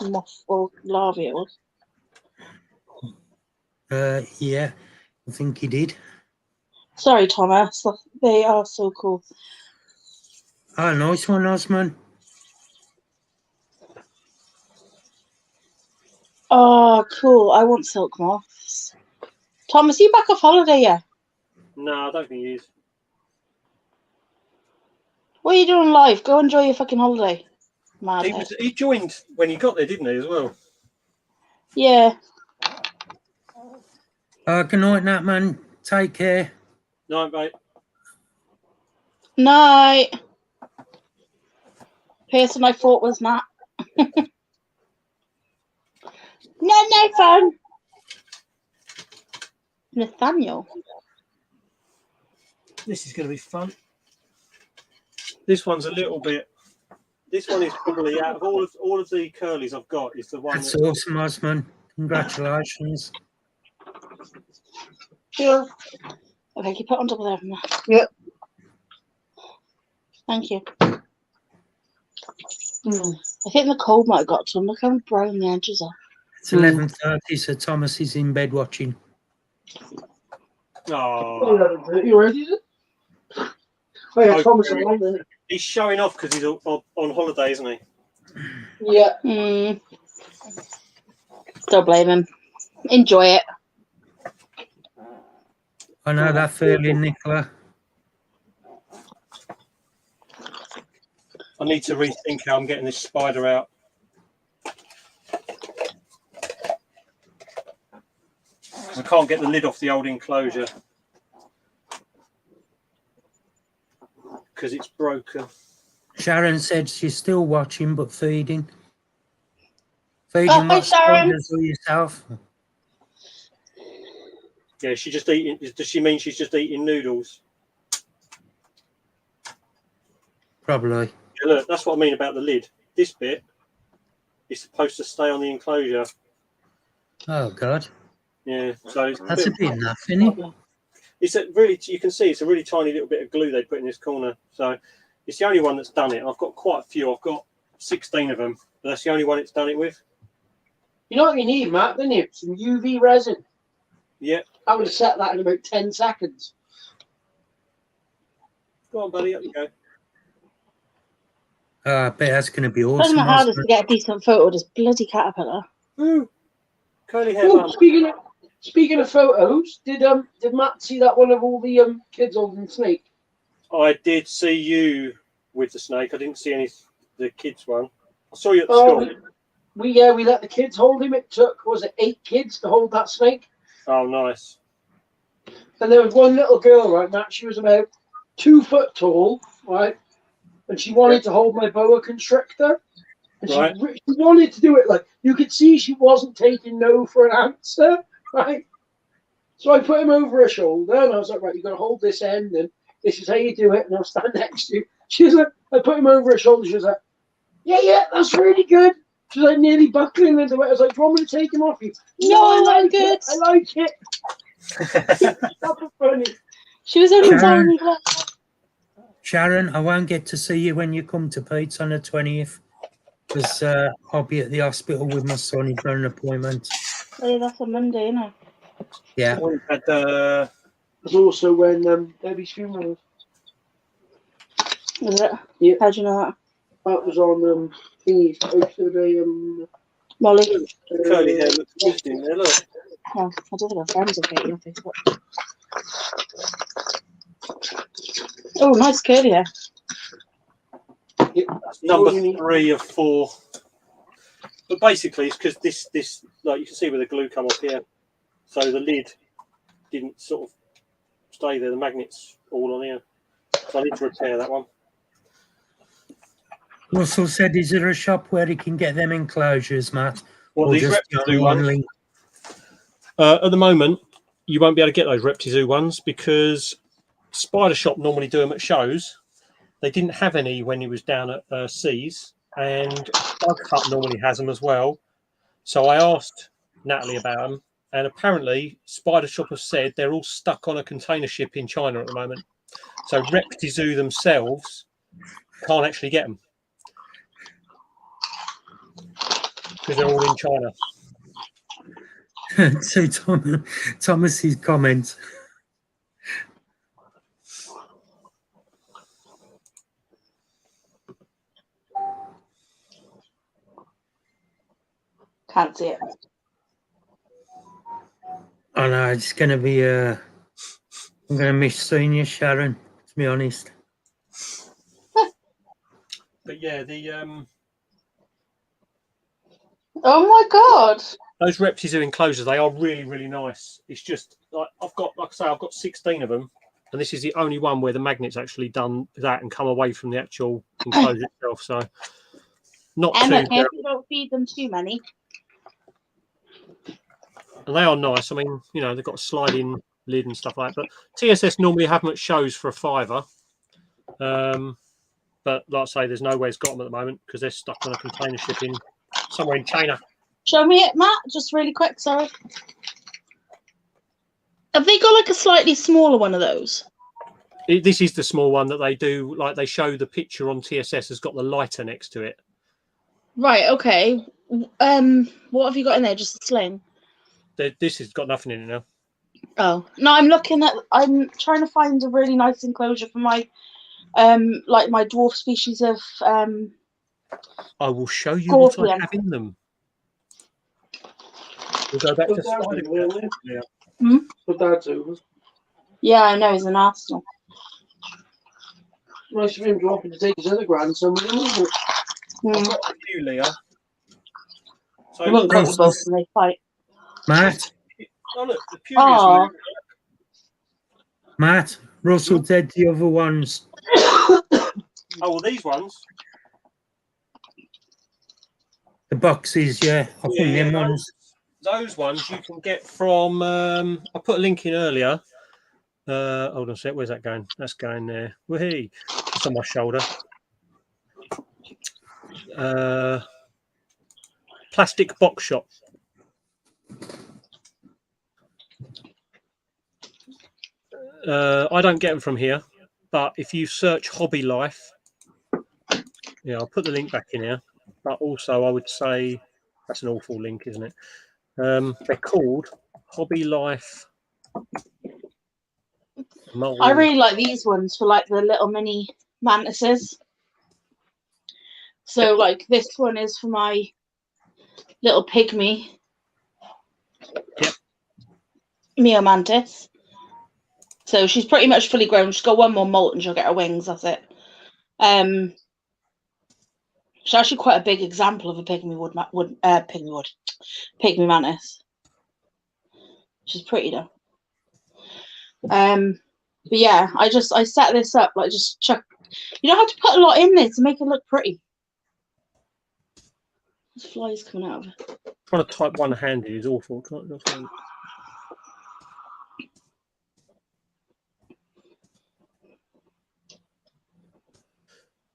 moth or larvae it was? Yeah, I think he did. Sorry, Thomas. They are so cool. Oh, nice one, Osman. Oh, cool. I want silk moths. Thomas, are you back off holiday yet? No, I don't think he is. What are you doing live? Go enjoy your fucking holiday. Mad head. He joined when he got there, didn't he, as well? Yeah. Good night, Nat, man. Take care. Night, mate. Night. Person I thought was Nat. No fun. Nathaniel. This is going to be fun. This one's a little bit. This one is probably out of all of the curlies I've got is the one. That's awesome, Osman. Congratulations. Yeah. Okay, keep it on top of there from there. Yep. Thank you. I think the cold might have got to him. Look how brown the edges are. It's 11:30, so Thomas is in bed watching. Oh, You ready? Is it? Oh, yeah, Thomas online, isn't it? he's showing off because he's on holiday, isn't he? Yeah. Don't blame him. Enjoy it. I know that feeling, Nicola. I need to rethink how I'm getting this spider out. I can't get the lid off the old enclosure because it's broken. Sharon said she's still watching but feeding. Feeding Oh, hi, what Sharon. spiders or yourself? Yeah, she's just eating. Does she mean she's just eating noodles? Probably. Yeah, look, that's what I mean about the lid. This bit is supposed to stay on the enclosure. Oh, God. Yeah, so it's That's a bit naff, isn't it? It's a really, you can see it's a really tiny little bit of glue they put in this corner. So it's the only one that's done it. I've got quite a few. I've got 16 of them, but that's the only one it's done it with. You know what you need, Matt, don't you? Some UV resin. Yeah. I would have set that in about 10 seconds. Go on, buddy. Up you go. I bet that's going to be It's awesome. not hardest Osman. to get a decent photo of this bloody caterpillar. Ooh. Curly hair Oh, mum. speaking of photos, did Matt see that one of all the kids holding the snake? I did see you with the snake. I didn't see any the kids one. I saw you at the school. We let the kids hold him. It took 8 kids to hold that snake. Oh, nice. And there was one little girl, right, Matt. She was about 2 foot tall, right, and she wanted to hold my boa constrictor. And she wanted to do it. Like, you could see she wasn't taking no for an answer, right? So I put him over her shoulder, and I was like, right, you're going to hold this end, and this is how you do it, and I'll stand next to you. She was like, I put him over her shoulder. She was like, yeah, that's really good. She was like nearly buckling into it. I was like, do you want me to take him off you? No, I like it. I like it. That's funny. She was only Sharon. tiny. Sharon, I won't get to see you when you come to Pete's on the 20th because I'll be at the hospital with my son. He's got an appointment. Oh, that's a Monday, isn't it? Yeah. We had, There's also when Debbie's funeral Was it? Yeah. How'd you know that? that was on thingy posted a Molly. curly hair looks good in there. Look. Oh, I don't think our friends have got you on Facebook. Oh, nice curly hair. That's number 3 of 4. But basically, it's because this, like you can see where the glue come off here. So the lid didn't sort of stay there. The magnet's all on here. So I need to repair that one. Russell said, is there a shop where he can get them enclosures, Matt? Well, Or these just Reptizoo one ones. link? At the moment, you won't be able to get those Reptizoo ones because Spider Shop normally do them at shows. They didn't have any when he was down at Seas, and Bug Hut normally has them as well. So I asked Natalie about them, and apparently Spider Shop have said they're all stuck on a container ship in China at the moment. So Reptizoo themselves can't actually get them because they're all in China. So Thomas's comment. Can't see it. I know, it's going to be I'm going to miss seeing you, Sharon, to be honest. But yeah, Oh my god! those Reptizoo enclosures, they are really, really nice. It's just like I've got 16 of them, and this is the only one where the magnet's actually done that and come away from the actual enclosure itself. So not Emma, too. careful, don't feed them too many. and they are nice. I mean, you know, they've got a sliding lid and stuff like that. But TSS normally have them at shows for £5. But like I say, there's nowhere's got them at the moment because they're stuck on a container shipping somewhere in China. Show me it, Matt, just really quick, sorry. Have they got like a slightly smaller one of those? This is the small one that they do. Like they show the picture on TSS has got the lighter next to it. Right, okay. What have you got in there? Just a sling? This has got nothing in it now. Oh no, I'm trying to find a really nice enclosure for my like my dwarf species of I will show you what I scorpion. have in them. We'll go back to spider. Yeah. Put that over. Yeah, I know, he's an Arsenal. Nice of him dropping to take his other grandson with him, isn't it? I've got a few, Leah. So I won't cover both and they fight. Matt, oh look, the Purius. Matt, Russell said the other ones. Oh well, these ones. The boxes, yeah. I think them ones. Those ones you can get from. I put a link in earlier. Hold on a sec. Where's that going? That's going there. Whee! It's on my shoulder. Plastic box shop. I don't get them from here, but if you search Hobby Life, yeah, I'll put the link back in here. But also, I would say that's an awful link, isn't it? They're called Hobby Life. I really like these ones for like the little mini mantises. So like this one is for my little pygmy. Yep. Mio mantis. So she's pretty much fully grown. She's got one more molt and she'll get her wings. That's it. She's actually quite a big example of a pygmy mantis. She's pretty though. But yeah, I set this up like just chuck. You don't have to put a lot in there to make it look pretty. There's flies coming out of it. Trying to type one-handed is awful.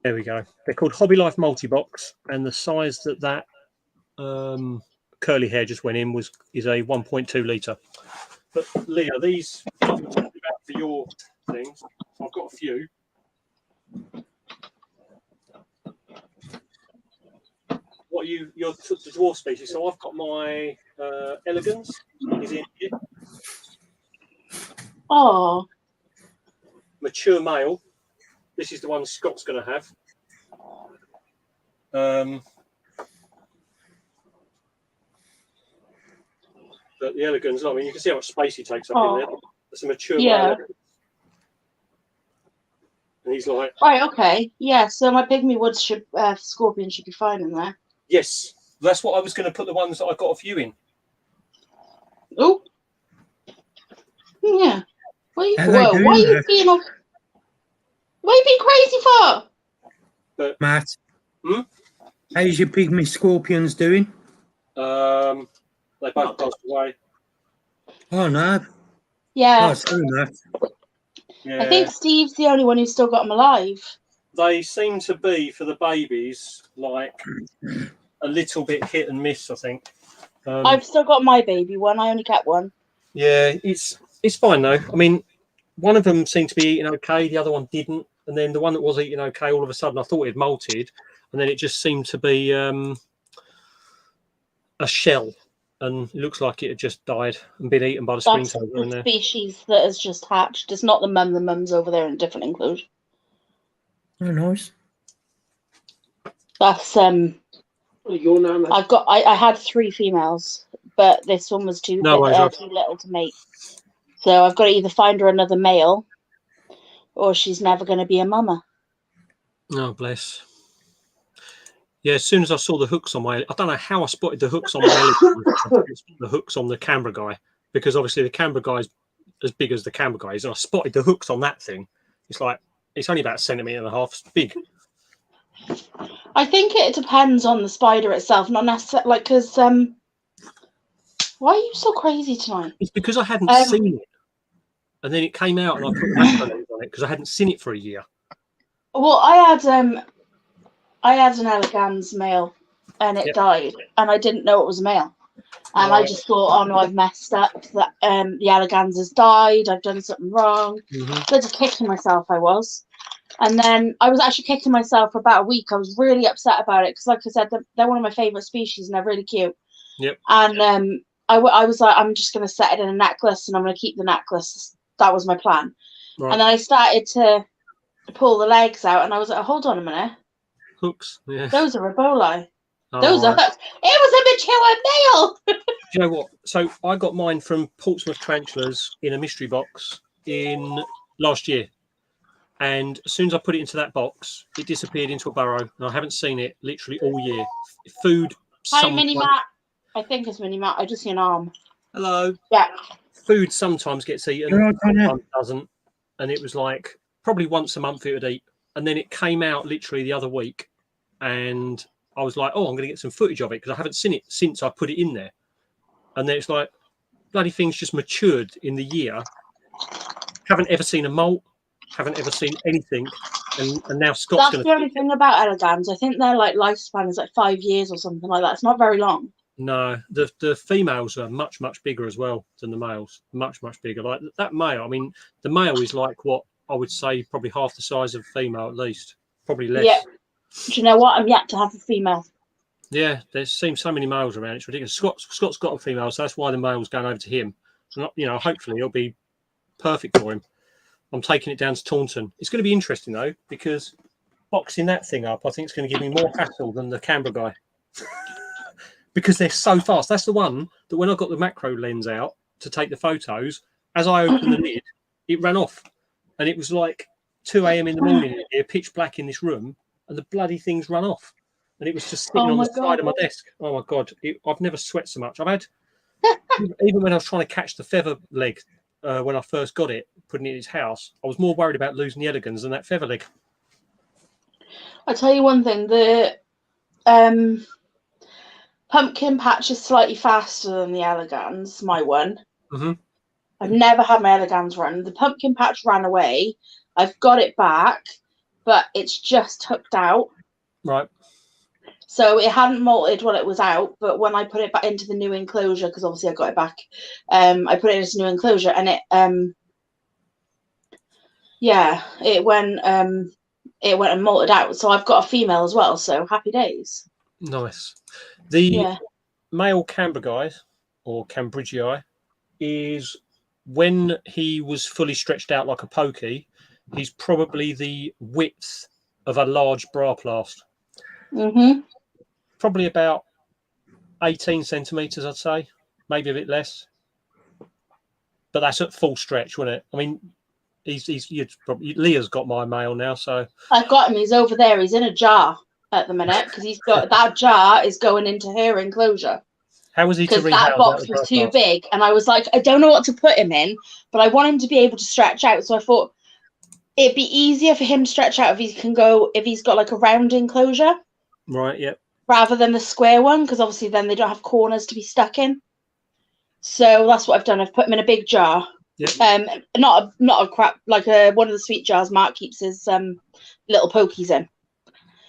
There we go. They're called Hobby Life Multi-Box, and the size that curly hair just went in is a 1.2 litre. But Leah, these I'm talking about for your things. I've got a few. What your the dwarf species? So I've got my elegans. Is in here. Oh. Mature male. This is the one Scott's going to have. But the elegans, I mean, you can see how much space he takes up in there. That's a mature male. And he's like, right, okay, yeah. So my pygmy woods scorpion should be fine in there. Yes, that's what I was going to put the ones that I got a few in. Oh, yeah. Why are you being off? What are you being crazy for? But, Matt, how's your pygmy scorpions doing? They both passed away. Oh no. Yeah. Oh, sorry, Matt. Yeah. I think Steve's the only one who's still got them alive. They seem to be, for the babies, like a little bit hit and miss, I think. I've still got my baby one. I only kept one. Yeah, it's fine though. I mean, one of them seemed to be eating okay, the other one didn't, and then the one that was eating okay, all of a sudden I thought it had molted, and then it just seemed to be a shell, and it looks like it had just died and been eaten by the spring tiger in there. Species that has just hatched. It's not the mum. The mum's over there in a different enclosure. Oh, nice. That's I had 3 females, but this one was too little to mate. So I've got to either find her another male, or she's never going to be a mama. Oh, bless. Yeah, as soon as I saw the hooks on I don't know how I spotted the hooks on my the hooks on the Canberra guy, because obviously the Canberra guy is as big as the Canberra guy is, and I spotted the hooks on that thing. It's like, it's only about 1.5 centimeters. It's big. I think it depends on the spider itself, not necessarily, like, because Why are you so crazy tonight? It's because I hadn't seen it, and then it came out, and I put the macro lens on it because I hadn't seen it for a year. Well, I had an elegans male, and it died, and I didn't know it was a male, and I just thought, oh no, I've messed up. That the elegans has died. I've done something wrong. So just kicking myself, I was. And then I was actually kicking myself for about a week. I was really upset about it because, like I said, they're one of my favourite species and they're really cute. Yep. And I was like, I'm just going to set it in a necklace and I'm going to keep the necklace. That was my plan. Right. And then I started to pull the legs out and I was like, hold on a minute. Hooks. Yeah. Those are Ebola. Oh, Those are hooks. It was a mature male. Do you know what? So I got mine from Portsmouth Tarantulas in a mystery box in last year. And as soon as I put it into that box, it disappeared into a burrow. And I haven't seen it literally all year. Food. Hi, Mini Matt. I think it's Mini Matt. I just see an arm. Hello. Yeah. Food sometimes gets eaten, sometimes doesn't. And it was like probably once a month it would eat. And then it came out literally the other week. And I was like, oh, I'm going to get some footage of it because I haven't seen it since I put it in there. And then it's like, bloody thing's just matured in the year. Haven't ever seen a molt. Haven't ever seen anything, and now Scott's going to. That's the only thing about elegans. I think their lifespan is like 5 years or something like that. It's not very long. No, the females are much bigger as well than the males. Much bigger. Like that male. I mean, the male is like what I would say probably half the size of a female at least. Probably less. Yeah. Do you know what? I'm yet to have a female. Yeah, there seems so many males around. It's ridiculous. Scott's got a female, so that's why the male's going over to him. And, hopefully it'll be perfect for him. I'm taking it down to Taunton. It's going to be interesting, though, because boxing that thing up, I think it's going to give me more hassle than the Canberra guy. Because they're so fast. That's the one that when I got the macro lens out to take the photos, as I opened the lid, it ran off. And it was like 2 a.m. in the morning here, pitch black in this room, and the bloody thing's run off. And it was just sitting on the side of my desk. Oh, my God. I've never sweat so much. I've had, even when I was trying to catch the feather leg, when I first got it, putting it in his house, I was more worried about losing the elegans than that feather leg. I tell you one thing, the pumpkin patch is slightly faster than the elegans, my one. I've never had my elegans run. The pumpkin patch ran away. I've got it back, but it's just hooked out. Right. So it hadn't molted while it was out, but when I put it back into the new enclosure, because obviously I got it back, I put it into the new enclosure, and it went and molted out. So I've got a female as well. So happy days. Nice. The male Canberra guy, or Cambridgei, is when he was fully stretched out like a pokey, he's probably the width of a large bra plast. Probably about 18 centimetres, I'd say. Maybe a bit less. But that's at full stretch, wouldn't it? I mean, Leah's got my male now, so... I've got him. He's over there. He's in a jar at the minute, because he's got... that jar is going into her enclosure. How was he to rehouse? Because that box was too big, and I was like, I don't know what to put him in, but I want him to be able to stretch out, so I thought it'd be easier for him to stretch out if he's got like a round enclosure. Right, yep. Rather than the square one, because obviously then they don't have corners to be stuck in. So that's what I've done. I've put them in a big jar. Yep. Not a crap, like one of the sweet jars Mark keeps his little pokies in.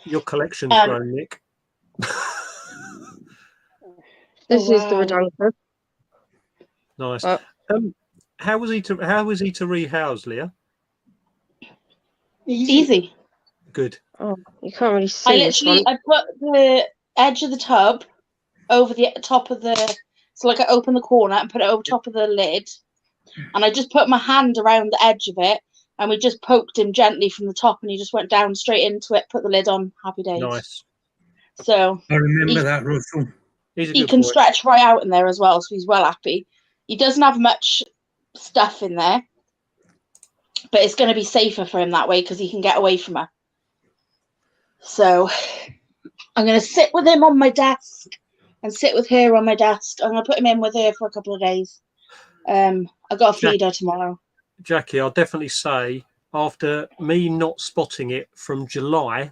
Your collection's grown, Nick. This is the redunker. Nice. How was he to rehouse, Leah? Easy. Good. Oh, you can't really see. I put the edge of the tub over the top of the, so like I open the corner and put it over top of the lid, and I just put my hand around the edge of it, and we just poked him gently from the top, and he just went down straight into it. Put the lid on. Happy days. Nice. So I remember that, Russell. He can stretch right out in there as well, so he's well happy. He doesn't have much stuff in there, but it's going to be safer for him that way because he can get away from her. So I'm going to sit with him on my desk and sit with her on my desk. I'm going to put him in with her for a couple of days. I've got to feed her tomorrow. Jackie, I'll definitely say, after me not spotting it from July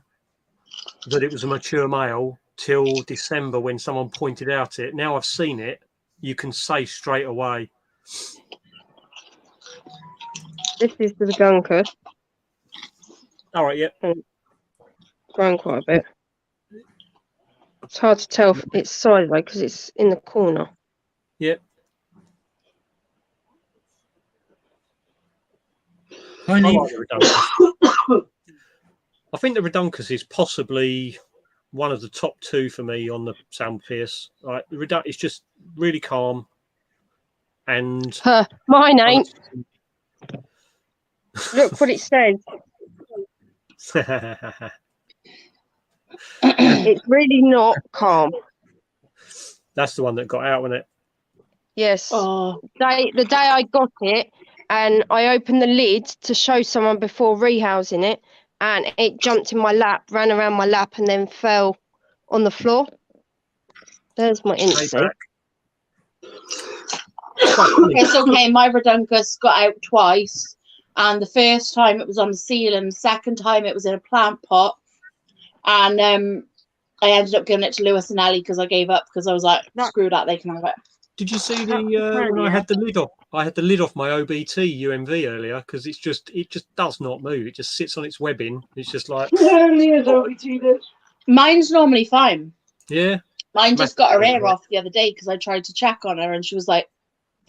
that it was a mature male till December when someone pointed out it, now I've seen it, you can say straight away. This is the Raduncus. All right, yep. And grown quite a bit. It's hard to tell its size though because it's in the corner. Yep. I I need. like the Raduncus. I think the Raduncus is possibly one of the top 2 for me on the Sam Pierce. Like, it's just really calm. And Mine ain't. Look what it says. It's really not calm. That's the one that got out, wasn't it? Yes. The day I got it, and I opened the lid to show someone before rehousing it, and it jumped in my lap, ran around my lap, and then fell on the floor. There's my Incy. It's okay. My Raduncus got out twice, and the first time it was on the ceiling, the second time it was in a plant pot, and I ended up giving it to Lewis and Ellie because I gave up because I was like, screw that, they can have it. Did you see the when I had the lid off? I had the lid off my OBT UMV earlier because it just does not move. It just sits on its webbing. It's just like Mine's normally fine. Yeah. Mine just got her ear off the other day because I tried to check on her and she was like,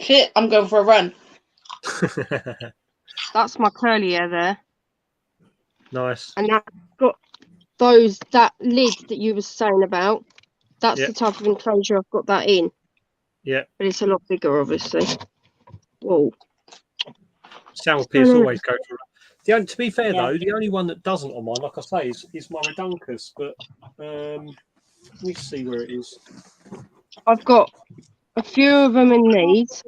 shit, I'm going for a run. That's my curly hair there. Nice. And that's got that lid that you were saying about. That's the type of enclosure I've got that in. Yeah. But it's a lot bigger, obviously. Whoa. Sam Pierce always go for it. To be fair, though, the only one that doesn't on mine, like I say, is my Raduncus. But let me see where it is. I've got a few of them in these.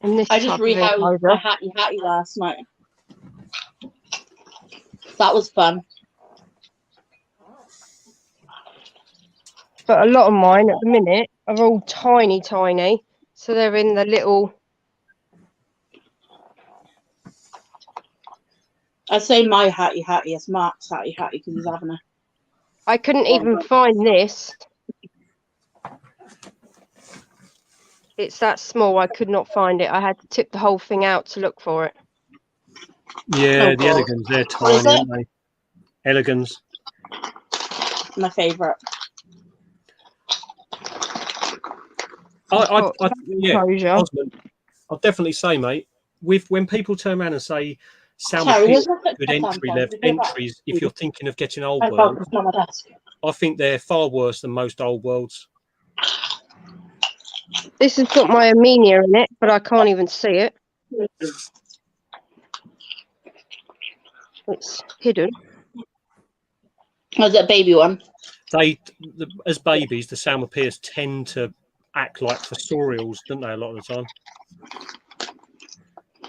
In this I just rehoused my Hattie last night. That was fun. But a lot of mine at the minute are all tiny. So they're in the little... I'd say my Hattie is Mark's Hattie because he's having her. I couldn't even find this. It's that small, I could not find it. I had to tip the whole thing out to look for it. Yeah, the Elegans, they're tiny, aren't they? Elegans. My favourite. Osmond, I'll definitely say, mate, when people turn around and say Sam Pierce good entries if you're thinking of getting old world, I think they're far worse than most old worlds. This has got my Armenia in it, but I can't even see it. It's hidden. Was it a baby one? As babies, the Sam Pierce tend to act like fossorials, don't they, a lot of the time?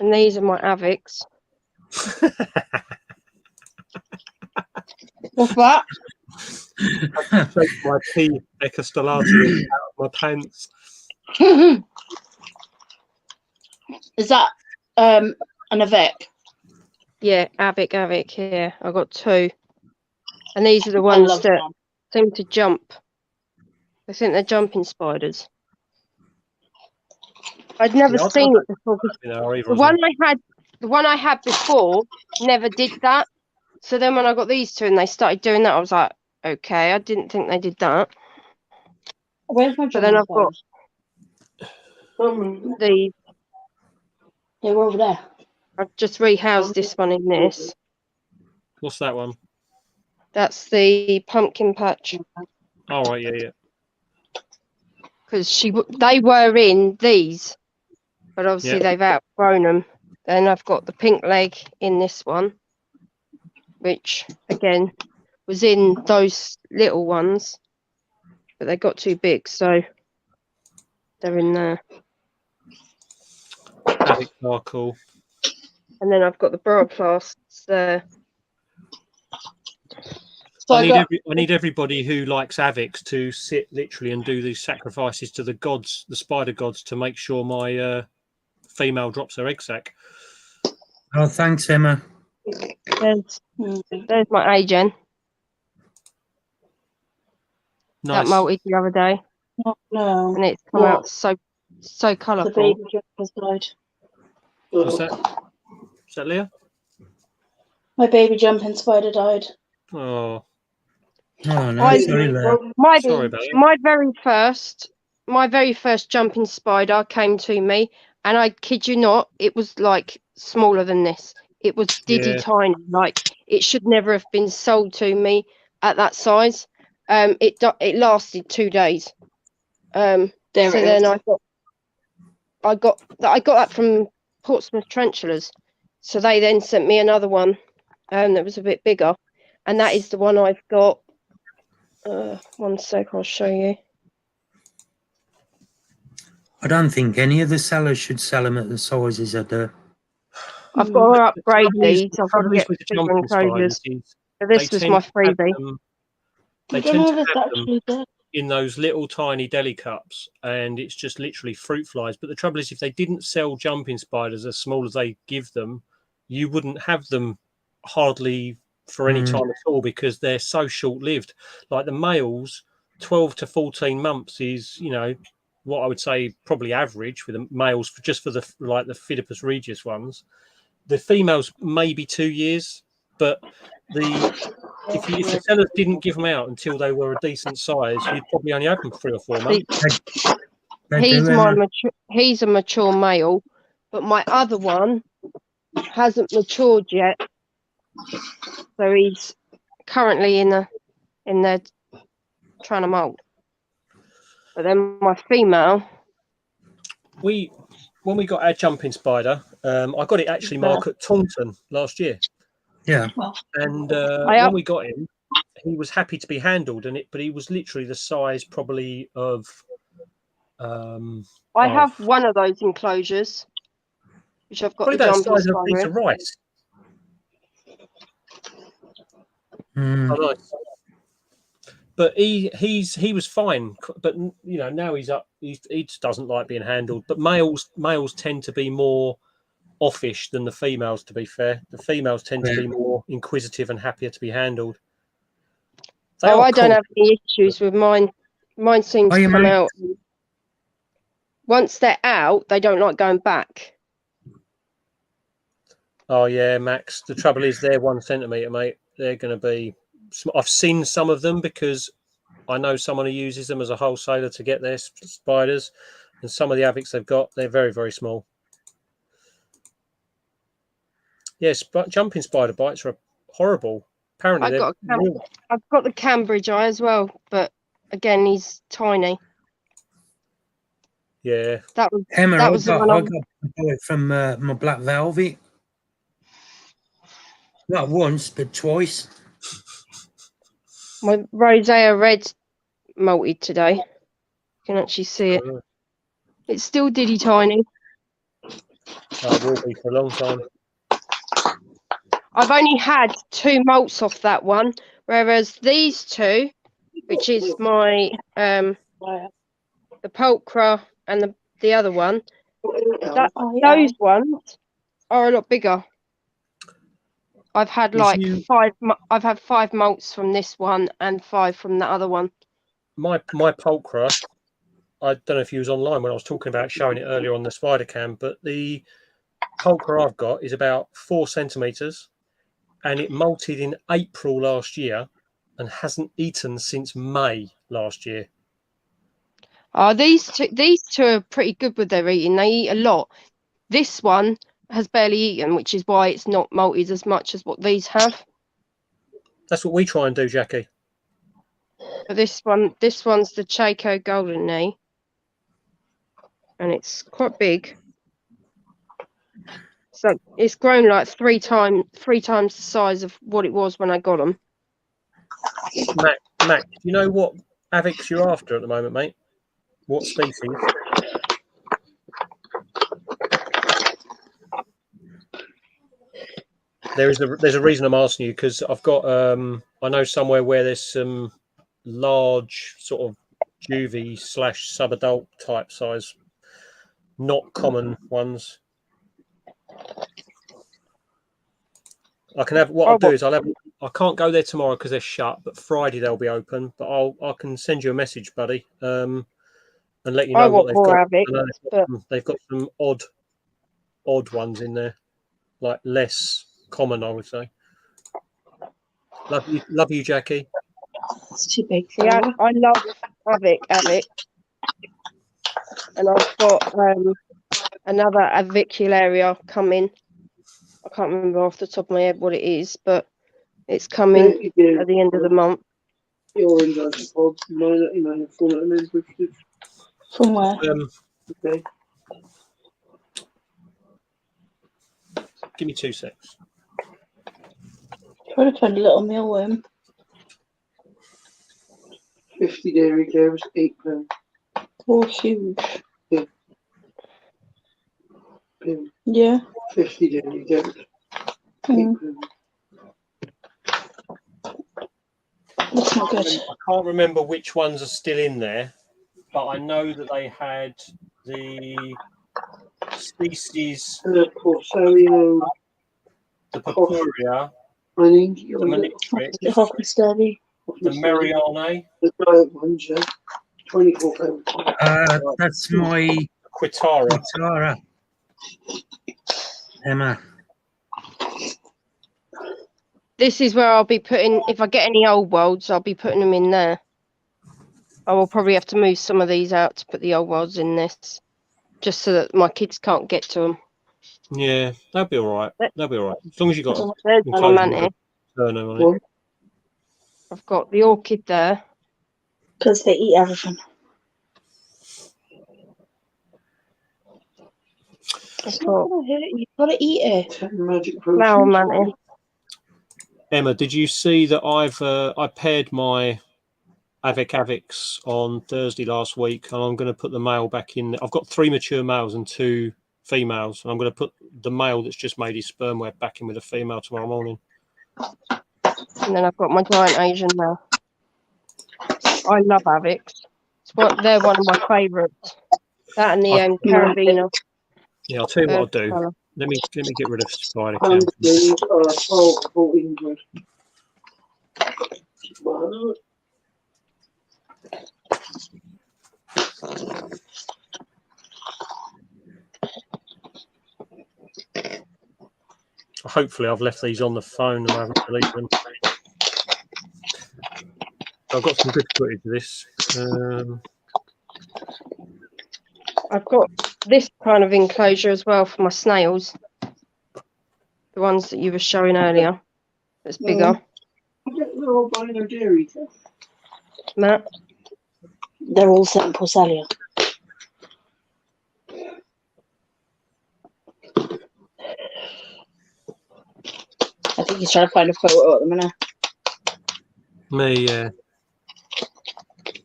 And these are my Avics. What's that? I take my P. Ecostellati out of my pants. Is that an Avic? Yeah, Avic here. I got 2. And these are the ones that seem to jump. I think they're jumping spiders. I'd never seen it before. The one I had before never did that. So then when I got these 2 and they started doing that, I was like, okay, I didn't think they did that. Where's my? But then I've got these. They were over there. I've just rehoused this one in this. What's that one? That's the pumpkin patch. Oh, right, yeah. Because they were in these, but obviously they've outgrown them. Then I've got the pink leg in this one, which again was in those little ones, but they got too big, so they're in there. Avics are cool. And then I've got the Broadcasts there. So I need everybody who likes Avics to sit literally and do these sacrifices to the gods, the spider gods, to make sure my female drops her egg sac. Oh, thanks, Emma. There's my Agen. Nice. That molted the other day. Oh, no. and it's come out so The colourful. baby jumper's died. What's that? Is that Leah? My baby jumping spider died. Oh, Oh no, I- sorry there. sorry about it. My very first jumping spider came to me, and I kid you not, it was like smaller than this. It was diddy Yeah. tiny. Like it should never have been sold to me at that size. It lasted 2 days. There So it then is. I got that from Portsmouth Tarantulas. So they then sent me another one, that was a bit bigger, and that is the one I've got. 1 sec, I'll show you. I don't think any of the sellers should sell them at the sizes of the. I've got to upgrade trouble is- these. the I've got to trouble is get with the bigger jumping spiders enclosures. is So this they was tend my to have freebie. them- I They don't tend know to if it's have them actually dead. in those little tiny deli cups, and it's just literally fruit flies. But the trouble is, if they didn't sell jumping spiders as small as they give them, you wouldn't have them hardly for any time at all, because they're so short lived. Like the males, 12 to 14 months is, what I would say probably average with the males, just for the Phidippus regius ones. The females maybe 2 years, but if the sellers didn't give them out until they were a decent size, you'd probably only have them 3 or 4 months. He's a mature male, but my other one hasn't matured yet. So he's currently in there trying to molt. But then my female, When we got our jumping spider, I got it actually, Mark, at Taunton last year. Yeah. And when we got him, he was happy to be handled, but he was literally the size probably of. I have one of those enclosures, which I've got probably the about the jumping size of a piece spider of rice. Mm. Oh, nice. But he was fine. But now he's up. He just doesn't like being handled. But males tend to be more offish than the females. To be fair, the females tend to be more inquisitive and happier to be handled. I don't have any issues with mine. Mine seems to come out. Once they're out, they don't like going back. Oh yeah, Max. The trouble is they're 1 centimetre, mate. They're going to be. I've seen some of them because I know someone who uses them as a wholesaler to get their spiders, and some of the avics they've got, they're very, very small. Yes, but jumping spider bites are horrible. Apparently, I've got the Cambridge eye as well, but again, he's tiny. Yeah, that was I the one. got it from my black velvet. Not once, but twice. My rosea red molted today. You can actually see it. It's still diddy tiny. It will be for a long time. I've only had 2 molts off that one, whereas these 2, which is my the pulchra and the other one, those ones are a lot bigger. I've had I've had 5 molts from this one and 5 from the other one. My pulchra, I don't know if you was online when I was talking about showing it earlier on the spider cam, but the pulchra I've got is about 4 centimetres, and it molted in April last year and hasn't eaten since May last year. These two are pretty good with their eating. They eat a lot. This one has barely eaten, which is why it's not molted as much as what these have. That's what we try and do, Jackie. But this one's the Chaco Golden Knee, and it's quite big. So it's grown like 3 times the size of what it was when I got them. Mac, do you know what avics you're after at the moment, mate? What species? There's a reason I'm asking you, because I've got I know somewhere where there's some large sort of juvie / subadult type size, not common ones. I can have what I'll do is I can't go there tomorrow because they're shut, but Friday they'll be open. But I can send you a message, buddy. and let you I know what want they've more got. Avic, I know but they've got some odd ones in there, like less common, I would say. Love you, Jackie. It's too big for yeah, her. I love Avic, and I've got another avicularia coming. I can't remember off the top of my head what it is, but it's coming at the end of the month. From where? Okay. Give me 2 secs. Trying to find a little mealworm. 50 dairy cows, £8. Oh, huge. £8. Yeah. 50 dairy cows, Mm. £8. That's not good. I can't remember which ones are still in there, but I know that they had the species, Porcelio, the Papuria, I think, the Maniptrix, The Hockey Sturdy. the Mariana, the diet ones, yeah. £24. That's my Quitara. Tara. Emma. This is where I'll be putting, if I get any old worlds, I'll be putting them in there. I will probably have to move some of these out to put the old worlds in this, just so that my kids can't get to them. Yeah, they'll be all right. They'll be all right. As long as you got There's an one enclosure mantis. turner on it. I've got the orchid there. Because they eat everything. It's not going to hurt you. You've got to eat it. Flower mantis. Emma, did you see that I paired my Avics on Thursday last week, and I'm going to put the male back in. I've got 3 mature males and 2 females, and I'm going to put the male that's just made his sperm web back in with a female tomorrow morning. And then I've got my giant Asian now. I love Avics. They're one of my favourites. That and the Carabiner. Yeah, I'll tell you what I'll do. Colour. Let me get rid of Spider Cam. Hopefully, I've left these on the phone and I haven't deleted them. I've got some good footage of this. I've got this kind of enclosure as well for my snails. The ones that you were showing earlier. It's bigger. Matt? They're all set in Porcellia. I think he's trying to find a photo at the minute. Me, yeah.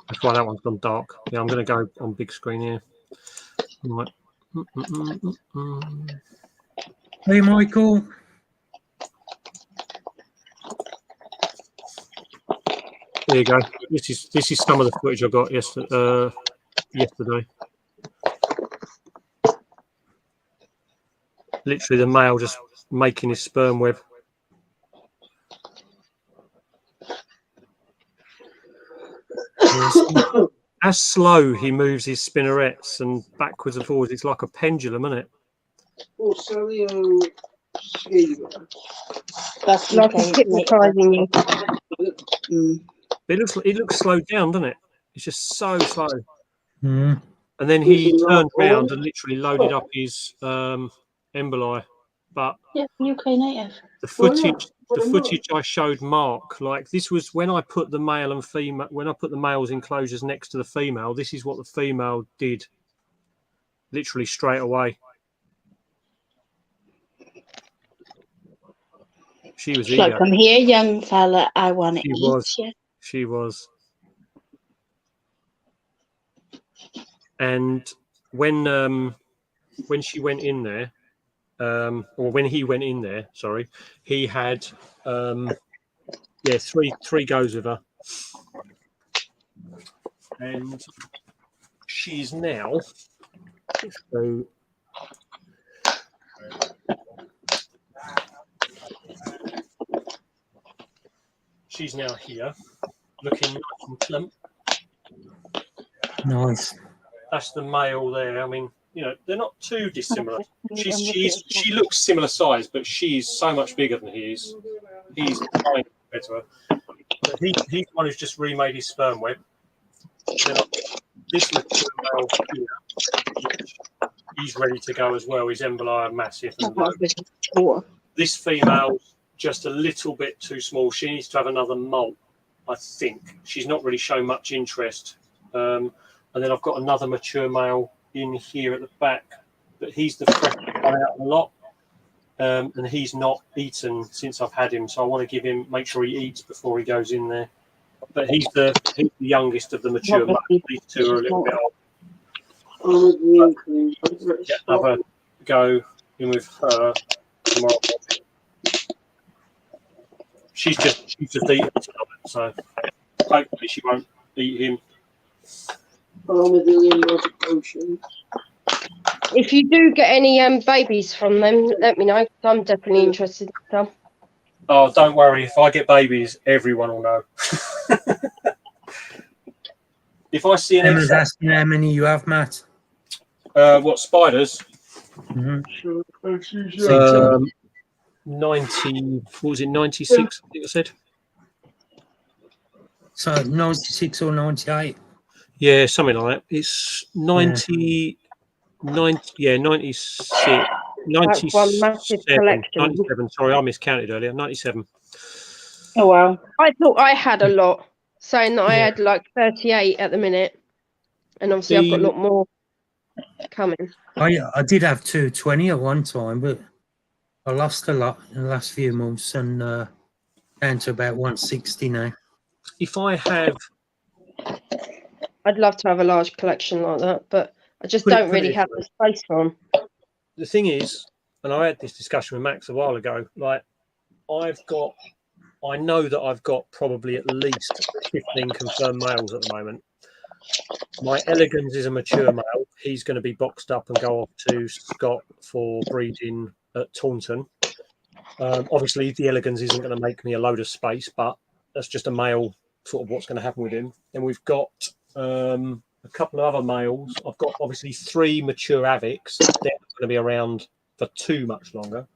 That's why that one's gone dark. Yeah, I'm going to go on big screen here. Right. Hey, Michael. There you go. This is some of the footage I got yesterday. Literally, the male just making his sperm web. As slow he moves his spinnerets and backwards and forwards, it's like a pendulum, isn't it? Porcelio Scalar. That's like it's hypnotising you. It looks slowed down, doesn't it? It's just so slow. Mm. And then he turned round and literally loaded up his emboli. But yeah, UK native. the footage I showed Mark, like this was when I put the male and female, when I put the male's enclosures next to the female, this is what the female did literally straight away. She was eager. Like, come here, young fella, I want to eat you. She was. And when she went in there, or when he went in there, sorry, he had three goes with her, and she's now so. She's now here, looking nice and plump. Nice. That's the male there. I mean, you know, they're not too dissimilar. She looks similar size, but she's so much bigger than he is. He's tiny compared to her. But he's the one who's just remade his sperm web. Then this mature male here, which he's ready to go as well. His emboli are massive and low. This female's just a little bit too small. She needs to have another molt, I think. She's not really shown much interest. And then I've got another mature male in here at the back, but he's the freshest one out of the lot. And he's not eaten since I've had him, so I want to make sure he eats before he goes in there. But he's the youngest of the mature males. These two are a little bit old. Get another go in with her tomorrow. She's just eating it, so hopefully she won't eat him. If you do get any babies from them, let me know. I'm definitely interested in some. Oh, don't worry. If I get babies, everyone will know. If I see an Emma's asking how many you have, Matt. What, spiders? Mm-hmm. 90, what was it, 96, I think I said? So 96 or 98? Yeah, something like that. It's 90, 96, 97, one massive collection. 97, sorry, I miscounted earlier, 97. Oh, wow. I thought I had a lot, saying that I had like 38 at the minute. And obviously I've got a lot more coming. I did have 220 at one time, but I lost a lot in the last few months and down to about 160 now. If I have... I'd love to have a large collection like that, but I just don't really have the space for them. The thing is, and I had this discussion with Max a while ago, like I know that I've got probably at least 15 confirmed males at the moment. My Elegans is a mature male. He's going to be boxed up and go off to Scott for breeding at Taunton. Obviously, the Elegans isn't going to make me a load of space, but that's just a male, sort of what's going to happen with him. Then we've got a couple of other males. I've got obviously 3 mature Avics. They're not going to be around for too much longer.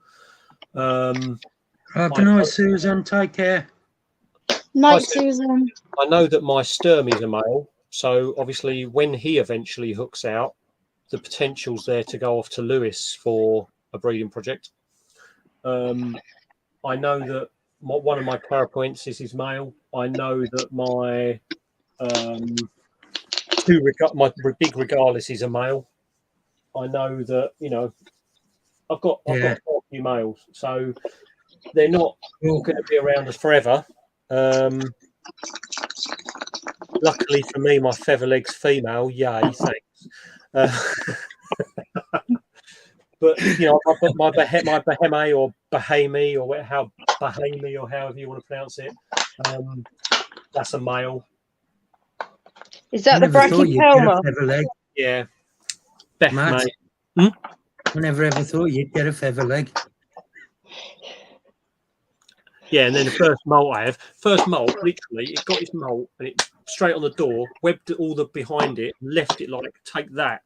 Good night, Susan. Take care. Night, Susan. I know that my Sturmey's a male, so obviously when he eventually hooks out, the potential's there to go off to Lewis for a breeding project. I know that one of my Parapoints is his male. I know that my big Regalis is a male. I know that, you know, I've got a few males, so they're not all going to be around us forever. Luckily for me, my Featherleg's female. Yay, thanks. But you know, I've got my Baheme or Bahami or Bahami or however you want to pronounce it. That's a male. Is that the Brachypelma? Yeah. Matt, I never ever thought you'd get a feather leg. Yeah, and then the first molt literally, it got his molt and it straight on the door, webbed it all the behind it, left it like, take that.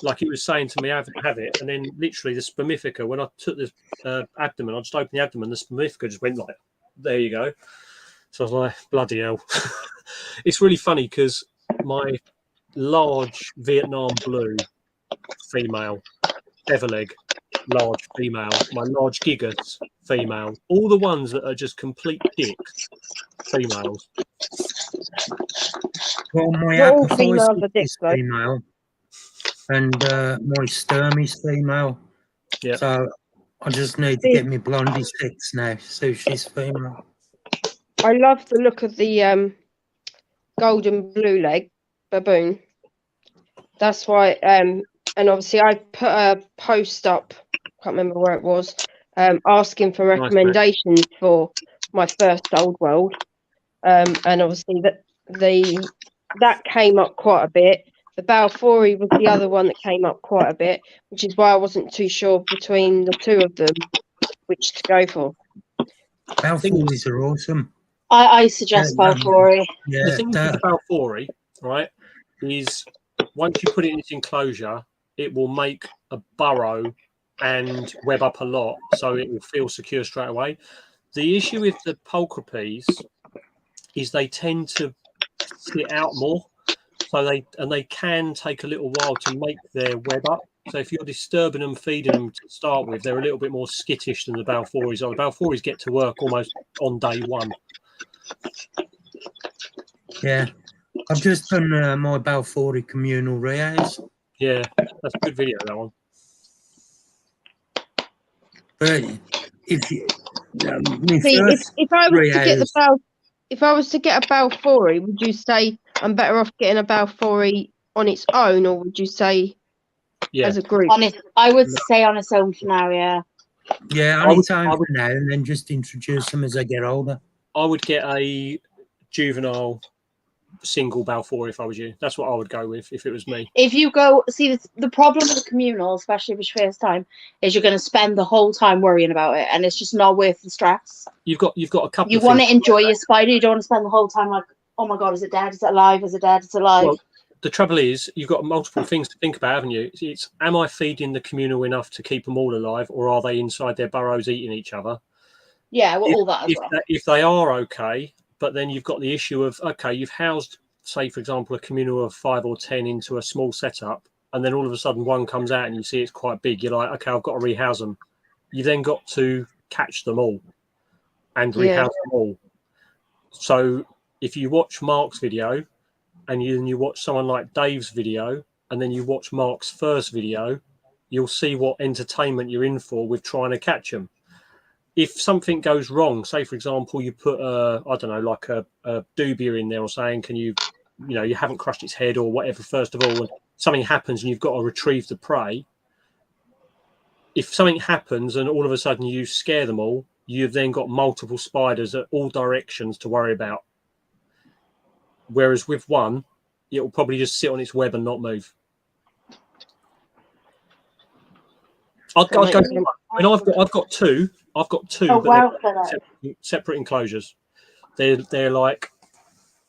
Like he was saying to me, have it. And then literally the spermifica, when I took the abdomen, I just opened the abdomen, the spermifica just went like, there you go. So I was like, bloody hell. It's really funny because my large Vietnam blue female, Everleg, large female, my large Gigas female, all the ones that are just complete dicks, females. Well, my Apophysis is female, and my Sturmey's female. Yeah. So I just need to get me Blondie 6 now, so she's female. I love the look of the golden blue leg baboon. That's why, and obviously I put a post up, can't remember where it was, asking for recommendations for my first Old World. And obviously that came up quite a bit. The Balfouri was the other one that came up quite a bit, which is why I wasn't too sure between the two of them which to go for. Balfouris are awesome. I suggest Balfouri. Yeah, the thing with the Balfouri, right, is once you put it in its enclosure, it will make a burrow and web up a lot, so it will feel secure straight away. The issue with the pulchripes is they tend to sit out more, so they can take a little while to make their web up. So if you're disturbing them, feeding them to start with, they're a little bit more skittish than the Balfouris are. The Balfouris get to work almost on day one. Yeah, I've just done my Balfouri communal rehouse. Yeah, that's a good video, that one. But if you, my See, first if I was to get the rehouse, if I was to get a Balfouri, would you say I'm better off getting a Balfouri on its own, or would you say as a group? I would say on its own for now, yeah. yeah, on its own for now, and then just introduce them as they get older. I would get a juvenile single Balfour if I was you. That's what I would go with if it was me. If you go, see, the problem with the communal, especially if it's first time, is you're going to spend the whole time worrying about it, and it's just not worth the stress. You've got a couple. You want to enjoy your spider. You don't want to spend the whole time like, oh my god, is it dead? Is it alive? Is it dead? It's alive. Well, the trouble is, you've got multiple things to think about, haven't you? It's am I feeding the communal enough to keep them all alive, or are they inside their burrows eating each other? Yeah, well, all that as well. If they are okay, but then you've got the issue of, okay, you've housed, say, for example, a communal of 5 or 10 into a small setup, and then all of a sudden one comes out and you see it's quite big. You're like, okay, I've got to rehouse them. You then got to catch them all and rehouse them all. So if you watch Mark's video and you watch someone like Dave's video, and then you watch Mark's first video, you'll see what entertainment you're in for with trying to catch them. If something goes wrong, say, for example, you put I don't know, like a dubia in there or saying, can you haven't crushed its head or whatever, first of all, and something happens and you've got to retrieve the prey. If something happens and all of a sudden you scare them all, you've then got multiple spiders at all directions to worry about. Whereas with one, it will probably just sit on its web and not move. I've got two. I've got two, Oh, but wow, separate enclosures. They're like,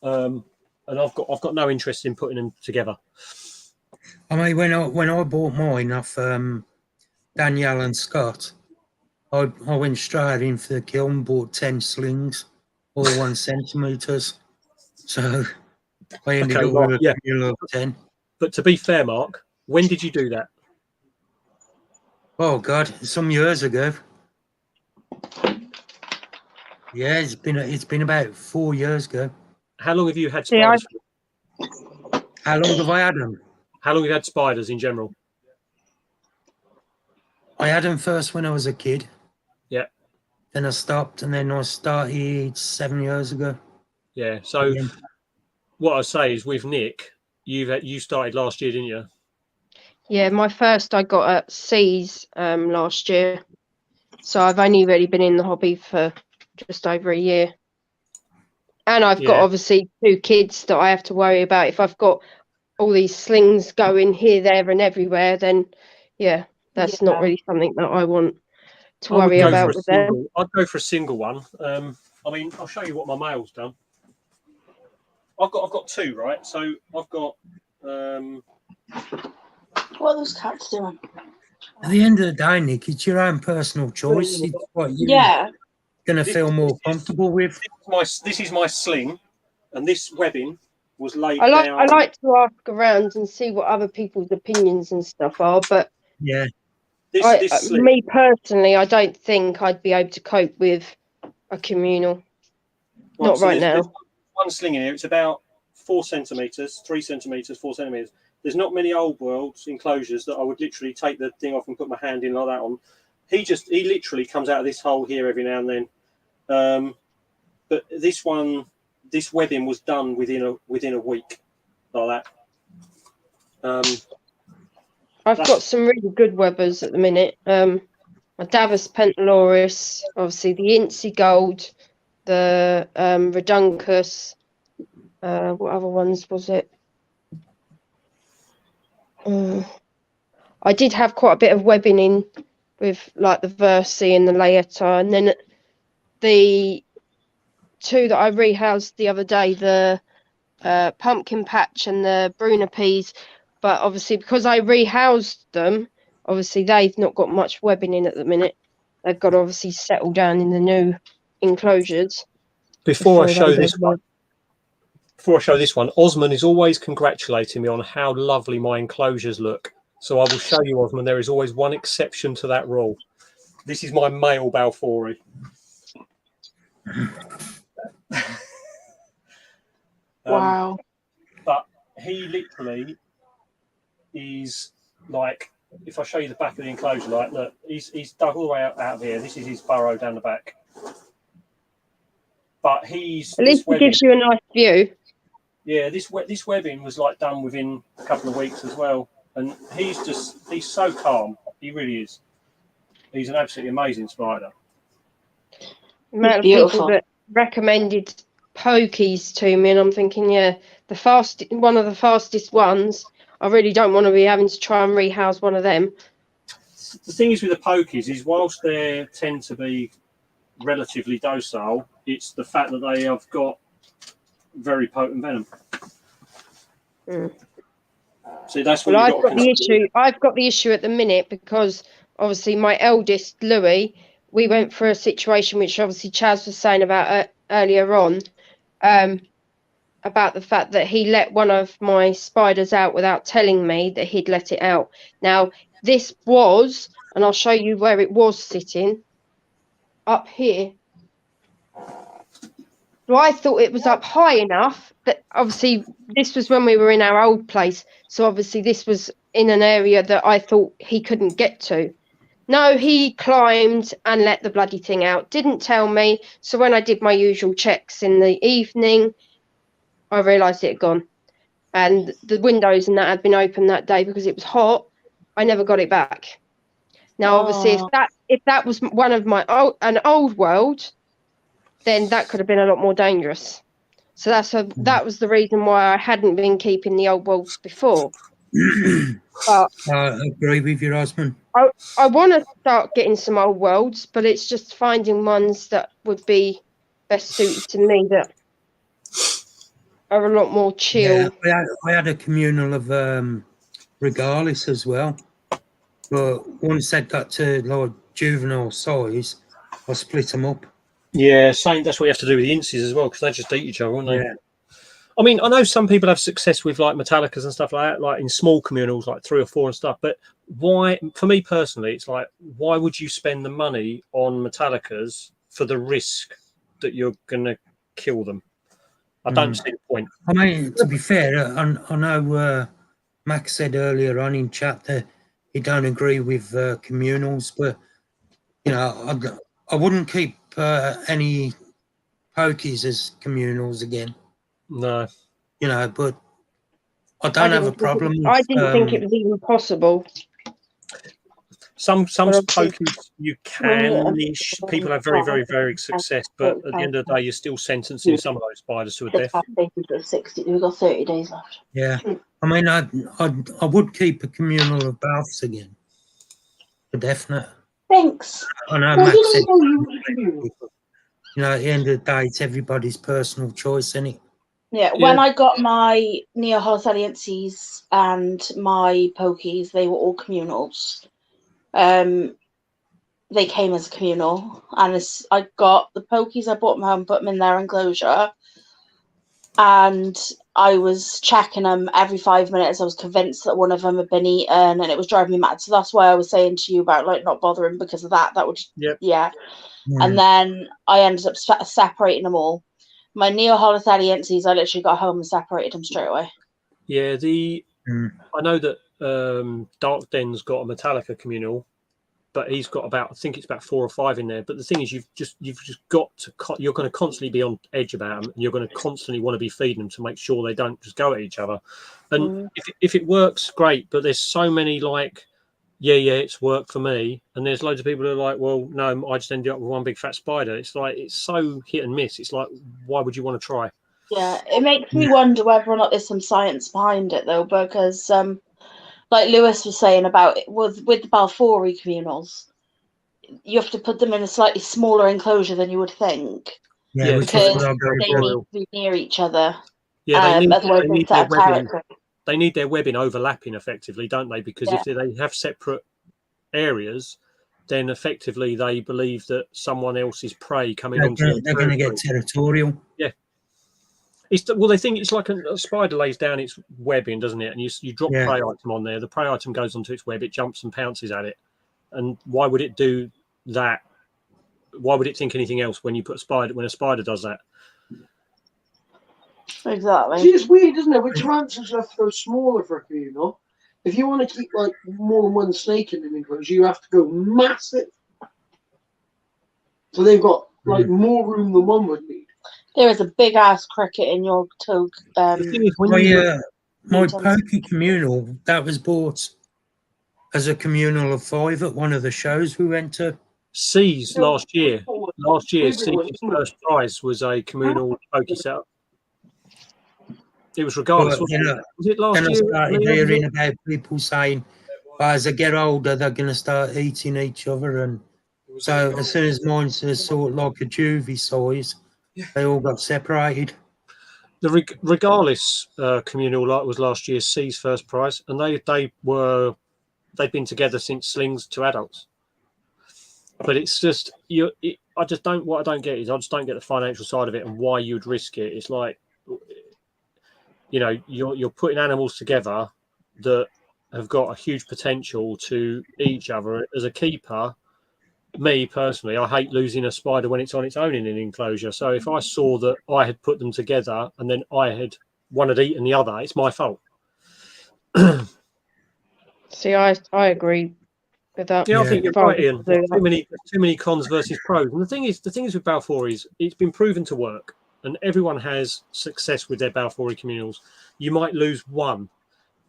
and I've got no interest in putting them together. I mean, when I bought mine off Danielle and Scott, I went straight in for the kiln, bought 10 slings, all 1 centimeters. So I ended up with a communal of 10. But to be fair, Mark, when did you do that? Oh God, some years ago. Yeah, it's been about 4 years ago. How long have you had spiders for? How long have I had them? How long have you had spiders in general? I had them first when I was a kid. Yeah. Then I stopped, and then I started 7 years ago. Yeah. So what I say is, with Nick, you started last year, didn't you? Yeah, my first I got at Seas last year. So I've only really been in the hobby for just over a year. And I've got obviously 2 kids that I have to worry about. If I've got all these slings going here, there and everywhere, then that's not really something that I want to worry about with them. I'd go for a single one. I mean, I'll show you what my male's done. I've got 2, right? So I've got what are those cats doing? At the end of the day, Nick, it's your own personal choice. It's what you're going to feel more comfortable with. This is my sling, and this webbing was laid down. I like to ask around and see what other people's opinions and stuff are, but me personally, I don't think I'd be able to cope with a communal. Not right now. There's one sling in here. It's about 4 centimeters, 3 centimeters, 4 centimeters. There's not many old world enclosures that I would literally take the thing off and put my hand in like that on. He literally comes out of this hole here every now and then. But this webbing was done within a week, like that. I've got some really good webbers at the minute. My Davos Pentaloris, obviously the Incy Gold, the Reduncus. What other ones was it? I did have quite a bit of webbing in with like the Versi and the Laeta, and then the 2 that I rehoused the other day, the Pumpkin Patch and the Bruna Peas, But obviously, because I rehoused them, obviously they've not got much webbing in at the minute. They've got to obviously settle down in the new enclosures. Before I they show go this to one, Osman is always congratulating me on how lovely my enclosures look. So I will show you, Osman, there is always one exception to that rule. This is my male Balfouri. Wow. But he literally is like, if I show you the back of the enclosure, like, look, he's dug all the way out of here. This is his burrow down the back. But he's At least it gives you a nice view. Yeah, this webbing was like done within a couple of weeks as well, and he's so calm. He really is. He's an absolutely amazing spider. The amount of people that recommended pokies to me, and I'm thinking, yeah, one of the fastest ones. I really don't want to be having to try and rehouse one of them. The thing is with the pokies is, whilst they tend to be relatively docile, it's the fact that they have got very potent venom. So that's what I've got the issue. I've got the issue at the minute because obviously my eldest Louis, we went through a situation which obviously Chaz was saying about earlier on, about the fact that he let one of my spiders out without telling me that he'd let it out. Now this was, and I'll show you where it was sitting, up here. So I thought it was up high enough that obviously this was when we were in our old place. So obviously this was in an area that I thought he couldn't get to. No, he climbed and let the bloody thing out. Didn't tell me. So when I did my usual checks in the evening, I realised it had gone. And the windows and that had been open that day because it was hot. I never got it back. Now, obviously, if that was one of my an old world, then that could have been a lot more dangerous. So that was the reason why I hadn't been keeping the old worlds before. But I agree with your husband. I want to start getting some old worlds, but it's just finding ones that would be best suited to me that are a lot more chill. Yeah, I had a communal of regalis as well, but once they got to like juvenile size, I split them up. Yeah, same. That's what you have to do with the incies as well, because they just eat each other, won't they? Yeah. I mean, I know some people have success with like Metallicas and stuff like that, like in small communals, like 3 or 4 and stuff. But why, for me personally, it's like, why would you spend the money on Metallicas for the risk that you're going to kill them? I don't see the point. I mean, to be fair, I know Max said earlier on in chat that he don't agree with communals, but you know, I wouldn't keep any pokies as communals again. No, you know, but I don't have a problem. I didn't think it was even possible. Some pokies you can. People have very, very, very success, but at the end of the day, you're still sentencing some of those spiders to a death. We've got 30 days left. Yeah, I mean, I would keep a communal of baths again, for definite. Thanks. I know Max said, you know, at the end of the day, it's everybody's personal choice, isn't it? Yeah, when I got my Neoholothallienses and my pokies, they were all communals. They came as a communal, and I got the pokies, I brought them home, put them in their enclosure, and I was checking them every 5 minutes. I was convinced that one of them had been eaten, and it was driving me mad. So that's why I was saying to you about like not bothering because of that. That would, yeah. And then I ended up separating them all. My Neoholothallienses, I literally got home and separated them straight away. Yeah, I know that Dark Den's got a Metallica communal, but he's got I think it's about 4 or 5 in there. But the thing is, you've just got to, you're going to constantly be on edge about them, and you're going to constantly want to be feeding them to make sure they don't just go at each other. And if it works, great. But there's so many like, yeah, it's worked for me, and there's loads of people who are like, well, no, I just ended up with one big fat spider. It's like, it's so hit and miss. It's like, why would you want to try? Yeah, it makes me wonder whether or not there's some science behind it, though, because like Lewis was saying about it, with the Balfouri communals, you have to put them in a slightly smaller enclosure than you would think. Yeah, because they need to be near each other. Yeah, otherwise they set up territory. they need their webbing overlapping effectively, don't they? Because if they have separate areas, then effectively they believe that someone else's prey coming onto they're going to get territorial. Yeah. Well, they think it's like a spider lays down its webbing, doesn't it? And you drop prey item on there. The prey item goes onto its web. It jumps and pounces at it. And why would it do that? Why would it think anything else when you put when a spider does that? Exactly. See, it's weird, isn't it? With tarantulas, you have to go smaller for a communal. If you want to keep like more than one snake in an enclosure, you have to go massive. So they've got like more room than one would need. There is a big ass cricket in your toque. My pokey communal that was bought as a communal of 5 at one of the shows we went to. C's last year. C's first prize was a communal pokey setup. It was regardless. Was it last year? I started hearing about people saying, as they get older, they're going to start eating each other. And so as soon as mine's sort of like a juvie size, they all got separated. The regardless communal was last year's C's first prize, and they've been together since slings to adults. But it's just I don't get is I just don't get the financial side of it and why you'd risk it. It's like, you know, you're putting animals together that have got a huge potential to each other. As a keeper, me personally, I hate losing a spider when it's on its own in an enclosure. So if I saw that I had put them together and then one had eaten the other, it's my fault. See, I agree with that. Yeah, I think you're right, Ian. Too many cons versus pros. And the thing is with Balfour is it's been proven to work, and everyone has success with their Balfour communals. You might lose one,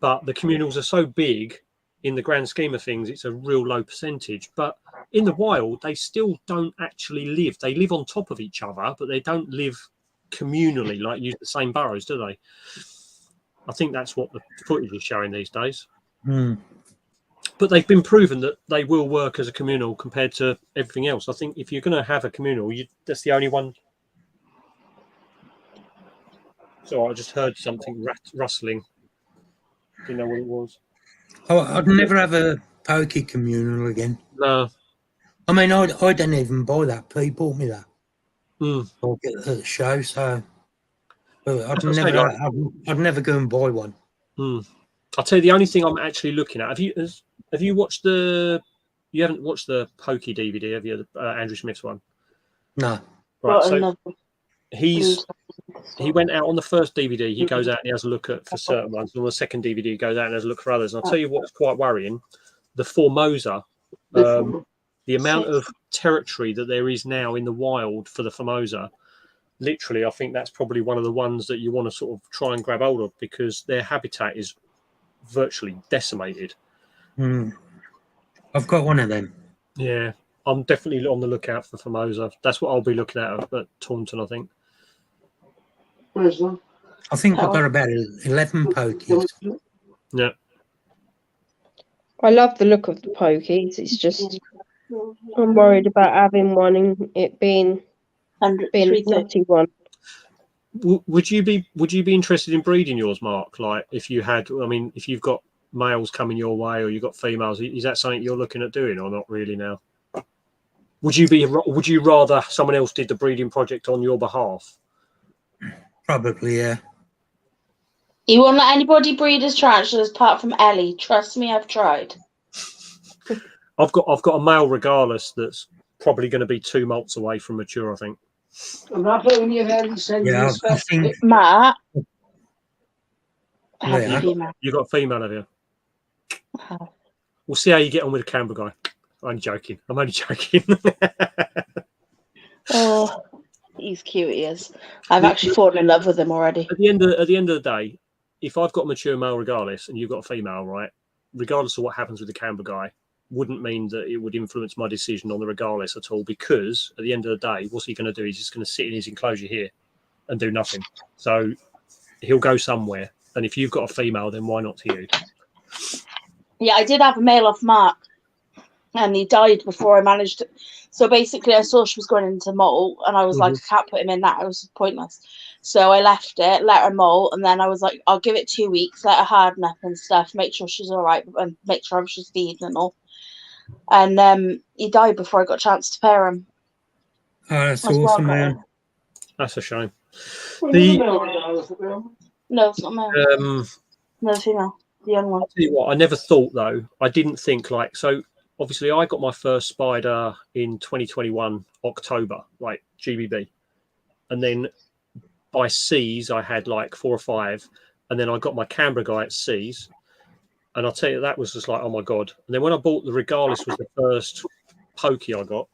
but the communals are so big in the grand scheme of things, it's a real low percentage. But in the wild, they still don't actually live. They live on top of each other, but they don't live communally, like use the same burrows, do they? I think that's what the footage is showing these days. But they've been proven that they will work as a communal compared to everything else. I think if you're going to have a communal, that's the only one. So I just heard something rustling. Didn't know what it was. Oh, I'd never have a pokey communal again. No. I mean, I didn't even buy that. Pete bought me that. I'll get at the show, so I'd never go and buy one. I'll tell you the only thing I'm actually looking at. Have you watched you haven't watched the Pokey DVD, have you? Andrew Smith's one? No. Right. So he went out on the first DVD. He goes out and he has a look for certain ones. And on the second DVD, he goes out and has a look for others. And I'll tell you what's quite worrying: the Formosa. The amount of territory that there is now in the wild for the Formosa. Literally, I think that's probably one of the ones that you want to sort of try and grab hold of because their habitat is virtually decimated. I've got one of them. Yeah, I'm definitely on the lookout for Formosa. That's what I'll be looking at Taunton, I think. Where's that? I think I've got about 11 pokies. Yeah. I love the look of the pokies. It's just I'm worried about having one and it being a naughty one. Would you be interested in breeding yours, Mark? Like if you've got males coming your way or you've got females, is that something you're looking at doing or not really now? Would you rather someone else did the breeding project on your behalf? Probably, yeah. You won't let anybody breed his tarantulas apart from Ellie. Trust me, I've tried. I've got a male regardless that's probably going to be 2 molts away from mature, I think. And that's what only Ellie sends me I think Matt. You got a female, have you? We'll see how you get on with the Canberra guy. I'm only joking. Oh, he's cute. He is. I've actually fallen in love with him already. At the end of the day, if I've got a mature male regardless, and you've got a female, right? Regardless of what happens with the Canberra guy, wouldn't mean that it would influence my decision on the regardless at all. Because at the end of the day, what's he going to do? He's just going to sit in his enclosure here and do nothing. So he'll go somewhere. And if you've got a female, then why not to you? Yeah, I did have a male off Mark, and he died before I managed to. So basically, I saw she was going into molt, and I was like, I can't put him in that. It was pointless. So I left it, let her molt, and then I was like, I'll give it 2 weeks, let her harden up and stuff, make sure she's all right, and make sure she's feeding and all. And he died before I got a chance to pair him. Oh, that's awesome, man. That's a shame. No, it's not male. No, female. The young one. I'll tell you what, I never thought though. I didn't think like so. Obviously, I got my first spider in 2021 October, like GBB, and then by C's I had like 4 or 5, and then I got my Canberra guy at C's, and I'll tell you that was just like, oh my god. And then when I bought the Regalis was the first pokey I got.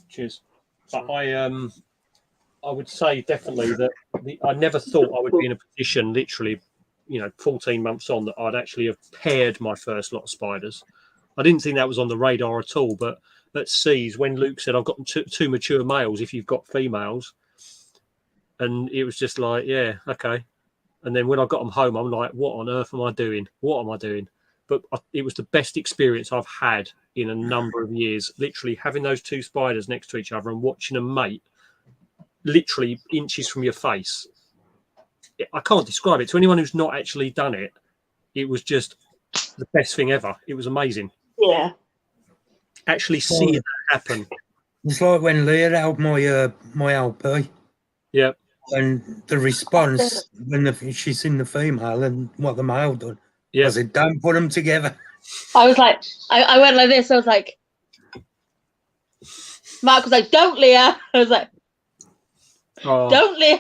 Cheers. But I would say definitely that I never thought I would be in a position, literally, 14 months on, that I'd actually have paired my first lot of spiders. I didn't think that was on the radar at all. But at C's, when Luke said, I've got two mature males if you've got females, and it was just like, yeah, okay. And then when I got them home, I'm like, what on earth am I doing? What am I doing? But it was the best experience I've had in a number of years, literally having those 2 spiders next to each other and watching them mate literally inches from your face. I can't describe it to anyone who's not actually done it. It was just the best thing ever. It was amazing. Yeah. Actually seeing that happen. It's like when Leah held my LP. Yeah. And the response when she's in the female and what the male done. Yeah. I said, don't put them together. I was like, I went like this. I was like, Mark was like, don't, Leah. I was like, don't, Leah.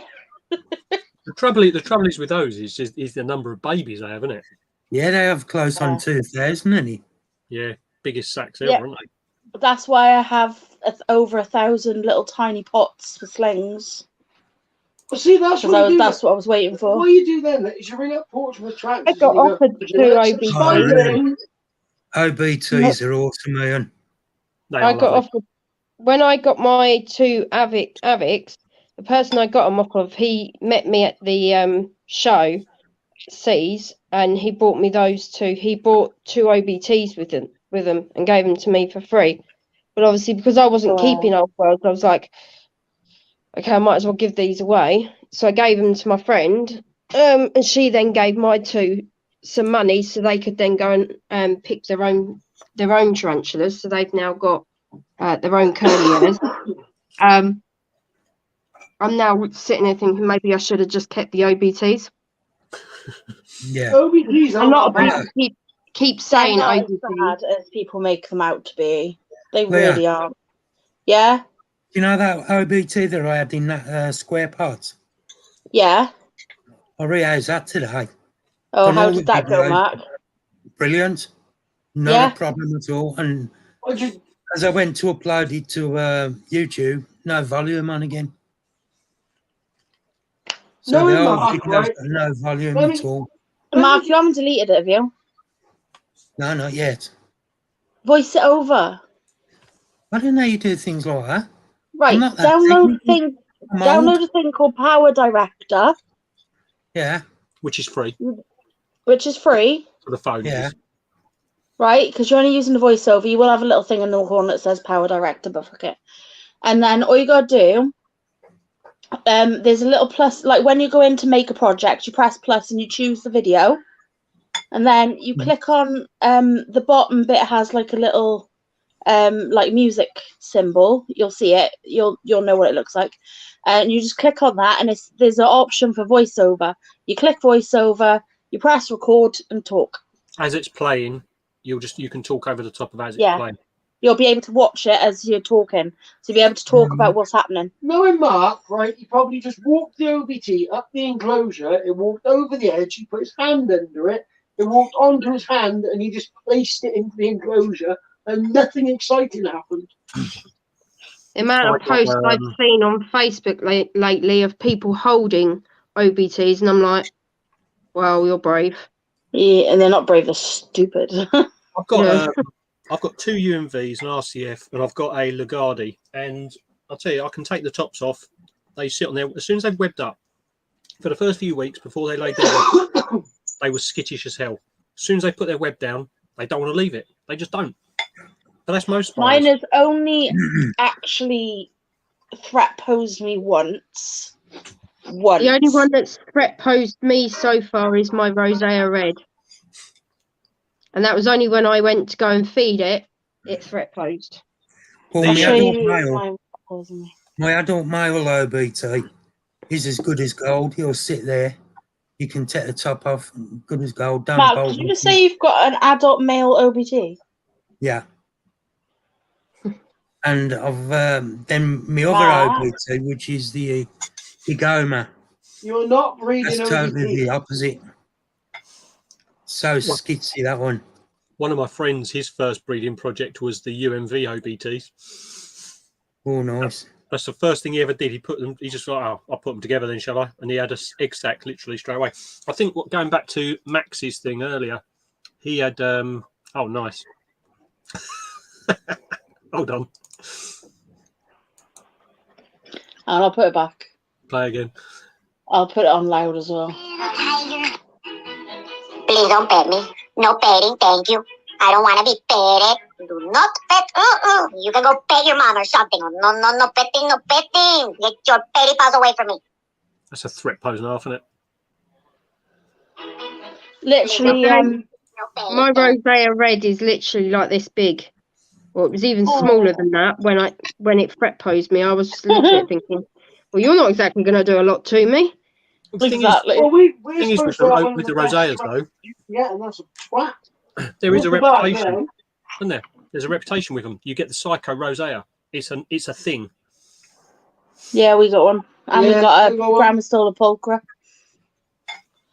The trouble is with those is the number of babies they have, isn't it? Yeah, they have close on 2,000, isn't it? Yeah, biggest sacks ever, aren't they? That's why I have over 1,000 little tiny pots for slings. Well, see, that's what I was waiting for. What you do then is you ring up Portsmouth Tractors. I got offered 2 OBTs. OBTs are awesome, man. I got offered when I got my 2 Avics. The person I got them off of, he met me at the show, C's, and he bought me those 2. He bought 2 OBTs with them and gave them to me for free. But obviously, because I wasn't keeping old worlds, I was like, okay, I might as well give these away. So I gave them to my friend, and she then gave my 2 some money so they could then go and pick their own tarantulas. So they've now got their own curly hairs. I'm now sitting there thinking maybe I should have just kept the OBTs. Yeah. OBTs a lot of people keep saying OBTs. Bad as people make them out to be. They really are. Yeah. You know that OBT that I had in that square pot? Yeah. I realised that today. Oh, how did that go, Mark? Brilliant. Not a problem at all. And as I went to upload it to YouTube, no volume on again. So the whole video's got no volume at all. Mark, you haven't deleted it, have you? No, not yet. Voice it over. I don't know you do things like that. Right, download a thing called Power Director. Yeah. Which is free. For the phone. Yeah. Right, because you're only using the voiceover. You will have a little thing in the corner that says Power Director, but fuck it. And then all you gotta do, there's a little plus, like when you go in to make a project, you press plus and you choose the video, and then you click on the bottom bit has like a little like music symbol. You'll see it. You'll know what it looks like, and you just click on that, and there's an option for voiceover. You click voiceover, you press record and talk. As it's playing, you can talk over the top of as it's playing. You'll be able to watch it as you're talking, so you'll be able to talk about what's happening. Knowing Mark, right, he probably just walked the OBT up the enclosure, it walked over the edge, he put his hand under it, it walked onto his hand, and he just placed it into the enclosure, and nothing exciting happened. The amount of posts I've seen on Facebook lately of people holding OBTs, and I'm like, well, you're brave. Yeah, and they're not brave, they're stupid. I've got 2 UMVs, an RCF, and I've got a Lagarde. And I'll tell you, I can take the tops off. They sit on there. As soon as they've webbed up, for the first few weeks before they laid down, they were skittish as hell. As soon as they put their web down, they don't want to leave it. They just don't. But that's most spiders. Mine has only actually threat posed me once. The only one that's threat posed me so far is my rosea red. And that was only when I went to go and feed it, it threat posed. Well, I'll my show adult you male, mine posing me. my adult male OBT is as good as gold. He'll sit there. You can take the top off. Good as gold. Don't Mark, bolt did you just nothing. say you've got an adult male OBT? Yeah. And I've then my other Mark? OBT, which is the Igoma. You're not breeding That's totally the OBT. opposite. So skitsy, that one. One of my friends, his first breeding project was the UMV OBTs. Oh, nice. That's the first thing he ever did. He put them. He just thought, "Oh, I'll put them together then, shall I?" And he had a egg sac literally straight away. I think going back to Max's thing earlier, he had. Oh, nice. Hold on. And I'll put it back. Play again. I'll put it on loud as well. Please don't pet me. No petting, thank you. I don't want to be petted. Do not pet. You can go pet your mom or something. No petting, no petting. Get your petty paws away from me. That's a threat pose and a half, isn't it? Literally, My rosea red is literally like this big. Well, it was even smaller than that when it threat posed me. I was just looking at it thinking, well, you're not exactly going to do a lot to me. Exactly. Well, we're Thing is, supposed with to have one the of the best roseas, twats though, you can get, and that's a twat. there is a Look at that, reputation, though. isn't there? There's a reputation with them. You get the psycho rosea. It's a thing. Yeah, we got one. And we Yeah, got a we got one. Gramastola pulchra.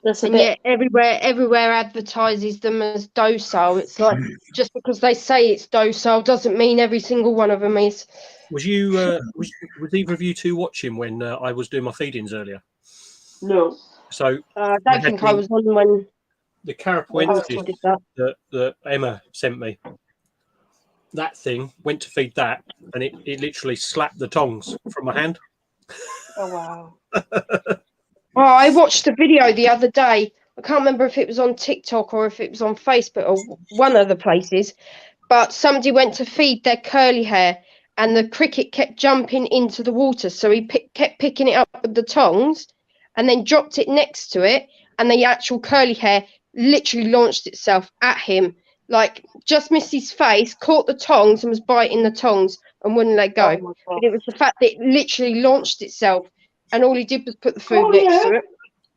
That's a And bit. yet everywhere advertises them as docile. It's like just because they say it's docile doesn't mean every single one of them is. Was you was either of you two watching when I was doing my feedings earlier? No. So I don't think I was on when the I Carapuensis did that. that Emma sent me. That thing went to feed that, and it literally slapped the tongs from my hand. Oh wow. Oh, I watched a video the other day. I can't remember if it was on TikTok or if it was on Facebook or one of the places. But somebody went to feed their curly hair, and the cricket kept jumping into the water. So he kept picking it up with the tongs, and then dropped it next to it, and the actual curly hair literally launched itself at him, like just missed his face, caught the tongs, and was biting the tongs and wouldn't let go. Oh my God. But it was the fact that it literally launched itself. And all he did was put the food Curly next hair? to it.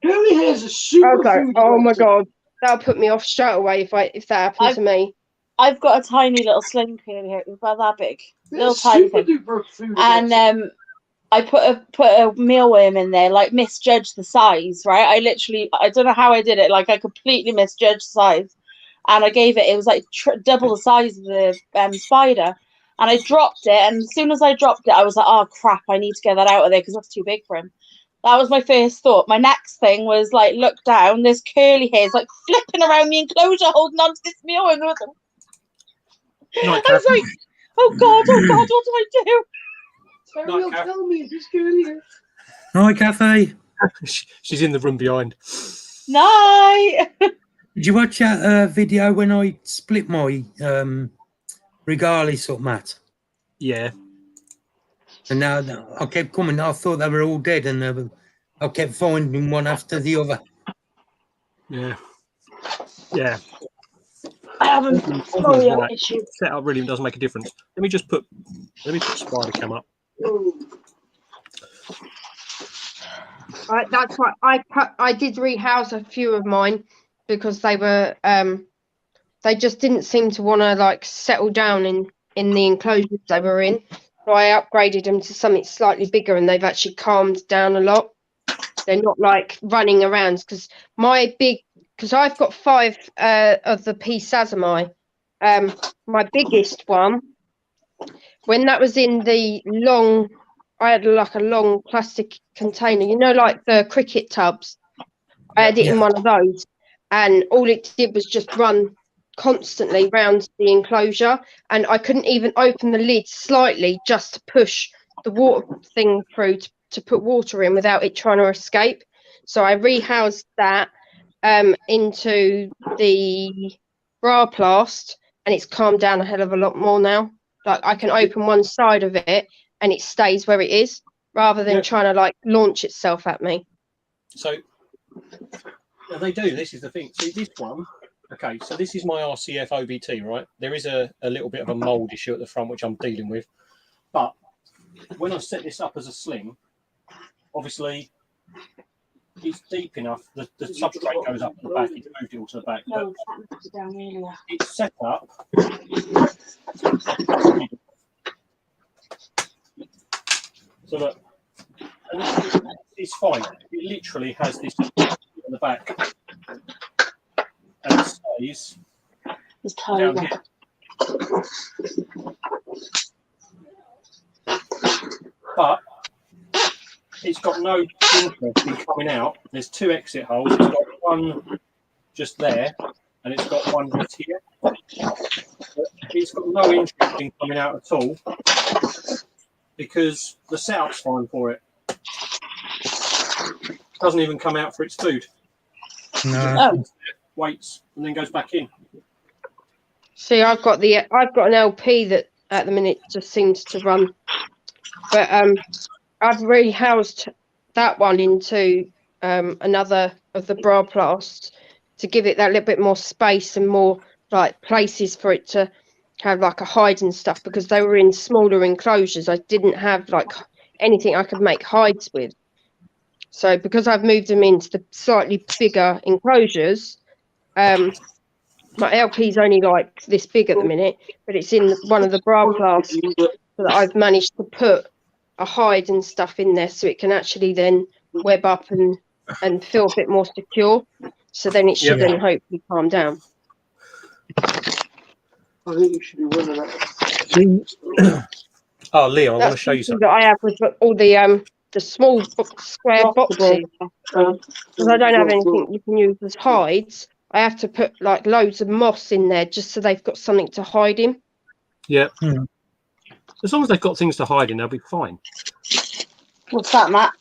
Curly hair's a super Okay. food. Oh my item. God, that'll put me off straight away if that happened to me. I've got a tiny little sling curly hair. It was about that big. Little It's tiny super thing. duper food. And item. I put a mealworm in there, like misjudged the size, right? I don't know how I did it. Like I completely misjudged the size, and I gave it. It was like double the size of the spider, and I dropped it. And as soon as I dropped it, I was like, "Oh crap! I need to get that out of there because that's too big for him." That was my first thought. My next thing was like, look down. There's curly hairs like flipping around the enclosure, holding on to this mealworm with them. Night, I was like, "Oh God! What do I do?" Terry will tell me if it's curly hair. Hi, Kathy. She's in the room behind. Night. Did you watch that video when I split my regardless up, Matt? Yeah. And now I kept coming. I thought they were all dead, and I kept finding one after the other. Yeah. Yeah. I haven't. Sorry, Right. issue. Setup really does make a difference. Let me put spider cam up. That's why I did rehouse a few of mine because they were they just didn't seem to want to like settle down in the enclosures they were in. So I upgraded them to something slightly bigger, and they've actually calmed down a lot. They're not like running around because I've got 5 of the P. sazami. My biggest one, when that was in the long, I had like a long plastic container, like the cricket tubs. I had it in one of those, and all it did was just run constantly round the enclosure, and I couldn't even open the lid slightly just to push the water thing through to put water in without it trying to escape. So I rehoused that into the bra plast, and it's calmed down a hell of a lot more now. Like I can open one side of it and it stays where it is, rather than trying to like launch itself at me. So now they do. This is the thing. See this one. Okay, so this is my RCF OBT, right? There is a little bit of a mold issue at the front, which I'm dealing with. But when I set this up as a sling, obviously it's deep enough. The substrate goes up to the back. It's moved it all to the back. No, But down earlier. it's set up. So look, it's fine. It literally has this on the back. And it stays down here. But it's got no interest in coming out. There's 2 exit holes. It's got one just there, and it's got one just here. But it's got no interest in coming out at all because the setup's fine for it. It doesn't even come out for its food. No. Waits and then goes back in. See, I've got an LP that at the minute just seems to run, but I've rehoused that one into another of the bra plasts to give it that little bit more space and more like places for it to have like a hide and stuff, because they were in smaller enclosures. I didn't have like anything I could make hides with. So because I've moved them into the slightly bigger enclosures, my LP's only like this big at the minute, but it's in one of the bra plasts that I've managed to put a hide and stuff in there so it can actually then web up and feel a bit more secure. So then it should then hopefully calm down. I think you should be winning that. Oh, Leo, I want to show you something. That I have with all the small square boxes. Because I don't have anything you can use as hides. I have to put like loads of moss in there just so they've got something to hide in. Yeah. As long as they've got things to hide in, they'll be fine. What's that, Matt?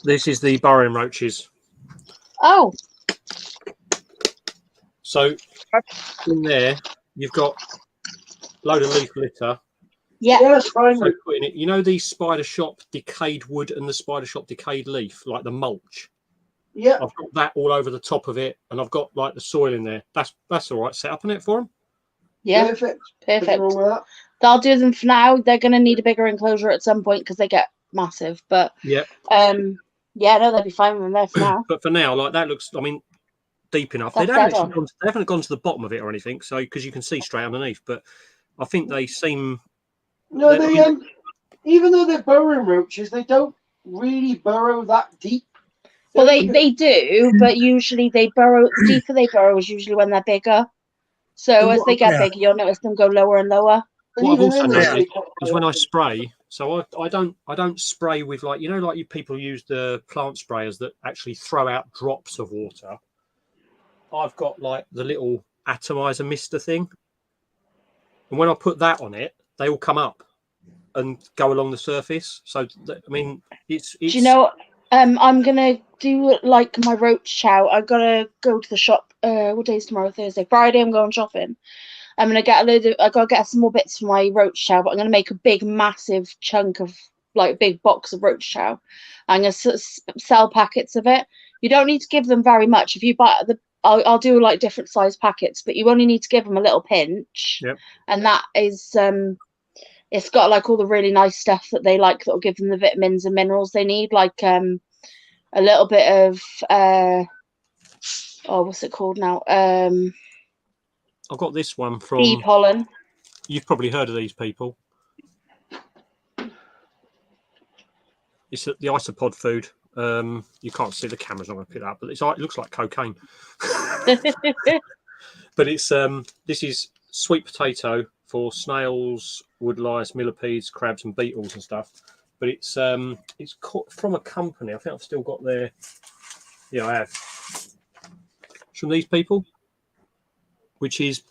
This is the burrowing roaches. Oh. So in there, you've got a load of leaf litter. Yeah, that's fine. So putting it, you know, the Spider Shop decayed wood and the Spider Shop decayed leaf, like the mulch. Yeah, I've got that all over the top of it, and I've got like the soil in there. That's all right. Set up on it for them. Yeah, perfect. I'll do them for now. They're going to need a bigger enclosure at some point because they get massive. But yeah, no, they'll be fine with them there for now. But for now, like that looks, I mean, deep enough. That's They haven't gone to the bottom of it or anything, so because you can see straight underneath. But I think they seem. No, they even though they're burrowing roaches, they don't really burrow that deep. Well, they do, but usually they burrow. The deeper they burrow is usually when they're bigger. So as they get bigger, you'll notice them go lower and lower. What I've also noticed is when I spray, so I don't spray with like, you know, like you people use the plant sprayers that actually throw out drops of water. I've got like the little atomizer mister thing, and when I put that on it, they all come up and go along the surface. So I mean, it's. Do you know? I'm gonna do like my roach chow. I gotta go to the shop. What day is tomorrow? Thursday. Friday. I'm going shopping. I'm gonna get I gotta get some more bits for my roach chow, but I'm gonna make a big, massive chunk of like big box of roach chow. I'm gonna sell packets of it. You don't need to give them very much. If you buy I'll do like different size packets, but you only need to give them a little pinch. Yep. And that is it's got like all the really nice stuff that they like that'll give them the vitamins and minerals they need, like a little bit of what's it called now? I've got this one from bee pollen. You've probably heard of these people. It's the isopod food. You can't see, the camera's not going to pick that up, but it looks like cocaine. But it's this is sweet potato for snails, woodlice, millipedes, crabs, and beetles and stuff. But it's from a company. I think I've still got their. Yeah, I have. It's from these people, which is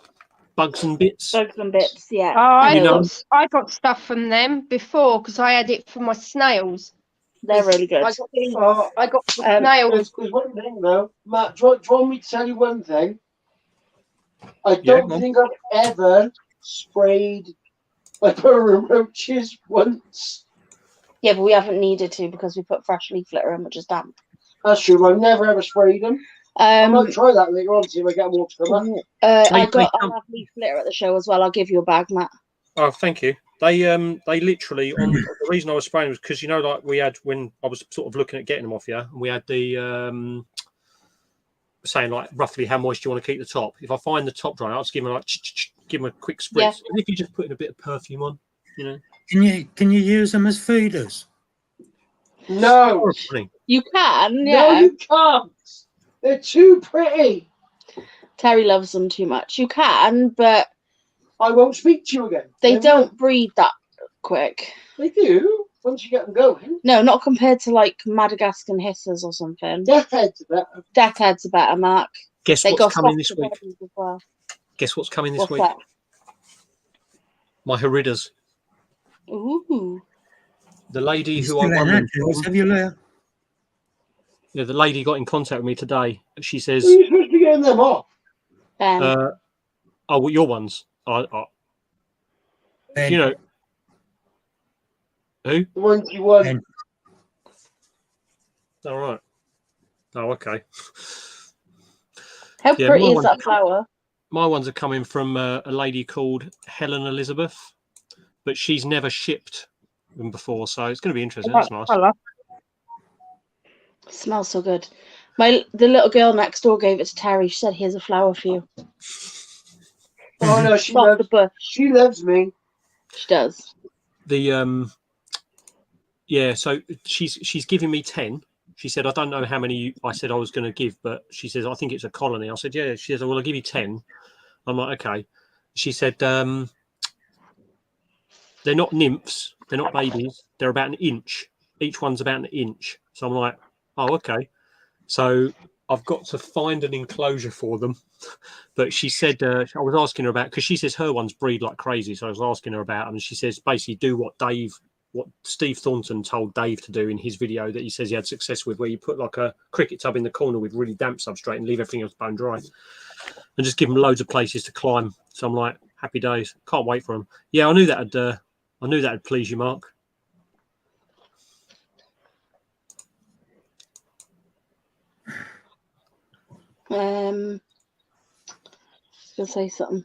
Bugs and Bits. Bugs and Bits, yeah. Oh, I got stuff from them before because I had it for my snails. They're really good. I got the, Uh, I got the snails. There's one thing though, Matt. Do you want me to tell you one thing? I Yeah, don't think I've ever sprayed my burrow roaches once. Yeah, but we haven't needed to because we put fresh leaf litter in, which is damp. That's true. I've never ever sprayed them. I might try that later on, see if I get more to come up. I have leaf litter at the show as well. I'll give you a bag, Matt. Oh, thank you. They literally on the reason I was spraying was because like we had when I was sort of looking at getting them off you, and we had the saying like roughly how moist you want to keep the top. If I find the top dry, I'll just give them give them a quick spritz. Yeah. And if you just put in a bit of perfume on, Can you use them as feeders? No. You can, No, yeah. you can't. They're too pretty. Terry loves them too much. You can, but I won't speak to you again. they don't breed that quick. They do once you get them going. No, not compared to like Madagascar hissers or something. Death heads are better. Death heads are better, Mark. Guess They what's got coming this softer week? bodies as well. Guess what's coming this What's week? that? My Heridas. Ooh. The lady You who I still won ain't them had yours, from, have you, Leah? the lady got in contact with me today. She says, Who are you supposed to be getting them off? "Oh, well, your ones. Ben. You know who? The ones you won. Ben. All right. Oh, okay. How Yeah, pretty my is ones that flower? My ones are coming from a lady called Helen Elizabeth, but she's never shipped them before, so it's going to be interesting. That's nice. Smells so good. The little girl next door gave it to Terry. She said, "Here's a flower for you." Oh no, she loves me. She does. The yeah, so she's giving me 10. She said, I don't know how many I said I was going to give, but she says, I think it's a colony. I said, yeah. She says, well, I'll give you 10. I'm like, okay. She said, they're not nymphs. They're not babies. They're about an inch. Each one's about an inch. So I'm like, oh, okay. So I've got to find an enclosure for them. But she said, I was asking her about, because she says her ones breed like crazy. So I was asking her about them. And she says, basically do what Steve Thornton told Dave to do in his video that he says he had success with, where you put like a cricket tub in the corner with really damp substrate and leave everything else bone dry. And just give them loads of places to climb. So I'm like, happy days. Can't wait for them. Yeah, I knew that'd please you, Mark. I was gonna say something.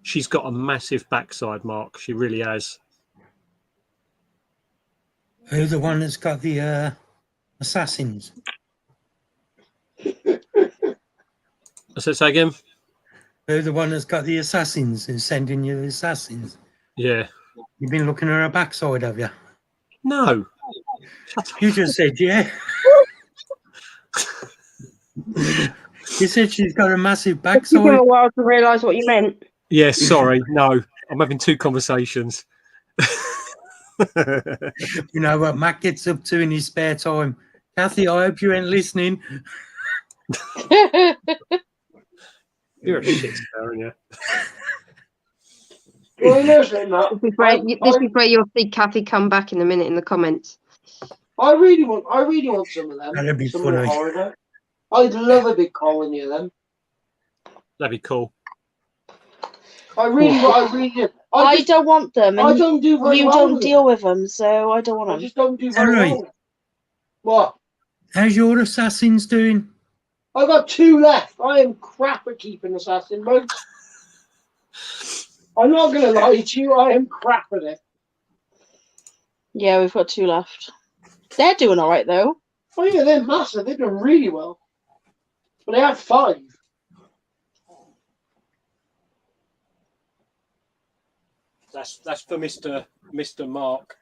She's got a massive backside, Mark. She really has. Who's the one that's got the assassins? I said, say again? Who's the one that's got the assassins who's sending you the assassins? Yeah. You've been looking at her backside, have you? No. You just said, yeah. You said she's got a massive It took backside. me a while to realise what you meant. Yeah, sorry. No, I'm having two conversations. You know what Matt gets up to in his spare time. Kathy, I hope you ain't listening. You're a shit star, aren't you? Well, listen, Matt, This is where you'll see Kathy come back in a minute in the comments. I really want some of them. That'd be some funny. more harder. I'd love a big colony of them. That'd be cool. I don't want them. I And don't do very you well don't with deal with them, so I don't want I them. just don't do very Alright. well. What? How's your assassins doing? I've got 2 left. I am crap at keeping assassin bugs. I'm not going to lie to you. I am crap at it. Yeah, we've got 2 left. They're doing all right though. Oh yeah, they're massive. They've done really well. But they had 5. That's for Mr. Mark.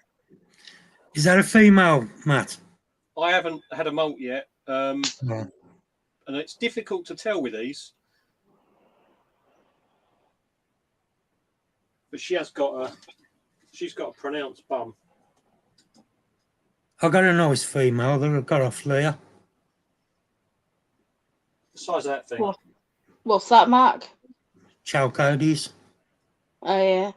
Is that a female, Matt? I haven't had a molt yet, No. and it's difficult to tell with these. But she's got a pronounced bum. I got a nice female that I got off Leah. The size of that thing. What's that, Mark? Chalcodies. Oh yeah.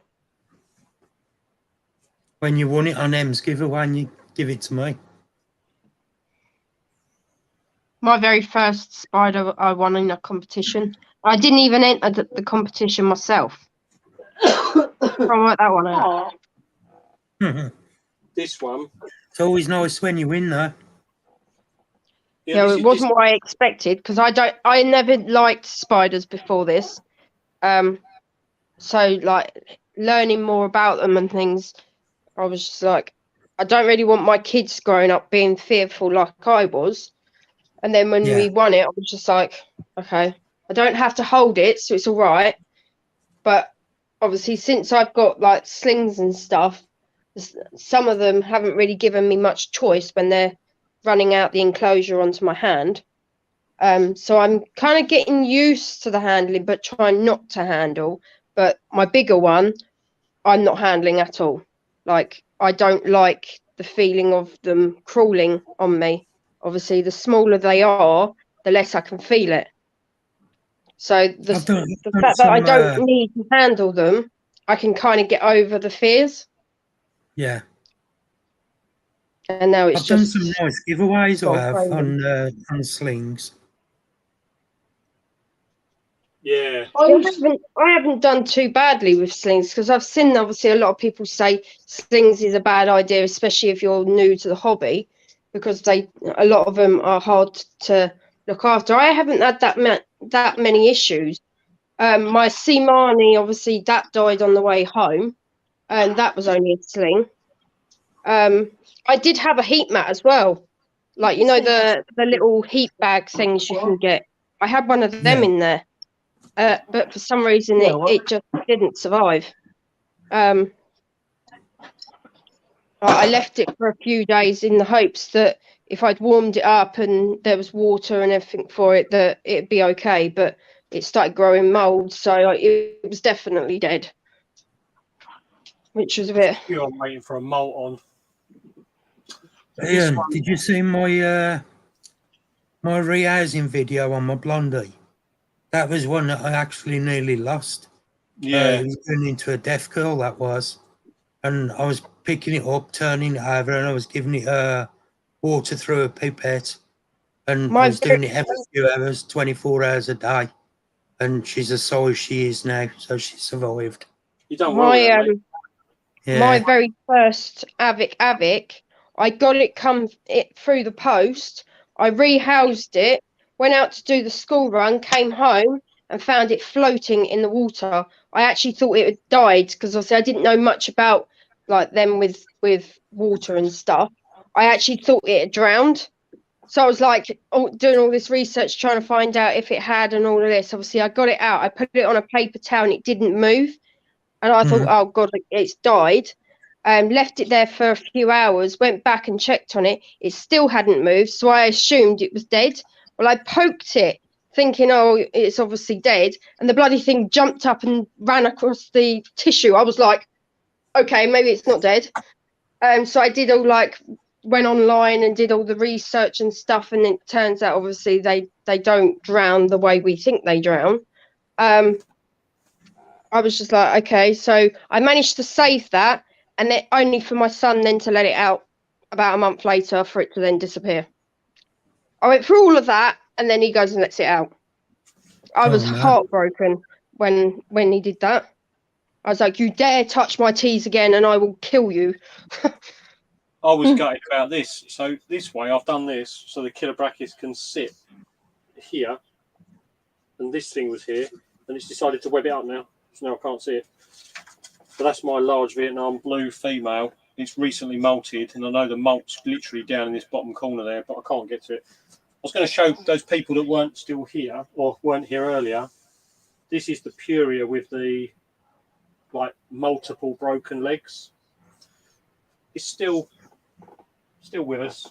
when you won it on M's giveaway and you give it to me. My very first spider I won in a competition. I didn't even enter the competition myself. I worked that one out. This one. It's always nice when you win, though. Yeah, it wasn't what I expected because I never liked spiders before this. So like learning more about them and things, I was just like, I don't really want my kids growing up being fearful like I was. And then when we won it, I was just like, okay, I don't have to hold it, so it's all right. But obviously, since I've got like slings and stuff, some of them haven't really given me much choice when they're running out the enclosure onto my hand. So I'm kind of getting used to the handling, but trying not to handle. But my bigger one, I'm not handling at all. Like, I don't like the feeling of them crawling on me. Obviously, the smaller they are, the less I can feel it. So the fact that I don't need to handle them, I can kind of get over the fears. Yeah. And now it's I've done some nice giveaways I have on slings. Yeah. I haven't done too badly with slings because I've seen obviously a lot of people say slings is a bad idea, especially if you're new to the hobby, because a lot of them are hard to look after. I haven't had that many issues. My Simani, obviously, that died on the way home, and that was only a sling. I did have a heat mat as well, like the little heat bag things you can get. I had one of them in there. But for some reason it just didn't survive. I left it for a few days in the hopes that if I'd warmed it up and there was water and everything for it, that it'd be okay. But it started growing mold, so it was definitely dead, which was a bit. You're waiting for a molt on. Ian, did you see my my rehousing video on my blondie? That was one that I actually nearly lost. Yeah. It was turned into a deaf girl, that was. And I was picking it up, turning it over, and I was giving it water through a pipette. And I was doing it every few hours, 24 hours a day. And she's as size she is now, so she survived. You done well with that, mate. My very first Avic, I got it through the post. I rehoused it, went out to do the school run, came home and found it floating in the water. I actually thought it had died because obviously I didn't know much about like them with water and stuff. I actually thought it had drowned. So I was like doing all this research trying to find out if it had and all of this. Obviously I got it out. I put it on a paper towel and it didn't move. And I thought, oh God, it's died. Left it there for a few hours, went back and checked on it. It still hadn't moved, so I assumed it was dead. Well, I poked it, thinking, oh, it's obviously dead. And the bloody thing jumped up and ran across the tissue. I was like, okay, maybe it's not dead. So I did went online and did all the research and stuff. And it turns out, obviously, they don't drown the way we think they drown. I was just like, okay, so I managed to save that, and then only for my son then to let it out about a month later for it to then disappear. I went through all of that, and then he goes and lets it out. I was heartbroken when he did that. I was like, you dare touch my teas again, and I will kill you. I was gutted about this. So this way, I've done this so the killer brackets can sit here, and this thing was here, and it's decided to web it up now. So now I can't see it. So that's my large Vietnam blue female. It's recently molted, and I know the molt's literally down in this bottom corner there, but I can't get to it. I was going to show those people that weren't still here or weren't here earlier. This is the Puria with the multiple broken legs. It's still with us,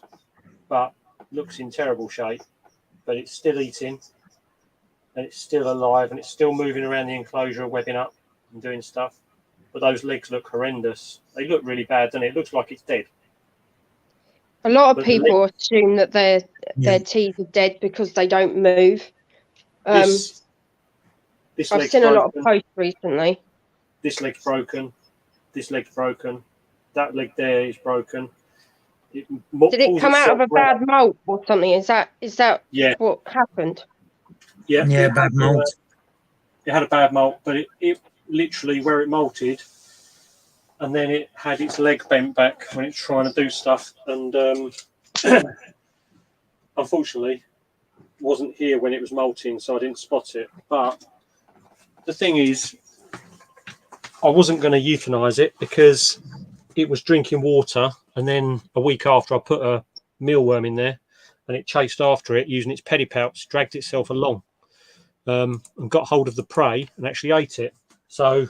but looks in terrible shape. But it's still eating. And it's still alive, and it's still moving around the enclosure, webbing up and doing stuff. But those legs look horrendous. They look really bad, don't it? It looks like it's dead. A lot of people assume that their teeth are dead because they don't move. I've seen a lot of posts recently. This leg's broken. This leg's broken. that leg there is broken. Did it come out of a bad molt or something? Is that Yeah. what happened? Yeah, Yeah, bad molt. It had a bad molt, but it literally where it molted, and then it had its leg bent back when it's trying to do stuff, and unfortunately wasn't here when it was molting, so I didn't spot it. But the thing is, I wasn't going to euthanize it because it was drinking water, and then a week after I put a mealworm in there, and it chased after it using its pedipalps, dragged itself along, and got hold of the prey and actually ate it. So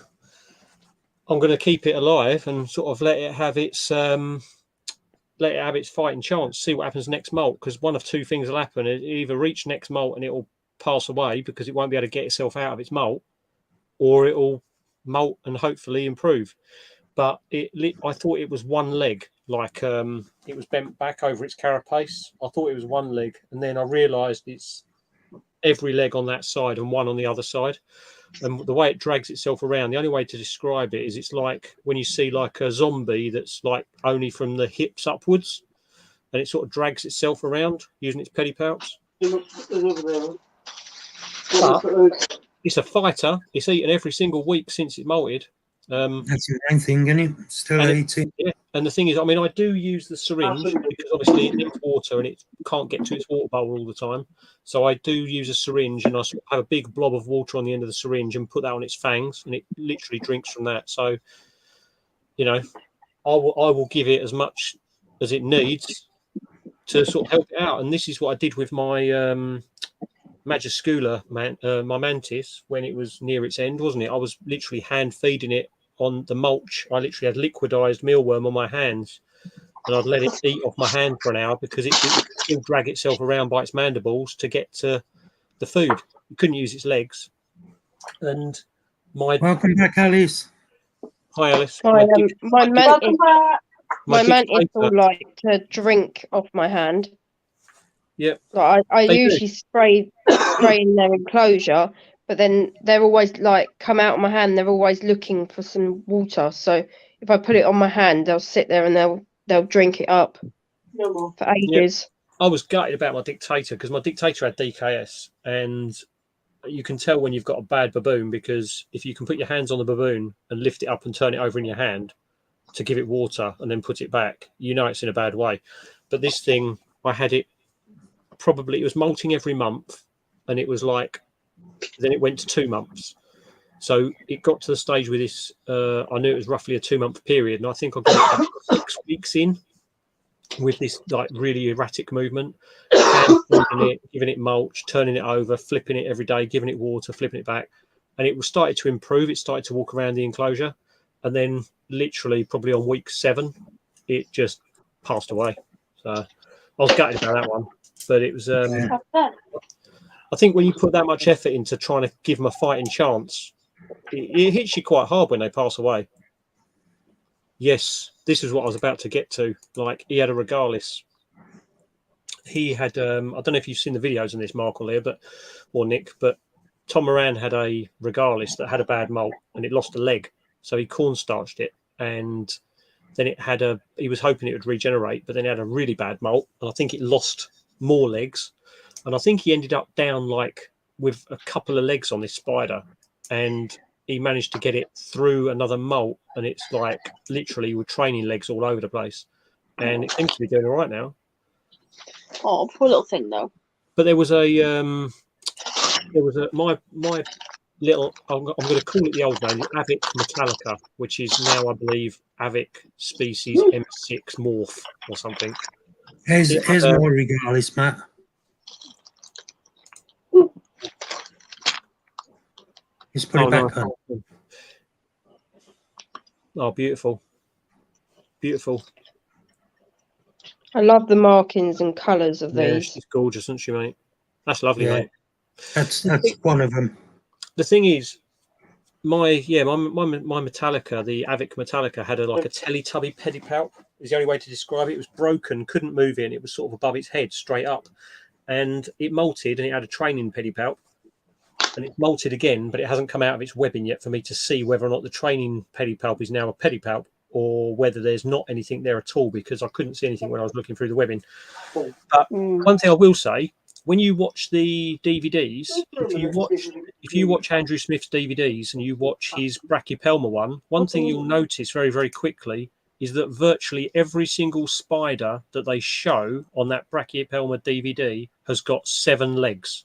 I'm going to keep it alive and sort of let it have its fighting chance, see what happens next molt, because one of two things will happen. It either reach next molt and it will pass away because it won't be able to get itself out of its molt, or it will molt and hopefully improve. But I thought it was one leg, like it was bent back over its carapace. I thought it was one leg, and then I realised it's every leg on that side and one on the other side. And the way it drags itself around, the only way to describe it is it's like when you see like a zombie that's like only from the hips upwards, and it sort of drags itself around using its pedipalps. But it's a fighter. It's eaten every single week since it molted. That's the main thing, isn't it? Still eating. Yeah, and the thing is, I mean, I do use the syringe because obviously it needs water and it can't get to its water bowl all the time. So I do use a syringe, and I sort of have a big blob of water on the end of the syringe and put that on its fangs, and it literally drinks from that. So, you know, I will give it as much as it needs to sort of help it out. And this is what I did with my Magiscula, my mantis, when it was near its end, wasn't it? I was literally hand feeding it on the mulch. I literally had liquidized mealworm on my hands, and I'd let it eat off my hand for an hour because it could still drag itself around by its mandibles to get to the food. It couldn't use its legs. And welcome back, Alice. Hi, Alice. My mantis will like to drink off my hand. Yep. Like I usually spray in their enclosure, but then they're always like come out of my hand. They're always looking for some water. So if I put it on my hand, they'll sit there and they'll drink it up for ages. Yep. I was gutted about my dictator because my dictator had DKS, and you can tell when you've got a bad baboon because if you can put your hands on the baboon and lift it up and turn it over in your hand to give it water and then put it back, you know it's in a bad way. But this thing, I had it probably, it was molting every month, and it was like, then it went to 2 months. So it got to the stage with this, I knew it was roughly a 2-month period, and I think I got it 6 weeks in with this like really erratic movement, giving it mulch, turning it over, flipping it every day, giving it water, flipping it back, and it was started to improve. It started to walk around the enclosure, and then literally probably on week 7, it just passed away. So I was gutted about that one, but it was. I think when you put that much effort into trying to give them a fighting chance, it hits you quite hard when they pass away. Yes, this is what I was about to get to. Like, he had a regalis. He had, I don't know if you've seen the videos on this, Mark or Leah, or Nick, but Tom Moran had a regalis that had a bad molt and it lost a leg. So he cornstarched it, and then it had he was hoping it would regenerate, but then it had a really bad molt, and I think it lost more legs. And I think he ended up down like with a couple of legs on this spider, and he managed to get it through another molt, and it's like literally with training legs all over the place, and it seems to be doing all right now. Oh, poor little thing though. But there was my little, I'm going to call it the old name, the Avic metallica, which is now, I believe, Avic species M6 morph or something. Here's more regalis, Matt. Just put it back on. Oh, beautiful. Beautiful. I love the markings and colours of these. She's gorgeous, isn't she, mate? That's lovely, mate. That's one of them. The thing is, my Metallica, the Avic Metallica, had a Teletubby pedipalp. Is the only way to describe it. It was broken, couldn't move it, and it was sort of above its head, straight up. And it molted, and it had a training pedipalp. And it's molted again, but it hasn't come out of its webbing yet for me to see whether or not the training pedipalp is now a pedipalp or whether there's not anything there at all, because I couldn't see anything when I was looking through the webbing. But one thing I will say, when you watch the DVDs, if you watch Andrew Smith's DVDs and you watch his Brachypelma one thing you'll notice very, very quickly is that virtually every single spider that they show on that Brachypelma DVD has got 7 legs.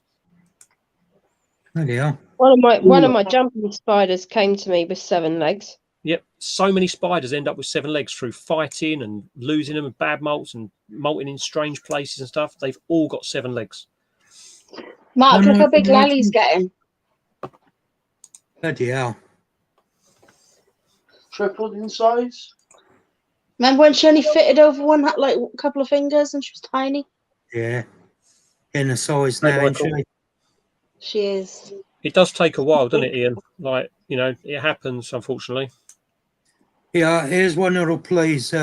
Yeah. One of my jumping spiders came to me with 7 legs. Yep, so many spiders end up with 7 legs through fighting and losing them and bad molts and molting in strange places and stuff. They've all got 7 legs. Mark, look how big Lally's getting. Bloody hell. Tripled in size. Remember when she only fitted over one, like a couple of fingers, and she was tiny? Yeah. In the size now, isn't she? She is. It does take a while, doesn't it, Ian? Like, you know, it happens, unfortunately. Yeah, here's one that'll please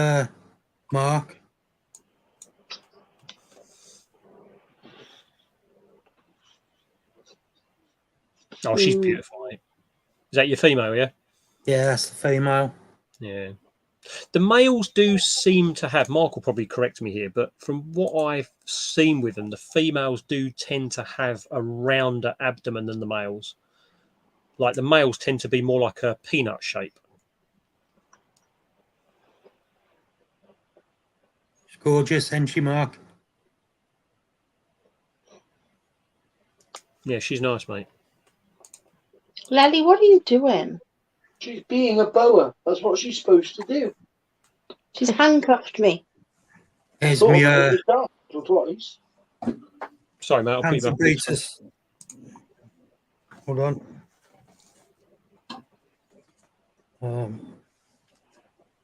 Mark. Oh, she's beautiful. Is that your female, yeah? Yeah, that's the female. Yeah. The males do seem to have, Mark will probably correct me here, but from what I've seen with them, the females do tend to have a rounder abdomen than the males. Like the males tend to be more like a peanut shape. She's gorgeous, isn't she, Mark? Yeah, she's nice, mate. Lally, what are you doing? She's being a boa. That's what she's supposed to do. She's handcuffed me. Here's me, twice. Sorry, mate, I'll put you back. Hold on.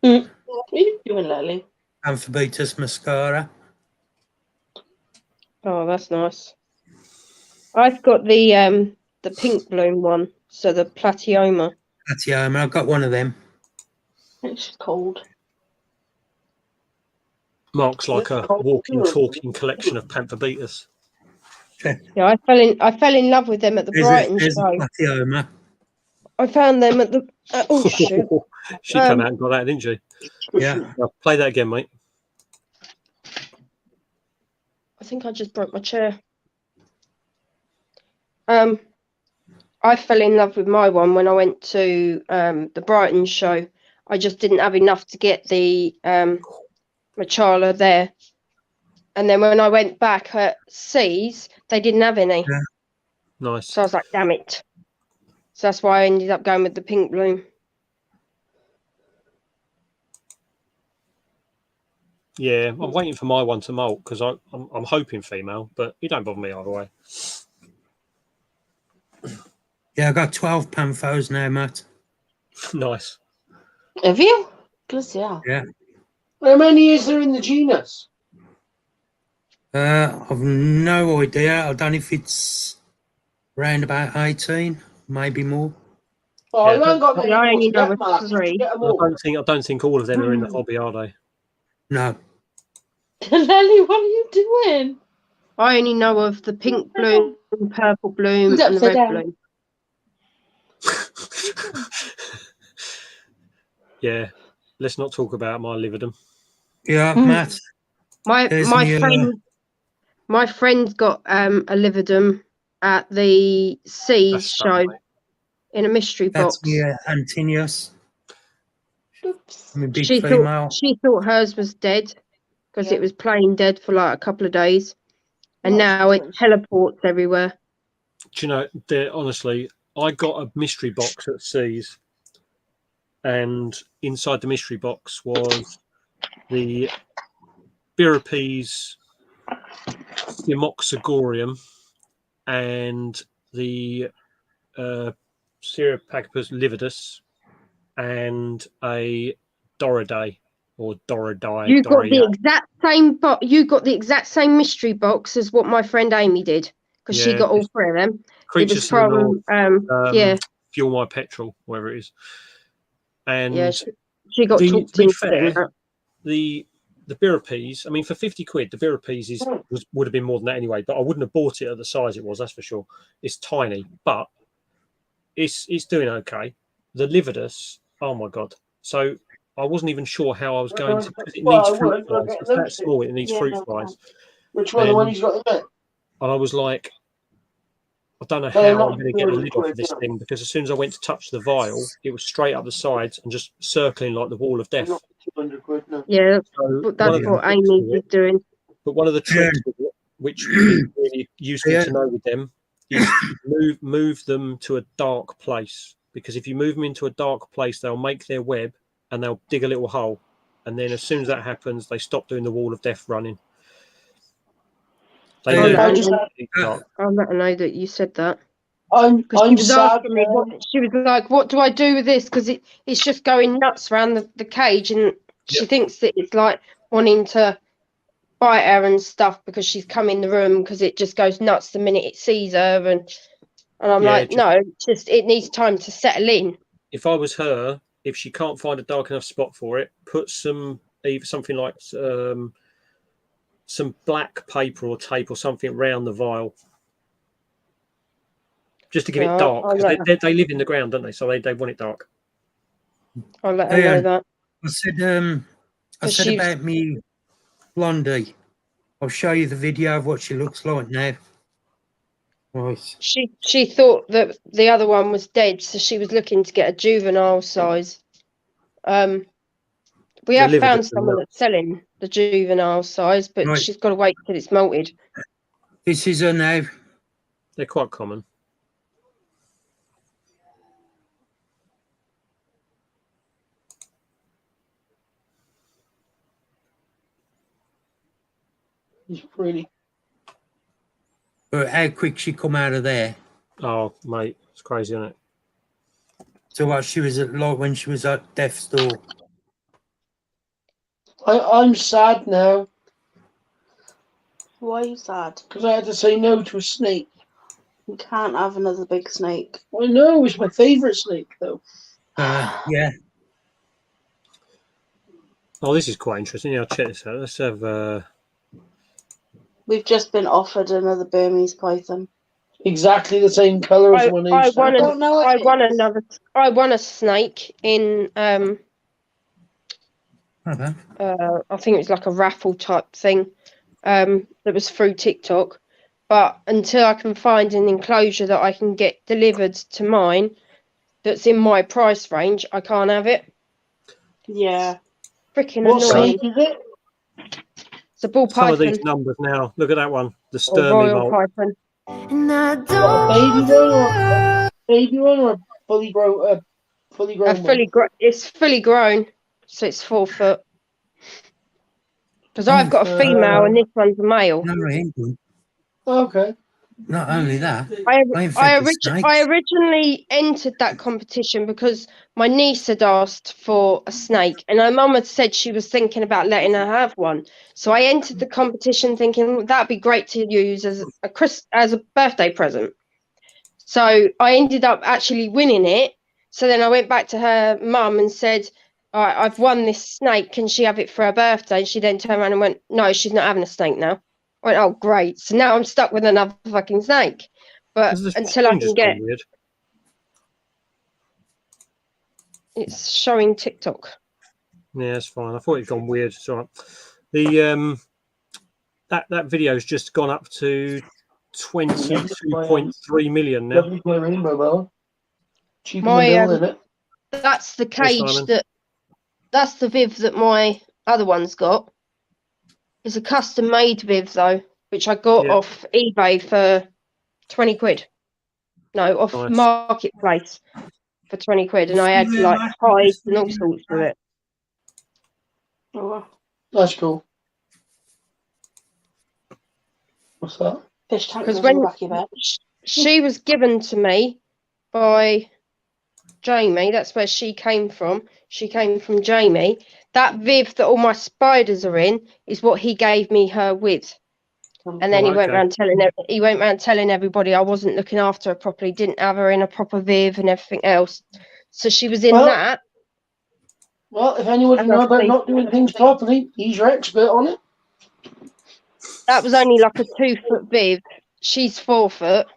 What are you doing, Lally? Amphibetus mascara. Oh, that's nice. I've got the pink bloom one, so the Platyoma. Platyoma, I've got one of them. It's cold. Mark's like a walking, talking collection of Pantherbetas. Yeah, I fell in love with them at the Brighton There's show. a Platyoma. I found them at the oh shoot. She came out and got that, didn't she? Yeah. I'll play that again, mate. I think I just broke my chair. I fell in love with my one when I went to the Brighton show. I just didn't have enough to get the Machala there. And then when I went back at Seas, they didn't have any. Yeah. Nice. So I was like, damn it. So that's why I ended up going with the pink bloom. Yeah, I'm waiting for my one to molt because I'm hoping female, but it don't bother me either way. Yeah, I got 12 Panthers now, Matt. Nice. Have you? Because yeah. Yeah. How many is there in the genus? I've no idea. I don't know if it's around about 18, maybe more. Oh, Yeah, I haven't got many I more only to know get, of Mark. 3. Get 'em I all. don't think all of them are in the hobby, are they? No. Lally, what are you doing? I only know of the pink bloom, purple bloom, It's and the upside red down. bloom. Yeah. Let's not talk about my lividum. Yeah, Matt. My There's my me, friend got a lividum at the Seas That's show stunning, mate. in a mystery That's box. me, Antinius. Oops. I'm a big She female. thought hers was dead because it was plain dead for like a couple of days, and now it teleports everywhere. Do you know, honestly, I got a mystery box at Seas, and inside the mystery box was the Biripes Demoxagorium and the Syrapagopus lividus and a Doridae or Doridae. You got the exact same you got the exact same mystery box as what my friend Amy did because she Yeah, got all 3 of them. Creatures It was from the from North, yeah. Fuel My Petrol, whatever it is. And Yeah, she got to talked be into fair, getting that. the Biripes, I mean, for 50 quid, the Biripes would have been more than that anyway, but I wouldn't have bought it at the size it was, that's for sure. It's tiny, but it's doing okay. The Lividus, oh my God. So I wasn't even sure how I was going to, because it Well, needs I fruit would, but flies. get It's that those small, it needs Yeah, fruit no, flies. Which one? The one And, he's got in there? and I was like, I don't know But they're how I'm not going to get the lid off 200 of this quid, thing, because as soon as I went to touch the vial, it was straight up the sides and just circling like the wall of they're death. not 200 quid, no. Yeah, So but that's what Amy was doing. but one of the tricks with it, which is really useful Yeah. to know with them, is move them to a dark place, because if you move them into a dark place, they'll make their web and they'll dig a little hole, and then as soon as that happens, they stop doing the wall of death running. They I'll learn let, how her to know, do dark. I'll let her know that you said that. I'm She was sad asking me, now. she was like, what do I do with this? Because it's just going nuts around the cage, and she thinks that it's like wanting to bite her and stuff because she's come in the room, because it just goes nuts the minute it sees her. And I'm Yeah, like, no, it needs time to settle in. If I was her, if she can't find a dark enough spot for it, put something like some black paper or tape or something around the vial, just to give it dark, because they live in the ground, don't they? So they want it dark. I'll let her know that. I said about me Blondie. I'll show you the video of what she looks like now. Right. She thought that the other one was dead, so she was looking to get a juvenile size. We have Delivered found at them someone now. that's selling the juvenile size, but Right. she's got to wait till it's molted. This is her now. They're quite common. He's pretty. But how quick she come out of there. Oh, mate, it's crazy, isn't it? So what she was at, like when she was at death's door. I'm sad now Why are you sad? because I had to say no to a snake. You can't have another big snake. I know, it's my favourite snake though. Yeah. Oh, this is quite interesting. Yeah, I'll check this out. Let's have. We've just been offered another Burmese python. Exactly the same colour as one I used to have. I won a snake in Okay. I think it was like a raffle type thing. That was through TikTok. But until I can find an enclosure that I can get delivered to mine that's in my price range, I can't have it. Yeah. Freaking What annoying. snake is it? It's a ball Some python. of these numbers now. Look at that one. The Or Sturmy royal Molt. python. What, a baby one or a fully grown one? It's fully grown, so it's 4 foot. Because I've got a female and this one's a male. No, I ain't good. Okay. Not only that, I originally entered that competition because my niece had asked for a snake, and her mum had said she was thinking about letting her have one. So I entered the competition thinking that'd be great to use as a birthday present. So I ended up actually winning it. So then I went back to her mum and said, "All right, I've won this snake. Can she have it for her birthday?" And she then turned around and went, "No, she's not having a snake now." I went, "Oh, great. So now I'm stuck with another fucking snake." But until I can get... Weird. It's showing TikTok. Yeah, it's fine. I thought it'd gone weird. It's all right. The that video's just gone up to 22.3 million now. That's the cage that's the Viv that my other one's got. It's a custom made Viv though, which I got off eBay for 20 quid. No, off Marketplace for 20 quid, and I had like hides and all sorts with it. Oh, that's cool. What's that? Fish tank goes in the back of your bed. She was given to me by Jamie. That's where she came from. She came from Jamie. That Viv that all my spiders are in is what he gave me her with. And then he went around telling everybody I wasn't looking after her properly, didn't have her in a proper Viv and everything else. So she was in that. Well, if anyone's know about not doing things properly, he's your expert on it. That was only like a 2 foot Viv. She's 4 foot.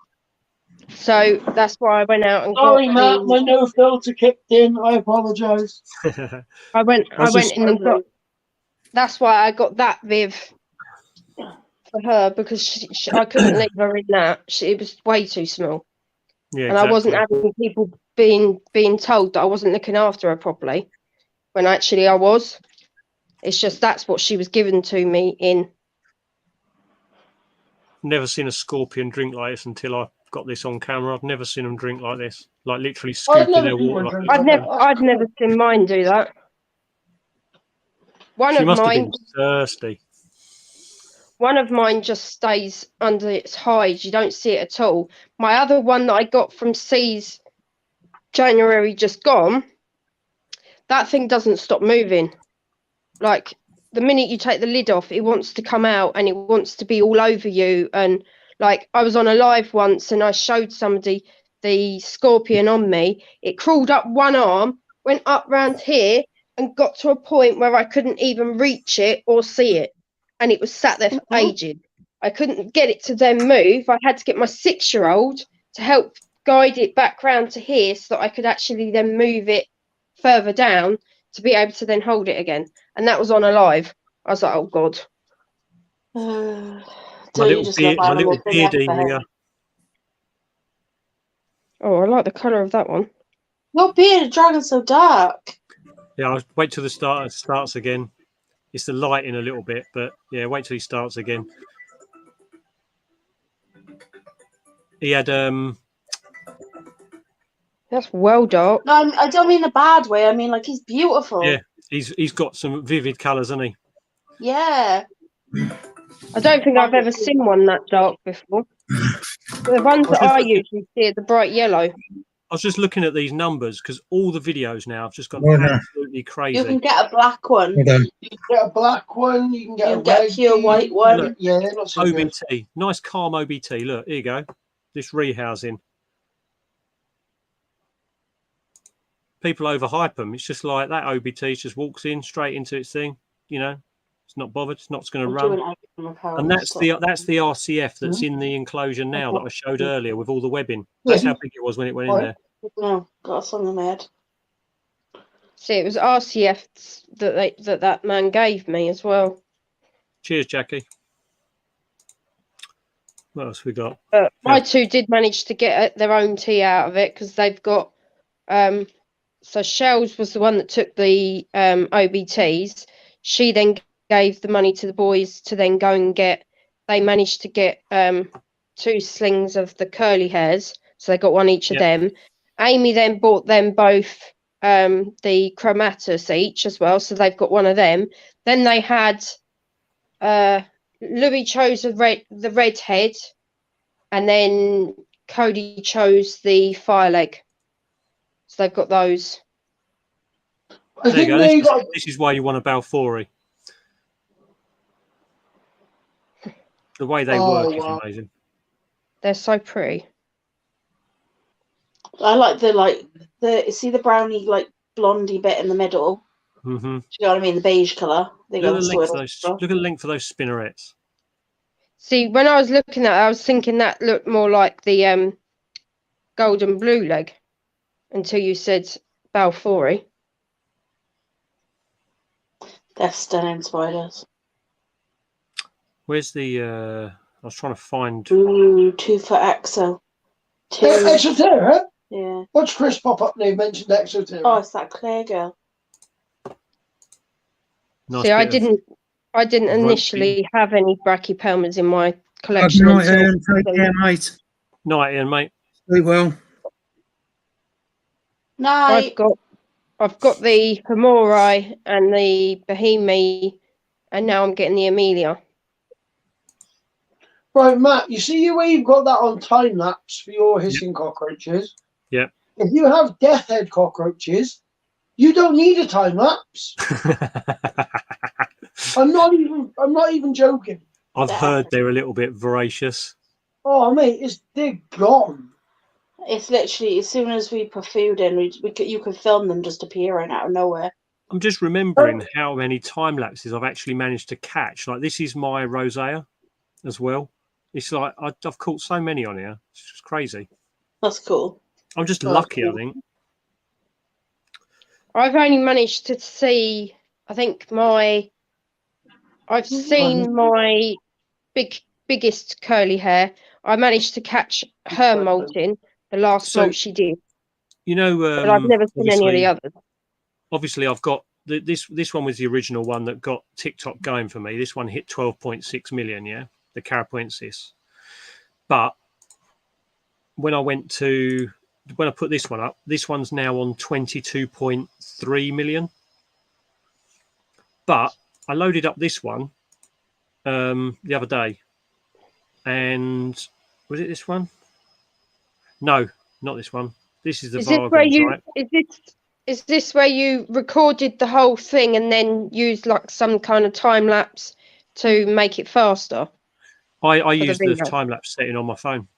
So that's why I went out and Sorry, got Matt, my the. no filter kicked in. I apologise. I went just- in and got. That's why I got that Viv for her, because I couldn't leave her in that. It was way too small, Yeah, and I wasn't exactly. having people being told that I wasn't looking after her properly, when actually I was. It's just that's what she was given to me in. Never seen a scorpion drink like this until I got this on camera. I've never seen them drink like this, like literally I've scooping never their seen water. one Like drink this. like that. I've never seen mine do that. One She of must have mine. been thirsty. One of mine just stays under its hide. You don't see it at all. My other one that I got from C's January just gone, that thing doesn't stop moving. Like, the minute you take the lid off, it wants to come out and it wants to be all over you. And like, I was on a live once and I showed somebody the scorpion on me. It crawled up one arm, went up round here, and got to a point where I couldn't even reach it or see it. And it was sat there for ages. I couldn't get it to then move. I had to get my 6-year-old to help guide it back round to here so that I could actually then move it further down to be able to then hold it again. And that was on a live. I was like, oh God. My little beardy Mia. Oh, I like the colour of that one. Your bearded dragon's so dark. Yeah, I'll wait till the starts again. It's the lighting a little bit, but yeah, wait till he starts again. He had That's well dark. No, I don't mean a bad way. I mean, like, he's beautiful. yeah, he's got some vivid colours, hasn't he? Yeah. I don't think I've ever seen one that dark before. The ones that I usually see are the bright yellow. I was just looking at these numbers because all the videos now have just gone absolutely crazy. You can get a black one. You can get a black one. You can get a pure white one. Look, Yeah, not so good. OBT, nice calm OBT. Look, here you go. This rehousing. People overhype them. It's just like that OBT just walks in straight into its thing. You know, it's not bothered. It's not going to run. And that's the RCF that's in the enclosure now that I showed earlier with all the webbing. That's how big it was when it went in there. No, got us on the med. See, it was RCF that man gave me as well. Cheers, Jackie. What else we got? My two did manage to get their own tea out of it because they've got. So Shells was the one that took the OBTs. She then gave the money to the boys to then go and get. They managed to get 2 slings of the curly hairs, so they got one each of them. Amy then bought them both the chromatus each as well, so they've got one of them. Then they had Louis chose the red head, and then Cody chose the fire leg. So they've got those. There you go. This is why you want a Balfouri. The way they work is amazing. They're so pretty. I like the see the brownie like blondie bit in the middle. Mm-hmm. Do you know what I mean? The beige colour. Look at the link for those spinnerets. See, when I was looking at it, I was thinking that looked more like the golden blue leg until you said Balfouri. They're stunning spiders. Where's the I was trying to find 2 foot exo. Exoterra? Yeah. Watch Chris pop up and they mentioned Exoterra. Oh, it's that clear girl. Nice. See, I didn't initially have any brachypelmas in my collection. Good night, Ian. Take care, mate. Night, Ian, mate. Sleep well. Night. I've got the Hamorai and the Bohemi, and now I'm getting the Amelia. Right, Matt, you see where you've got that on time lapse for your hissing cockroaches? Yeah. If you have death head cockroaches, you don't need a time lapse. I'm not even joking. I've heard they're a little bit voracious. Oh, mate, they're gone. It's literally as soon as we put food in, you can film them just appearing out of nowhere. I'm just remembering how many time lapses I've actually managed to catch. Like this is my rosea as well. It's like I've caught so many on here. It's just crazy. That's cool. I'm just Oh, lucky, cool. I think. I've only managed to see, I think I've seen my biggest curly hair. I managed to catch her molting, the last So, molt she did, you know, but I've never seen any of the others. Obviously, I've got this one was the original one that got TikTok going for me. This one hit 12.6 million, yeah, the Carapuensis. But when I put this one up, this one's now on 22.3 million. But I loaded up this one the other day, and was it this one? No, not this one. This is the Vargans, right? Is this where you recorded the whole thing and then used like some kind of time lapse to make it faster? I use the time lapse setting on my phone.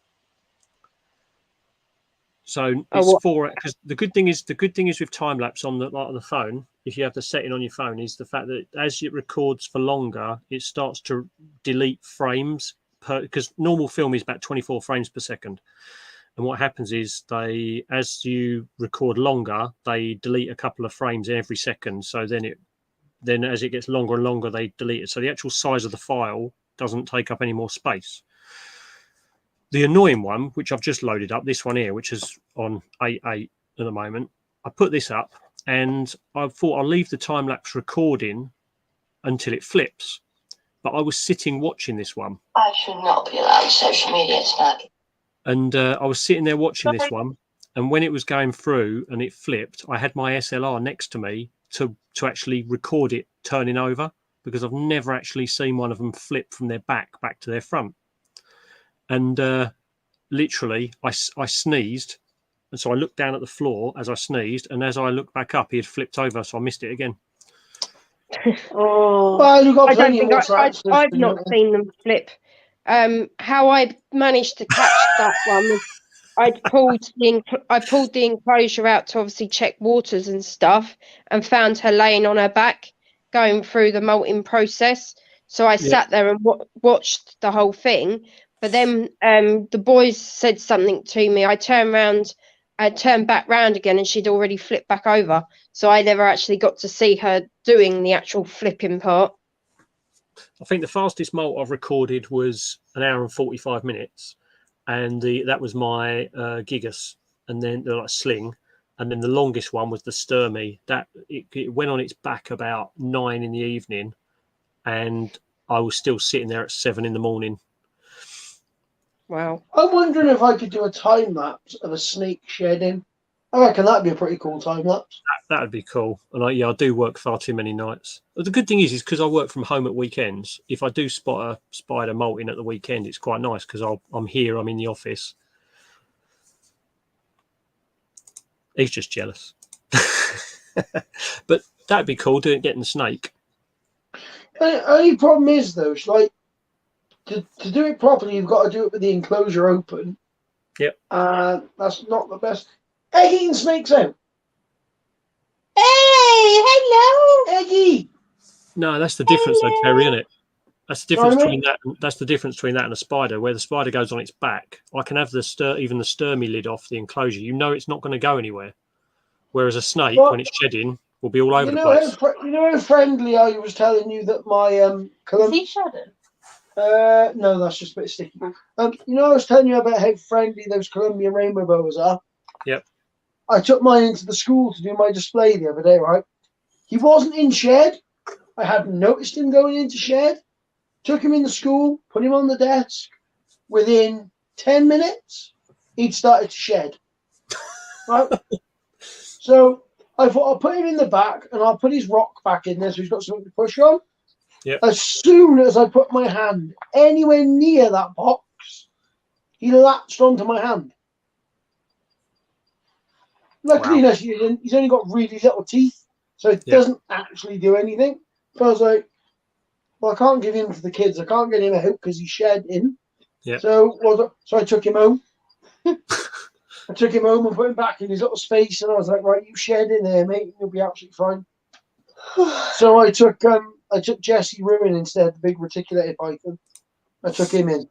So it's because the good thing is with time lapse on the phone, if you have the setting on your phone, is the fact that as it records for longer, it starts to delete frames because normal film is about 24 frames per second. And what happens is as you record longer, they delete a couple of frames every second. So then as it gets longer and longer, they delete it. So the actual size of the file doesn't take up any more space. The annoying one, which I've just loaded up, this one here, which is on 8.8 at the moment, I put this up and I thought I'll leave the time lapse recording until it flips. But I was sitting watching this one. I should not be allowed social media tonight. And I was sitting there watching this one, and when it was going through and it flipped, I had my SLR next to me to actually record it turning over, because I've never actually seen one of them flip from their back to their front. And literally, I sneezed, and so I looked down at the floor as I sneezed, and as I looked back up, he had flipped over, so I missed it again. Well, you've got I've not seen them flip. How I managed to catch that one was I pulled the enclosure out to obviously check waters and stuff, and found her laying on her back going through the molting process. So I sat there and watched the whole thing. But then the boys said something to me. I turned back round again, and she'd already flipped back over. So I never actually got to see her doing the actual flipping part. I think the fastest molt I've recorded was 1 hour and 45 minutes, and that was my Gigas, and then the sling, and then the longest one was the Sturmy. That it went on its back about 9 in the evening, and I was still sitting there at 7 in the morning. Wow! I'm wondering if I could do a time lapse of a snake shedding. I reckon that'd be a pretty cool time lapse. That would be cool. And I do work far too many nights. But the good thing is because I work from home at weekends, if I do spot a spider molting at the weekend, it's quite nice because I'm here, I'm in the office. He's just jealous. But that'd be cool, getting the snake. The only problem is, though, like, to do it properly, you've got to do it with the enclosure open. Yep. That's not the best. Eggy and snakes out. Hey, hello, Eggy. No, that's the difference, though, Terry, isn't it? That's the difference between that. That's the difference between that and a spider. Where the spider goes on its back, I can have even the Sturmy lid off the enclosure. You know, it's not going to go anywhere. Whereas a snake, when it's shedding, will be all over the place. You know how friendly I was telling you that my Is he shedding? No, that's just a bit sticky. You know, I was telling you about how friendly those Colombian rainbow boas are. Yep. I took mine into the school to do my display the other day, right? He wasn't in shed. I hadn't noticed him going into shed. Took him in the school, put him on the desk. Within 10 minutes, he'd started to shed. Right? So I thought I'll put him in the back and I'll put his rock back in there so he's got something to push on. Yep. As soon as I put my hand anywhere near that box, he latched onto my hand. Luckily enough, he's only got really little teeth, so it doesn't actually do anything. So I was like, well, I can't give him to the kids. I can't get him out because he's shedding. Yeah. So I took him home. I took him home and put him back in his little space, and I was like, right, you shed in there, mate, and you'll be absolutely fine. So I took Jesse Ruin instead, the big reticulated python. I took him in.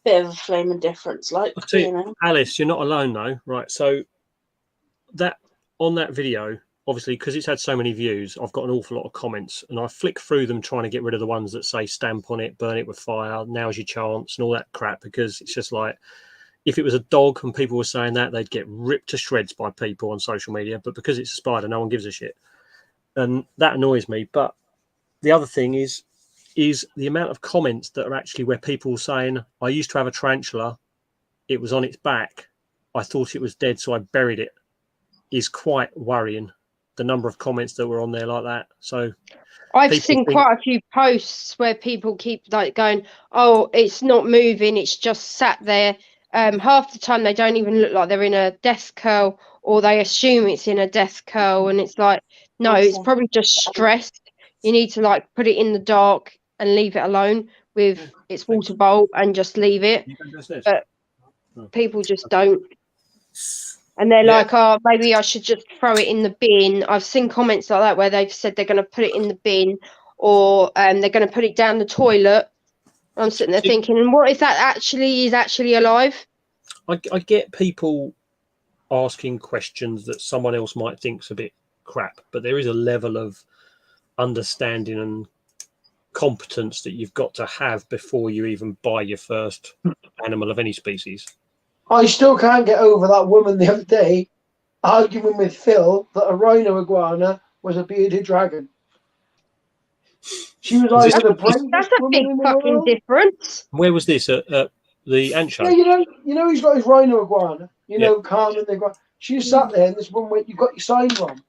bit of a flaming difference, like, I'll tell you you, know. Alice, you're not alone though, right? So that on that video, obviously, because it's had so many views, I've got an awful lot of comments, and I flick through them trying to get rid of the ones that say stamp on it, burn it with fire, now's your chance, and all that crap, because it's just like, if it was a dog and people were saying that, they'd get ripped to shreds by people on social media. But because it's a spider, no one gives a shit. And that annoys me. But the other thing is the amount of comments that are actually where people are saying, I used to have a tarantula, it was on its back, I thought it was dead, so I buried it, is quite worrying. The number of comments that were on there like that. So I've seen quite a few posts where people keep like going, oh, it's not moving, it's just sat there. Half the time they don't even look like they're in a death curl, or they assume it's in a death curl, and it's like, no, it's probably just stressed. You need to like put it in the dark and leave it alone with its water bowl and just leave it. But people just don't. And they're like, oh, maybe I should just throw it in the bin. I've seen comments like that where they've said they're going to put it in the bin, or they're going to put it down the toilet. I'm sitting there thinking, what if that actually is actually alive? I get people asking questions that someone else might think's a bit crap, but there is a level of understanding and competence that you've got to have before you even buy your first animal of any species. I still can't get over that woman the other day arguing with Phil that a rhino iguana was a bearded dragon. She was either the bravest That's a woman big in the fucking world. difference. Where was this? At the ant show? Yeah, you know, he's got his rhino iguana. You know, Carmen the iguana. She sat there, and this woman went, "You got your sign wrong.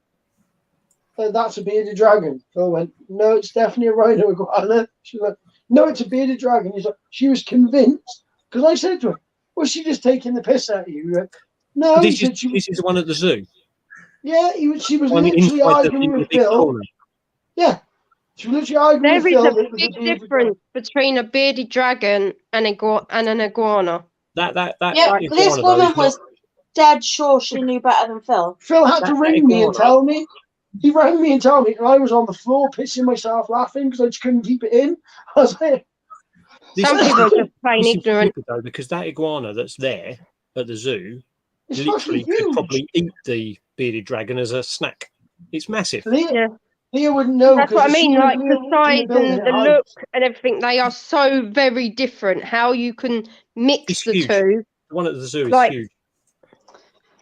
That's a bearded dragon." Phil went, "No, it's definitely a rhino iguana." She went, "No, it's a bearded dragon." He's like, she was convinced because I said to her, "Was she just taking the piss out of you?" He went, "No." This is the one at the zoo. Yeah, she was One literally inside arguing the with big Phil. corner. Yeah, she was literally arguing There with is Phil. a That it was big a bearded difference between a bearded dragon and an iguana. Yeah, this woman was dead sure she knew better than Phil. Phil had to ring me and tell me. He rang me and told me, and I was on the floor pissing myself laughing because I just couldn't keep it in. I was like, Some people are just plain this is ignorant. stupid, though, because that iguana that's there at the zoo It's literally fucking could huge. probably eat the bearded dragon as a snack. It's massive. Leah wouldn't know. That's what I mean. Like the size building, and the look and everything, they are so very different. How you can mix the huge. two? The one at the zoo is Like, huge.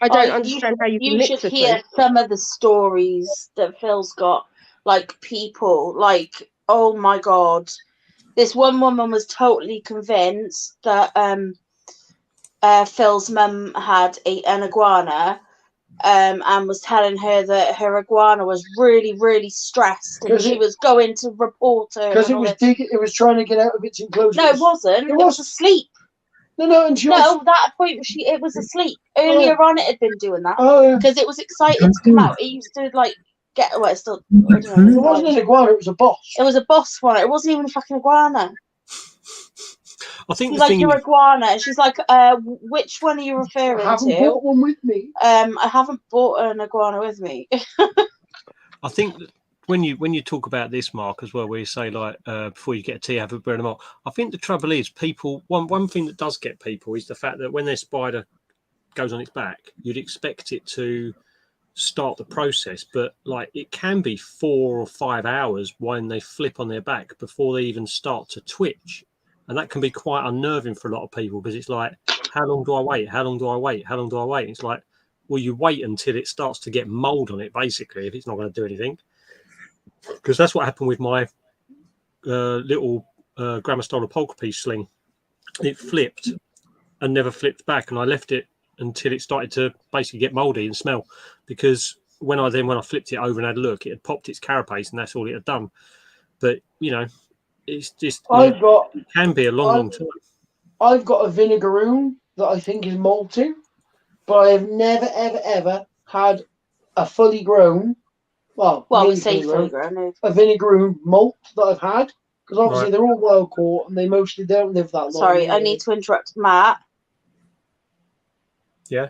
I don't understand how you can mix should the hear two. some of the stories that Phil's got. Like people, like, oh my god, this one woman was totally convinced that Phil's mum had an iguana, and was telling her that her iguana was really, really stressed, and she was going to report her because it was digging. It was trying to get out of its enclosure. No, it wasn't. It was asleep. No, and she that point it was asleep. Earlier on, it had been doing that Oh, because it was excited to come out. It used to like get well. It's still. I don't know, It wasn't an iguana. It was a boss. It was a boss one. It wasn't even a fucking iguana. I think She's the like, thing your is, iguana. And she's like, which one are you referring to? I haven't brought one with me. I haven't brought an iguana with me. I think that when you talk about this, Mark, as well, where you say like before you get a tea, have a burn them up. I think the trouble is people. One thing that does get people is the fact that when their spider goes on its back, you'd expect it to start the process, but like it can be 4 or 5 hours when they flip on their back before they even start to twitch, and that can be quite unnerving for a lot of people because it's like, how long do I wait? How long do I wait? How long do I wait? It's like, well, you wait until it starts to get mold on it, basically, if it's not going to do anything. Because that's what happened with my little Grammar Stoller polka piece sling. It flipped and never flipped back, and I left it until it started to basically get moldy and smell. Because when I flipped it over and had a look, it had popped its carapace, and that's all it had done. But you know, it's just it can be a long time. I've got a vinegaroon that I think is molting, but I have never, ever, ever had a fully grown. Well, we say fully grown. A vinegaroon molt that I've had, because obviously they're all well caught and they mostly don't live that long. Sorry, I need to interrupt Matt. Yeah.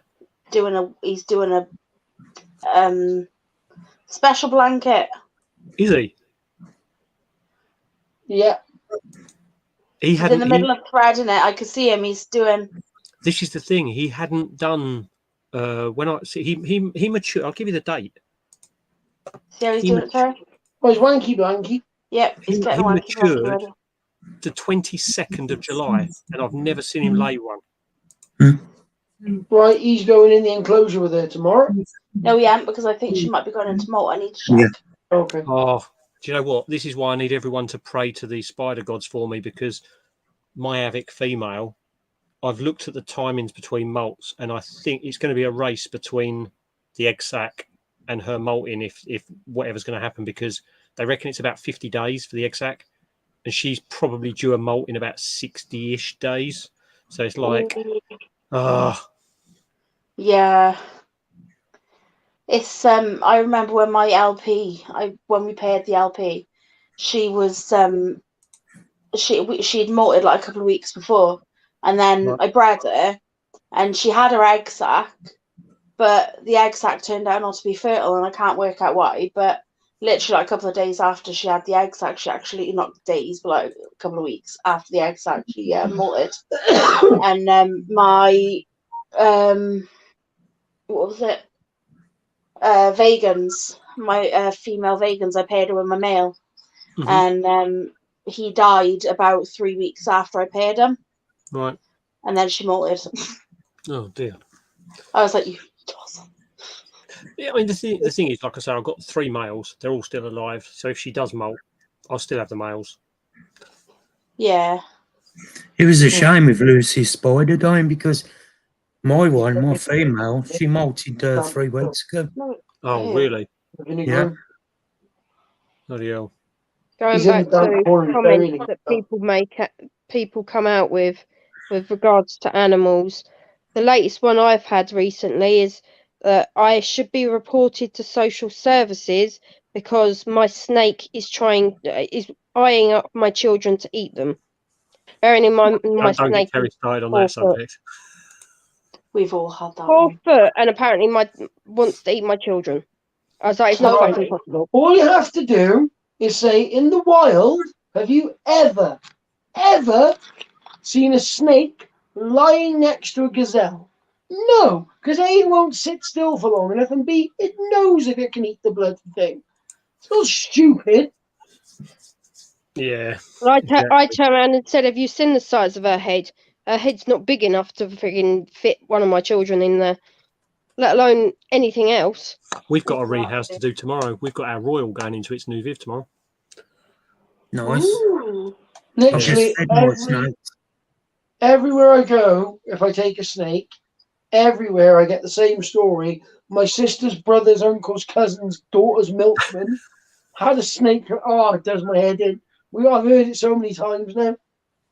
He's doing a special blanket. Is he? Yeah. He He's in the middle of threading it. I could see him. He's doing. This is the thing. He hadn't done. When I see he matured. I'll give you the date. See how he's doing it, sorry? Oh, he's wanky blanky. Yep, he's He getting wanky blanky matured ready. the 22nd of July, and I've never seen him lay one. Right, he's going in the enclosure with her tomorrow. No, he ain't, because I think she might be going into molt. I need to check. Okay. Oh, do you know what? This is why I need everyone to pray to the spider gods for me, because my Avic female, I've looked at the timings between molts, and I think it's going to be a race between the egg sac and her molting if whatever's going to happen, because they reckon it's about 50 days for the egg sac, and she's probably due a molt in about 60-ish days. So it's like, Yeah. It's I remember when my LP, when we paid the LP, she was she'd molted like a couple of weeks before, and then I bred her, and she had her egg sac, but the egg sac turned out not to be fertile, and I can't work out why. But literally like a couple of days after she had the egg sac, she actually, not days, but like a couple of weeks after the egg sac, she molted. And my what was it? Vegans, my female vegans, I paired her with my male, and he died about 3 weeks after I paired him. Right. And then she molted. Oh dear. I was like, you awesome. Yeah, I mean the thing is, like I said, I've got 3 males. They're all still alive. So if she does molt, I'll still have the males. Yeah. It was a shame with Lucy's spider dying, because my female, she molted 3 weeks ago. Oh, really? Yeah. Bloody hell. Going back to comments that people make, people come out with regards to animals. The latest one I've had recently is that I should be reported to social services because my snake is eyeing up my children to eat them. Bearing in mind, my Don't snake get Terry started on that subject. We've all had that. 4 foot, and apparently wants to eat my children. I was like, it's not fucking possible. All you have to do is say, in the wild, have you ever seen a snake lying next to a gazelle? No, because A, won't sit still for long enough, and B, it knows if it can eat the bloody thing. It's not stupid. Yeah. I turned around and said, have you seen the size of her head? Her head's not big enough to frigging fit one of my children in there, let alone anything else. We've got a rehouse to do tomorrow. We've got our Royal going into its new Viv tomorrow. Nice. Ooh. Literally, everywhere I go, if I take a snake, everywhere I get the same story. My sister's brother's uncle's cousin's daughter's milkman had a snake. Oh, it does my head in. I've heard it so many times now.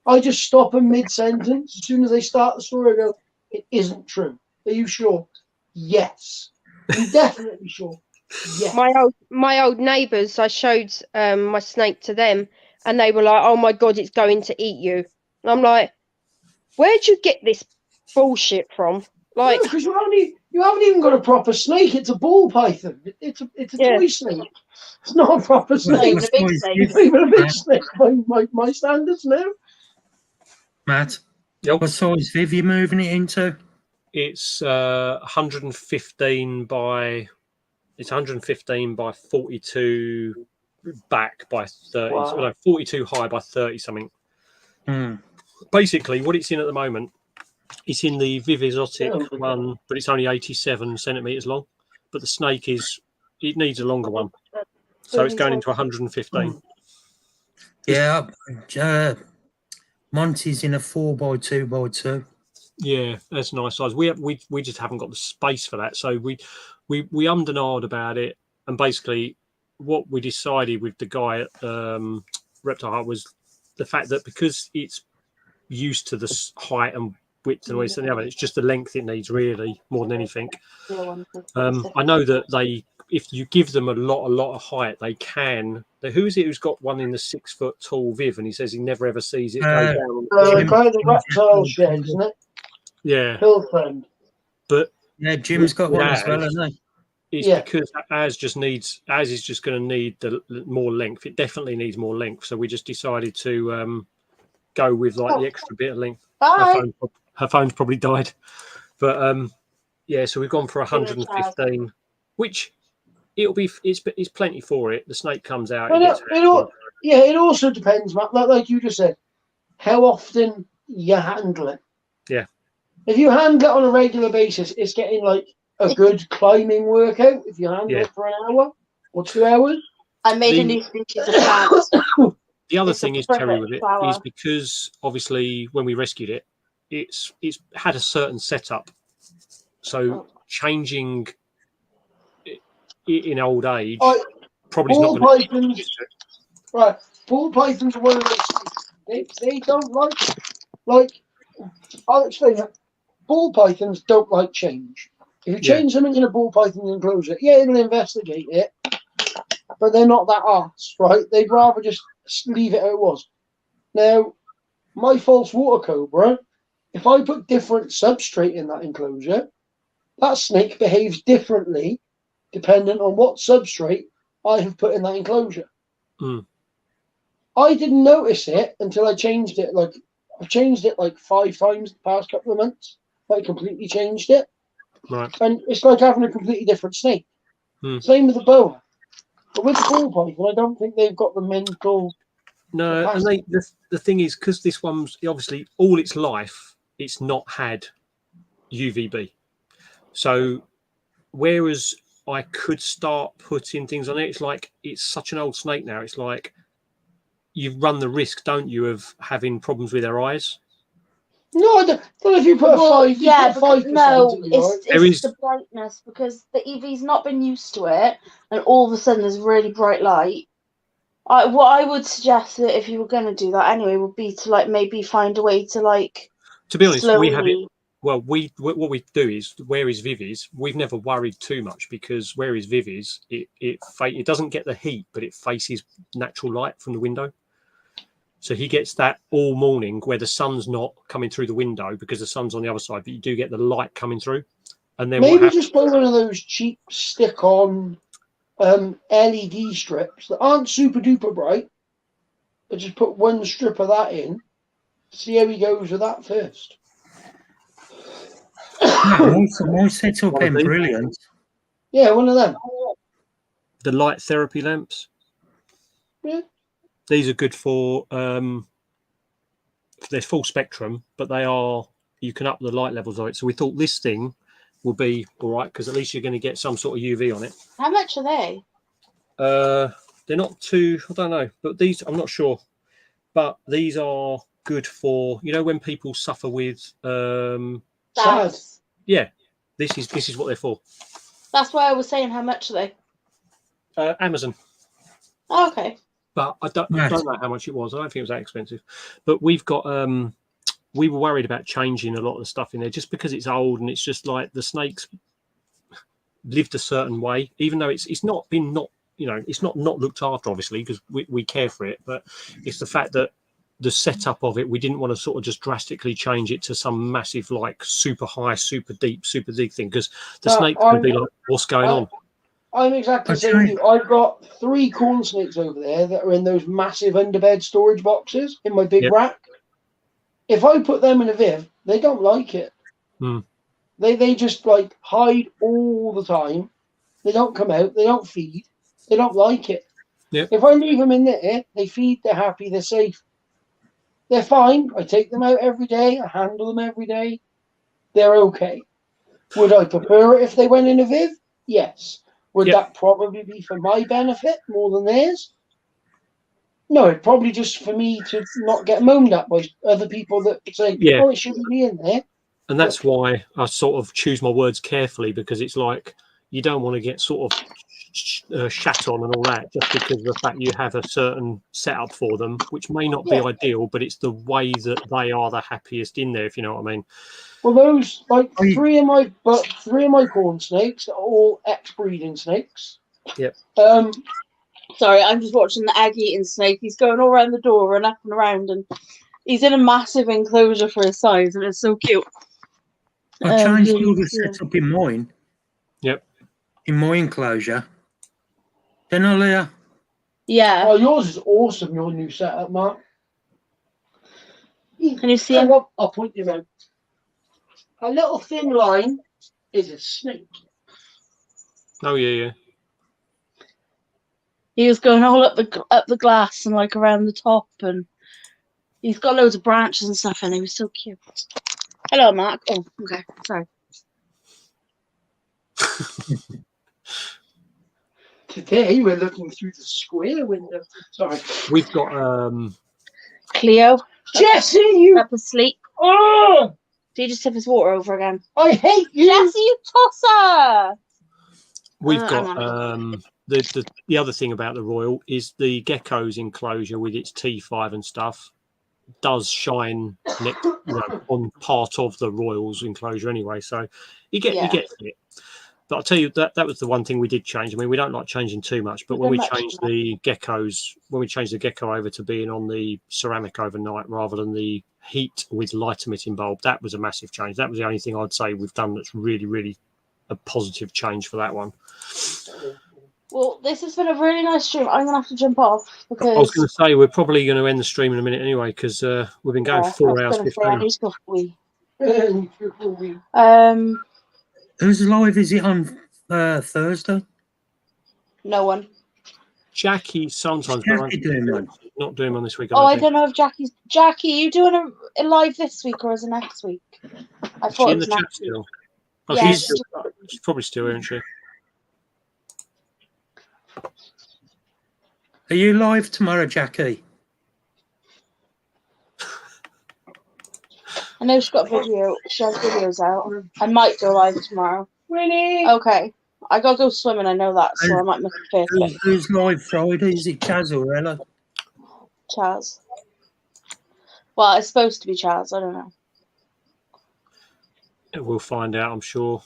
I just stop them mid-sentence. As soon as they start the story, I go, it isn't true. Are you sure? Yes. Are you definitely sure? Yes. My old neighbours, I showed my snake to them, and they were like, oh my God, it's going to eat you. And I'm like, where'd you get this bullshit from? Like, because you haven't even got a proper snake. It's a ball python. It's a toy snake. It's not a proper snake. It's a big snake. It's even a big snake by my standards now. Matt, what size Viv you moving it into? It's 115 by 42 back by 30. Wow. So, no, 42 high by 30 something. Mm. Basically, what it's in at the moment, it's in the Viv Exotic one, but it's only 87 centimeters long. But the snake it needs a longer one, so it's going into 115. Yeah, Monty's in a 4x2x2. Yeah, that's a nice size. We just haven't got the space for that, so we ummed and ahed about it, and basically what we decided with the guy at Reptile Hut was the fact that because it's used to the height and width and all this and the other, it's just the length it needs really more than anything. I know that if you give them a lot of height, they can. Who is it who's got one in the 6 foot tall Viv, and he says he never ever sees it go down? The reptile shed, isn't it? Yeah. Hill friend. But yeah, Jim's got one as well, hasn't he? It's because Az is just going to need the more length. It definitely needs more length. So we just decided to go with like the extra bit of length. Bye. Her phone's probably died, but yeah. So we've gone for 115, which it's plenty for it. The snake comes out. It also depends, Matt. Like you just said, how often you handle it. Yeah. If you handle it on a regular basis, it's getting like a good climbing workout. If you handle it for an hour or 2 hours. I made a new species of plants. The other thing is, Terry, with it is because obviously when we rescued it, it's had a certain setup. So changing it in old age probably is not going to be. Right, ball pythons are one of those. They don't like. I'll explain that. Ball pythons don't like change. If you change something in a ball python enclosure, it'll investigate it, but they're not that arse, right? They'd rather just leave it how it was. Now, my false water cobra, if I put different substrate in that enclosure, that snake behaves differently dependent on what substrate I have put in that enclosure. Mm. I didn't notice it until I changed it. Like, I've changed it like 5 times the past couple of months. I completely changed it. Right. And it's like having a completely different snake. Mm. Same with the boa. But with the ball python, I don't think they've got the mental. No, and the thing is, because this one's obviously all its life, it's not had UVB. So whereas I could start putting things on it, it's like it's such an old snake now. It's like you run the risk, don't you, of having problems with their eyes? No, I don't. But if you put a 5, yeah, because, no, it's the brightness because the EV's not been used to it, and all of a sudden there's really bright light. What I would suggest that if you were going to do that anyway would be to like maybe find a way to like. To be honest, slowly... we have it. Well, what we do is where is Vivi's. We've never worried too much because where is Vivi's, it doesn't get the heat, but it faces natural light from the window. So he gets that all morning where the sun's not coming through the window because the sun's on the other side, but you do get the light coming through. And then maybe just put one of those cheap stick-on LED strips that aren't super duper bright, but just put one strip of that in. See how he goes with that first. My setup been brilliant. Yeah, one of them. The light therapy lamps. Yeah. These are good for they're full spectrum, but you can up the light levels of it. So we thought this thing will be all right because at least you're going to get some sort of UV on it. How much are they? They're not too, I don't know, but these I'm not sure. But these are good for when people suffer with sad. Yeah, this is what they're for. That's why I was saying how much are they? Amazon. Oh, okay. But I don't know how much it was. I don't think it was that expensive. But we've got we were worried about changing a lot of the stuff in there just because it's old and it's just like the snakes lived a certain way, even though it's not been it's not looked after obviously because we care for it, but it's the fact that the setup of it, we didn't want to sort of just drastically change it to some massive like super high, super deep thing because the snake would be like, what's going on? I'm exactly the same as you. I've got 3 corn snakes over there that are in those massive underbed storage boxes in my big rack. If I put them in a Viv, they don't like it. Mm. They just like hide all the time. They don't come out. They don't feed. They don't like it. Yep. If I leave them in there, they feed. They're happy. They're safe. They're fine. I take them out every day. I handle them every day. They're okay. Would I prefer it if they went in a Viv? Yes. Would that probably be for my benefit more than theirs? No, it'd probably just for me to not get moaned at by other people that say, oh, it shouldn't be in there. And that's why I sort of choose my words carefully because it's like you don't want to get sort of shat on and all that just because of the fact you have a certain setup for them, which may not be ideal, but it's the way that they are the happiest in there, if you know what I mean. Well, those like 3 of my corn snakes are all ex-breeding snakes. Yep. Sorry, I'm just watching the egg-eating snake. He's going all around the door and up and around, and he's in a massive enclosure for his size, and it's so cute. I changed all the setup in mine. Yep. In my enclosure. Then I Leah. Yeah. Oh, yours is awesome, your new setup, Mark. Can you see him? I'll point him out. A little thin line is a snake. Oh yeah, yeah. He was going all up the glass and like around the top, and he's got loads of branches and stuff, and he was so cute. Hello, Mark. Oh, okay, sorry. Today we're looking through the square window. Sorry. We've got Cleo. Jesse, you up asleep. Oh! Do you just tip his water over again? I hate you. Jesse, you tosser. we've got the other thing about the Royal is the gecko's enclosure with its T5 and stuff does shine on part of the Royal's enclosure anyway, so you get it. But I'll tell you that was the one thing we did change. I mean, we don't like changing too much, but when we changed the geckos, when we changed the gecko over to being on the ceramic overnight rather than the heat with light emitting bulb, that was a massive change. That was the only thing I'd say we've done that's really, really a positive change for that one. Well, this has been a really nice stream. I'm gonna have to jump off because I was going to say we're probably going to end the stream in a minute anyway because we've been going 4 hours 15. I need to go for a wee. Who's live? Is it on Thursday? No one. Jackie sometimes, but not doing one this week. I don't know if Jackie, are you doing a live this week or is it next week? I thought she it in was the chat next week. still. Oh, Yeah, she's probably still here, isn't she? Are you live tomorrow, Jackie? I know she's got video. She has videos out. I might go live tomorrow. Winnie. Okay. I gotta go swimming. I know that, so I might miss the first bit. Who's live Friday? Is it Chaz or Ella? Chaz. Well, it's supposed to be Chaz. I don't know. We'll find out, I'm sure.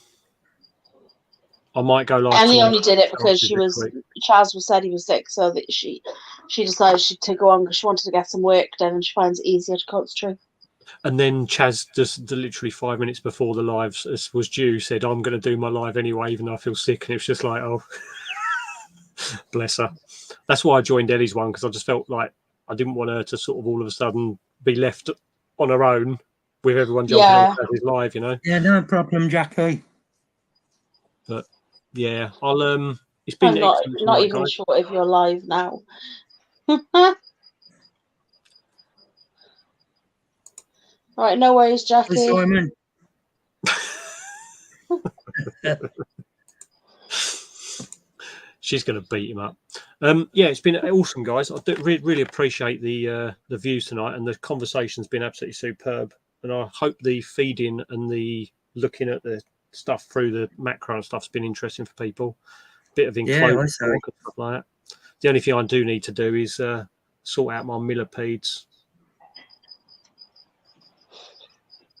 I might go live. And he tomorrow. only did it because Chaz was said he was sick, so that she decided to go on because she wanted to get some work done, and she finds it easier to concentrate. And then Chaz, just literally 5 minutes before the live was due, said, "I'm going to do my live anyway, even though I feel sick." And it was just like, oh, bless her. That's why I joined Ellie's one, because I just felt like I didn't want her to sort of all of a sudden be left on her own with everyone jumping on Chaz's live, you know. Yeah, no problem, Jackie. But yeah, I'll it's been I'm not even guys. sure if you're live now. All right, no worries, Jackie. Hey, Simon. She's going to beat him up. Yeah, it's been awesome, guys. I do really appreciate the views tonight, and the conversation's been absolutely superb. And I hope the feeding and the looking at the stuff through the macro and stuff's been interesting for people. Bit of enclosure and stuff like that. The only thing I do need to do is sort out my millipedes.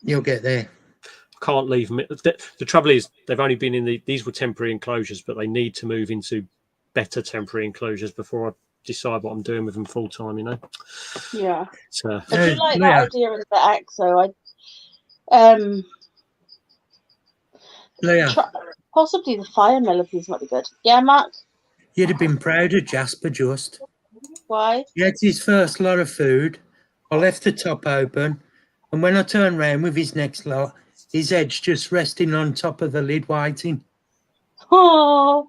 You'll get there. Can't leave them. The trouble is, they've only been in these were temporary enclosures, but they need to move into better temporary enclosures before I decide what I'm doing with them full time. You know. Yeah. So, I do like that idea of the EXO. Possibly the fire millipedes might be good. Yeah, Mark. You'd have been proud of Jasper just. Why? He had his first lot of food. I left the top open, and when I turned round with his next lot, his head's just resting on top of the lid waiting. Oh,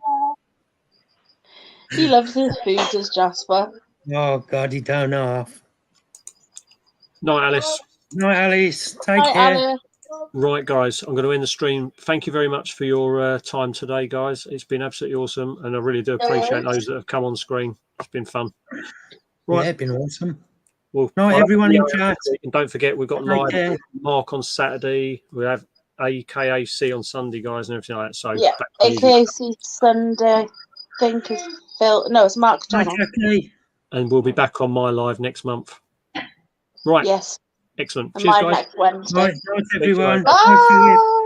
he loves his food, does Jasper? Oh, God, he don't know half. night, Alice. Night, Alice. Take care. Alice. Right, guys, I'm going to end the stream. Thank you very much for your time today, guys. It's been absolutely awesome, and I really do appreciate those that have come on screen. It's been fun. Right. Yeah, it's been awesome. Well, no, everyone in chat. And don't forget, we've got live Mark on Saturday. We have AKAC on Sunday, guys, and everything like that. So yeah, AKAC Sunday. I think is Phil. No, it's Mark's channel. And we'll be back on my live next month. Right. Yes. Excellent. And cheers, mine guys. next Wednesday. Right, everyone. Bye.